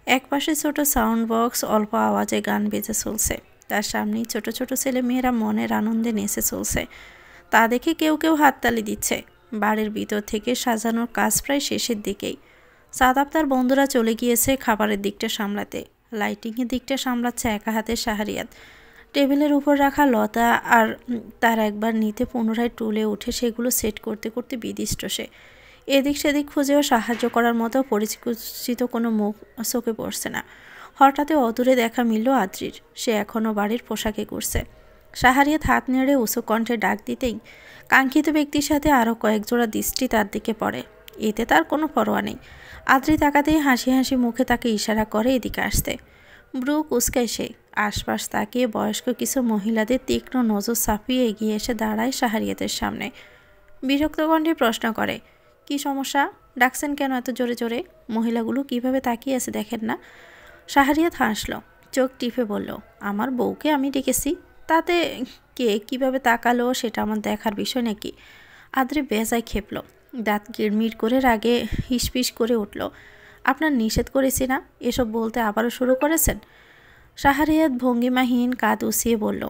একপাশে ছোট সাউন্ড বক্স, অল্প আওয়াজে গান বেজে চলছে। তার সামনেই ছোট ছোট ছেলে মেয়েরা মনের আনন্দে নেচে চলছে। তা দেখে কেউ কেউ হাততালি দিচ্ছে। বাড়ির ভিতর থেকে সাজানোর কাজ প্রায় শেষের দিকেই। সাদাব তার বন্ধুরা চলে গিয়েছে খাবারের দিকটা সামলাতে, লাইটিংয়ের দিকটা সামলাচ্ছে একা হাতে শাহরিয়াত। টেবিলের উপর রাখা লতা আর তার একবার নিতে পুনরায় টুলে উঠে সেগুলো সেট করতে করতে বিদিষ্ট সে। এদিক সেদিক খুঁজেও সাহায্য করার মতো পরিচিত কোনো মুখ চোখে পড়ছে না। হঠাৎ অদূরে দেখা মিলল আদ্রির। সে এখনও বাড়ির পোশাকে ঘুরছে। শাহরিয়াত হাত নেড়ে উঁচু কণ্ঠে ডাক দিতেই কাঙ্ক্ষিত ব্যক্তির সাথে আরও কয়েকজোড়া দৃষ্টি তার দিকে পড়ে। এতে তার কোনো পরোয়া নেই। আদ্রি তাকাতেই হাসি হাসি মুখে তাকে ইশারা করে এদিকে আসতে। ব্রু কুচকায় সে। আশপাশ তাকিয়ে বয়স্ক কিছু মহিলাদের তীক্ষ্ণ নজর ছাপিয়ে এগিয়ে এসে দাঁড়ায় শাহরিয়াতের সামনে। বিরক্ত কণ্ঠে প্রশ্ন করে, কি সমস্যা? ডাকছেন কেন এত জোরে জোরে? মহিলাগুলো কিভাবে তাকিয়ে আছে দেখেন না? শাহরিয়াত হাসল, চোখ টিপে বলল, আমার বউকে আমি ডেকেছি, তাতে কে কিভাবে তাকালো সেটা আমার দেখার বিষয় নাকি? আদ্রি বেজায় খেপল, দাঁত গিড়মিড় করে রাগে হিসপিস করে উঠল। আপনার নিষেধ করেছি না? এসব বলতে আবারও শুরু করেছেন? শাহরিয়াত ভঙ্গিমাহীন কাঁধ উছিয়ে বলল,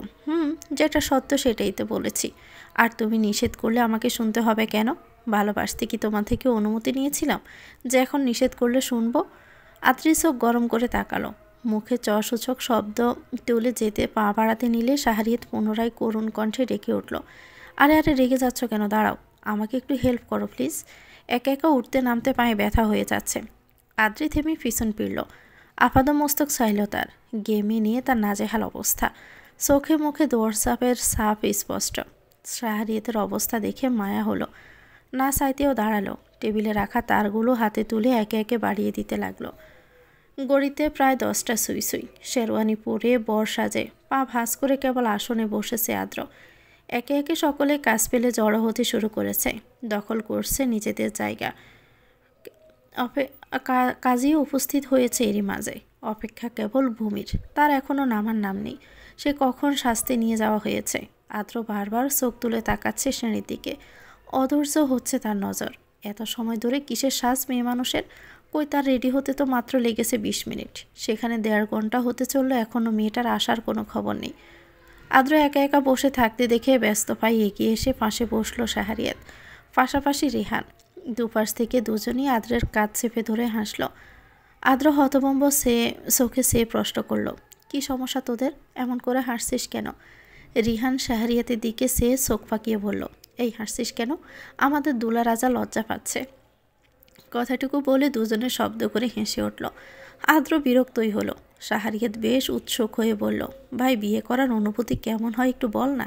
যেটা সত্য সেটাই তো বলেছি। আর তুমি নিষেধ করলে আমাকে শুনতে হবে কেন? ভালোবাসতে কি তোমার থেকে অনুমতি নিয়েছিলাম যে এখন নিষেধ করলে শুনবো? আদ্রি চোখ গরম করে তাকালো। মুখে চসূচক শব্দ তুলে যেতে পা বাড়াতে নিলে শাহরিয়াত পুনরায় করুণ কণ্ঠে ডেকে উঠল, আরে আরে রেগে যাচ্ছ কেন? দাঁড়াও, আমাকে একটু হেল্প করো প্লিজ। একা একা উঠতে নামতে পায়ে ব্যথা হয়ে যাচ্ছে। আদ্রি থেমে পিছন ফিরল। আপাদমস্তক চাইল তার। গেমে নিয়ে তার নাজেহাল অবস্থা। চোখে মুখে দৌড়সাপের ছাপ স্পষ্ট। শাহরিয়াতের অবস্থা দেখে মায়া হলো। না চাইতেও দাঁড়ালো। টেবিলে রাখা তারগুলো হাতে তুলে একে একে বাড়িয়ে দিতে লাগলো। গড়িতে প্রায় 10টা সুই সুই। শেরওয়ানি পরে বর সাজে পা ভাঁজ করে কেবল আসনে বসেছে আদ্র। একে একে সকলে কাজ পেলে জড়ো হতে শুরু করেছে। দখল করছে নিজেদের জায়গা। কাজী উপস্থিত হয়েছে এরই মাঝে। অপেক্ষা কেবল ভূমির। তার এখনও নামার নাম নেই। সে কখন শাস্তি নিয়ে যাওয়া হয়েছে? আদ্র বারবার চোখ তুলে তাকাচ্ছে শ্রেণীর দিকে। অধৈর্য হচ্ছে তার নজর। এত সময় ধরে কিসের সাজ মেয়ে মানুষের? কই, তার রেডি হতে তো মাত্র লেগেছে 20 মিনিট। সেখানে 1.5 ঘন্টা হতে চললো, এখনও মেয়েটার আসার কোনো খবর নেই। আদ্র একা একা বসে থাকতে দেখে ব্যস্ত পায়ে এগিয়ে এসে পাশে বসলো শাহরিয়াত, পাশাপাশি রিহান। দুপাশ থেকে দুজনই আদ্রের কাঁধ চেপে ধরে হাসল। আদ্র হতভম্ব চোখে সে প্রশ্ন করল, কি সমস্যা তোদের? এমন করে হাসছিস কেন? রিহান শাহরিয়াতের দিকে সে চোখ পাকিয়ে বলল, এই হাসছিস কেন? আমাদের দুলা রাজা লজ্জা পাচ্ছে। কথাটুকু বলে দুজনে শব্দ করে হেসে উঠল। আদ্র বিরক্তই হলো। শাহরিয়াত বেশ উৎসুক হয়ে বলল, ভাই, বিয়ে করার অনুভূতি কেমন হয় একটু বল না।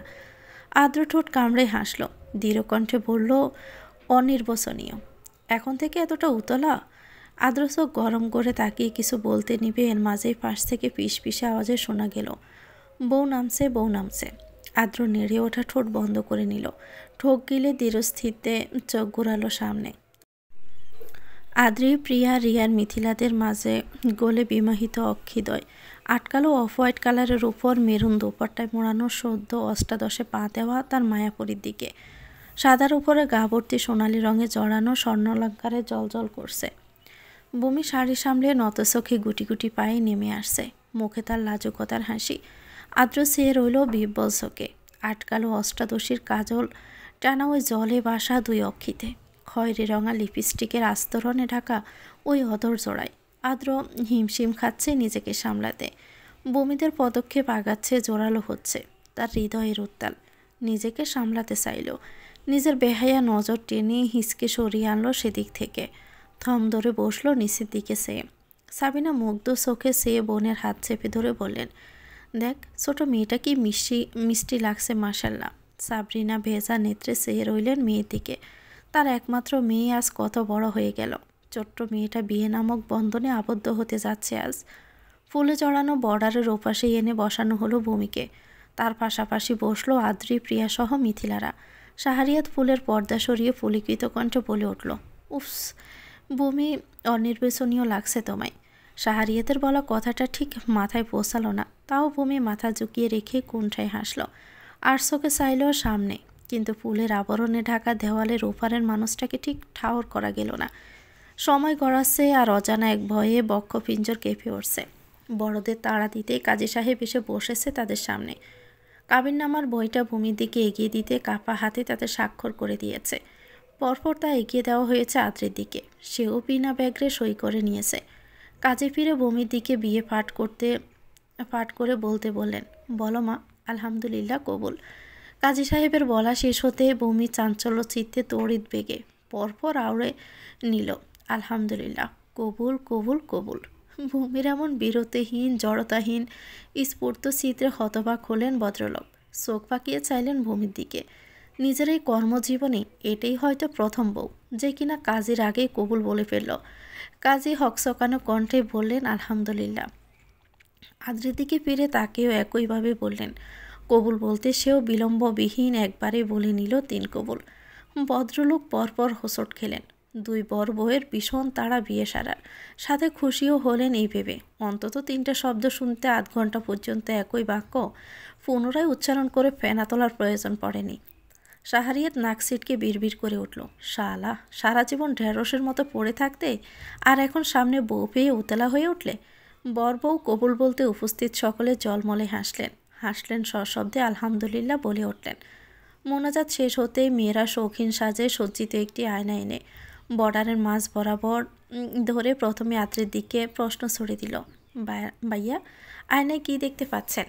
আদ্র ঠোঁট কামড়ে হাসল। দৃঢ় কণ্ঠে বলল, অনির্বচনীয়। এখন থেকে এতটা উতলা? আদ্র চোখ গরম করে তাকিয়ে কিছু বলতে নিবে, এর মাঝেই পাশ থেকে পিস পিসে আওয়াজে শোনা গেল, বউ নামছে, বউ নামছে। আদ্র নেড়ে ওঠা ঠোঁট বন্ধ করে নিল। ঠোক গিলে দৃঢ়স্থিতে চোখ ঘোরালো সামনে। আদ্রি, প্রিয়া, রিয়ার, মিথিলাদের মাঝে গোলে বিমাহিত অক্ষিদয় আটকালো অফ হোয়াইট কালারের উপর মেরুন দোপাট্টায় মোড়ানো সদ্য অষ্টাদশে পা দেওয়া তার মায়াপুরীর দিকে। সাদার উপরে গা ভর্তি সোনালি রঙে জড়ানো স্বর্ণালঙ্কারে জলজল করছে। ভূমি শাড়ি সামলে নতচোখে গুটি গুটি পায়ে নেমে আসছে। মুখে তার লাজুকতার হাসি। আদ্র চেয়ে রইল বিব্বল চোখে। আটকালো অষ্টাদশীর কাজল টানা ওই জলে বাসা 2 অক্ষিতে। খয়েরি রঙা লিপস্টিকের আস্তরণে ঢাকা ওই অধর জোড়ায়। আদ্র হিমশিম খাচ্ছে নিজেকে সামলাতে। বমিদের পদক্ষেপ আগাচ্ছে, জোরালো হচ্ছে। তার হৃদয়ের উত্তাল। নিজেকে সামলাতে চাইল। নিজের বেহায়া নজর টেনে হিসকে সরিয়ে আনলো সেদিক থেকে। থম ধরে বসলো নিচের দিকে সে। সাবিনা মুগ্ধ চোখে সে বোনের হাত চেপে ধরে বললেন, দেখ ছোট মেয়েটা কি মিষ্টি লাগছে মাশাল্লাহ। সাবরিনা ভেজা নেত্রে চেয়ে রইলেন মেয়ের দিকে। তার একমাত্র মেয়ে আজ কত বড় হয়ে গেল। ছোট্ট মেয়েটা বিয়ে নামক বন্ধনে আবদ্ধ হতে যাচ্ছে আজ। ফুলে জড়ানো বর্ডারের ওপাশে এনে বসানো হলো ভূমিকে। তার পাশাপাশি বসলো আদ্রি, প্রিয়া সহ মিথিলারা। শাহরিয়াত ফুলের পর্দা সরিয়ে ফুলিকৃত কণ্ঠে বলে উঠল, উফস ভূমি, অনির্বাচনীয় লাগছে তোমায়। শাহরিয়াতের বলা কথাটা ঠিক মাথায় পৌঁছালো না। তাও ভূমি মাথা ঝুঁকিয়ে রেখে কুণ্ঠায় হাসল। আর চোখে চাইল সামনে, কিন্তু ফুলের আবরণে ঢাকা দেওয়ালের ওপারের মানুষটাকে ঠিক ঠাওর করা গেল না। সময় গড়াচ্ছে আর অজানা এক ভয়ে বক্ষপিঞ্জর কেঁপে উঠছে। বড়দের তাড়া দিতে কাজী সাহেব এসে বসেছে তাদের সামনে। কাবিননামার বইটা ভূমির দিকে এগিয়ে দিতে কাপা হাতে তাতে স্বাক্ষর করে দিয়েছে। পরপর তা এগিয়ে দেওয়া হয়েছে আদ্রের দিকে। সেও বিনা ব্যাঘ্রে সই করে নিয়েছে। কাজে ফিরে বমির দিকে বিয়ে পাঠ করে বলতে বললেন, বলো মা। আলহামদুলিল্লাহ কবুল। কাজী সাহেবের বলা শেষ হতে বমি চাঞ্চল্য চিত্তে তড়িৎ বেগে পরপর আওড়ে নিল, আলহামদুলিল্লাহ কবুল কবুল কবুল। ভূমির এমন বিরতিহীন জড়তাহীন স্ফূর্ত চিত্রে হতবাক হলেন ভদ্রলোক। চোখ পাকিয়ে চাইলেন ভূমির দিকে। নিজের এই কর্মজীবনে এটাই হয়তো প্রথম বউ যে কিনা কাজের আগেই কবুল বলে ফেলল। কাজী হকচকানো কণ্ঠে বললেন, আলহামদুলিল্লাহ। আদ্রের দিকে ফিরে তাকেও একইভাবে বললেন কবুল বলতে সেও বিলম্ববিহীন একবারে বলে নিল 3 কবুল। ভদ্রলোক পরপর হোঁচট খেলেন। 2 বর বউয়ের ভীষণ তাড়া বিয়ে সারার, সাথে খুশিও হলেন এই ভেবে অন্তত 3টা শব্দ শুনতে আধ ঘন্টা পর্যন্ত একই বাক্য পুনরায় উচ্চারণ করে ফেনা তোলার প্রয়োজন পড়েনি। শাহরিয়াত নাক সিটকে বিড়বিড় করে উঠল, শালা, সারা জীবন ঢেঁড়সের মতো পড়ে থাকতে আর এখন সামনে বউ পেয়ে উতলা হয়ে উঠলে। বর বউ কবুল বলতে উপস্থিত সকলে জলমলে হাসলেন সশব্দে আলহামদুলিল্লাহ বলে উঠলেন। মোনাজাত শেষ হতেই মেয়েরা শৌখিন সাজে সজ্জিত একটি আয়না এনে বর্ডারের মাঝ বরাবর ধরে প্রথমে আদ্রের দিকে প্রশ্ন ছড়ে দিল, ভাইয়া আয়নায় কি দেখতে পাচ্ছেন?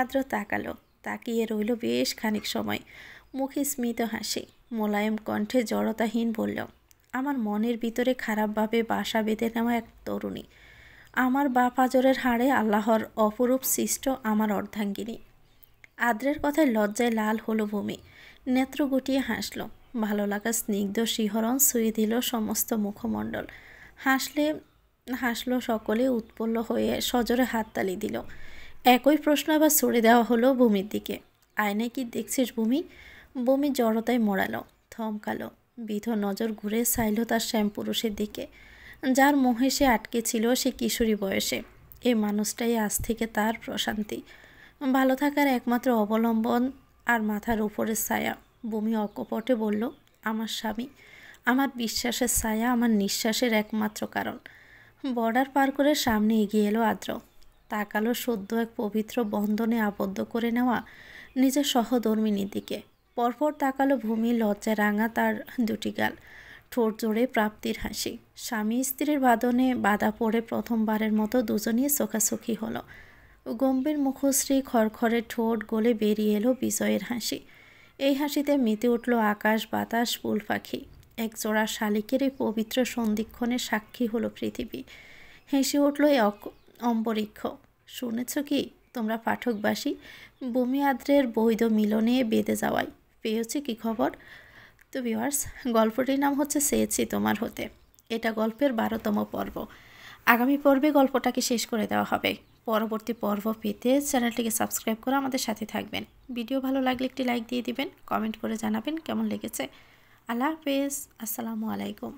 আদ্র তাকালো, তাকিয়ে রইল বেশ খানিক সময়। মুখে স্মিত হাসি, মোলায়েম কণ্ঠে জড়তাহীন বলল, আমার মনের ভিতরে খারাপভাবে বাসা বেঁধে নেওয়া এক তরুণী, আমার বাপ আজরের হাড়ে আল্লাহর অপরূপ সৃষ্ট আমার অর্ধাঙ্গিনী। আদ্রের কথায় লজ্জায় লাল হলো ভূমি। নেত্র গুটিয়ে হাসল। ভালো লাগা স্নিগ্ধ শিহরণ ছুঁয়ে দিল সমস্ত মুখমণ্ডল। হাসলো সকলে উৎপন্ন হয়ে সজোরে হাততালি দিল। একই প্রশ্ন আবার ছুড়ে দেওয়া হলো ভূমির দিকে, আয়নায় কি দেখছিস ভূমি? ভূমি জড়তায় মোড়ালো, থমকালো, বিধ নজর ঘুরে চাইল তার শ্যামপুরুষের দিকে, যার মোহে সে আটকে ছিল সে কিশোরী বয়সে। এই মানুষটাই আজ থেকে তার প্রশান্তি, ভালো থাকার একমাত্র অবলম্বন আর মাথার উপরের ছায়া। ভূমি অকপটে বলল, আমার স্বামী, আমার বিশ্বাসের ছায়া, আমার নিঃশ্বাসের একমাত্র কারণ। বর্ডার পার করে সামনে এগিয়ে এলো আদ্র। তাকালো সদ্য এক পবিত্র বন্ধনে আবদ্ধ করে নেওয়া নিজের সহধর্মিনীর দিকে। পরপর তাকালো ভূমি, লজ্জায় রাঙা তার 2টি গাল, ঠোঁট জোড়ে প্রাপ্তির হাসি। স্বামী স্ত্রীর বাঁধনে বাধা পড়ে প্রথমবারের মতো দুজনই চোখাচোখি হলো। গম্ভীর মুখশ্রী, খড়খড়ে ঠোঁট গলে বেরিয়ে এলো বিজয়ের হাসি। এই হাসিতে মেতে উঠল আকাশ বাতাস ফুল পাখি। একজোড়া শালিকের এই পবিত্র সন্ধিক্ষণে সাক্ষী হলো পৃথিবী। হেসে উঠল এই অম্বরীক্ষ। শুনেছ কি তোমরা পাঠকবাসী, ভূমি আদ্রের বৈধ মিলনে বেঁধে যাওয়ায় পেয়েছে কি খবর? তো ভিউয়ার্স, গল্পটির নাম হচ্ছে চেয়েছি তোমার হতে। এটা গল্পের 12তম পর্ব। আগামী পর্বে গল্পটাকে শেষ করে দেওয়া হবে। পরবর্তী পর্ব পেতে চ্যানেলটিকে সাবস্ক্রাইব করে আমাদের সাথে থাকবেন। ভিডিও ভালো লাগলে একটি লাইক দিয়ে দিবেন, কমেন্ট করে জানাবেন কেমন লেগেছে। আল্লাহ হাফেজ, আসসালামু আলাইকুম।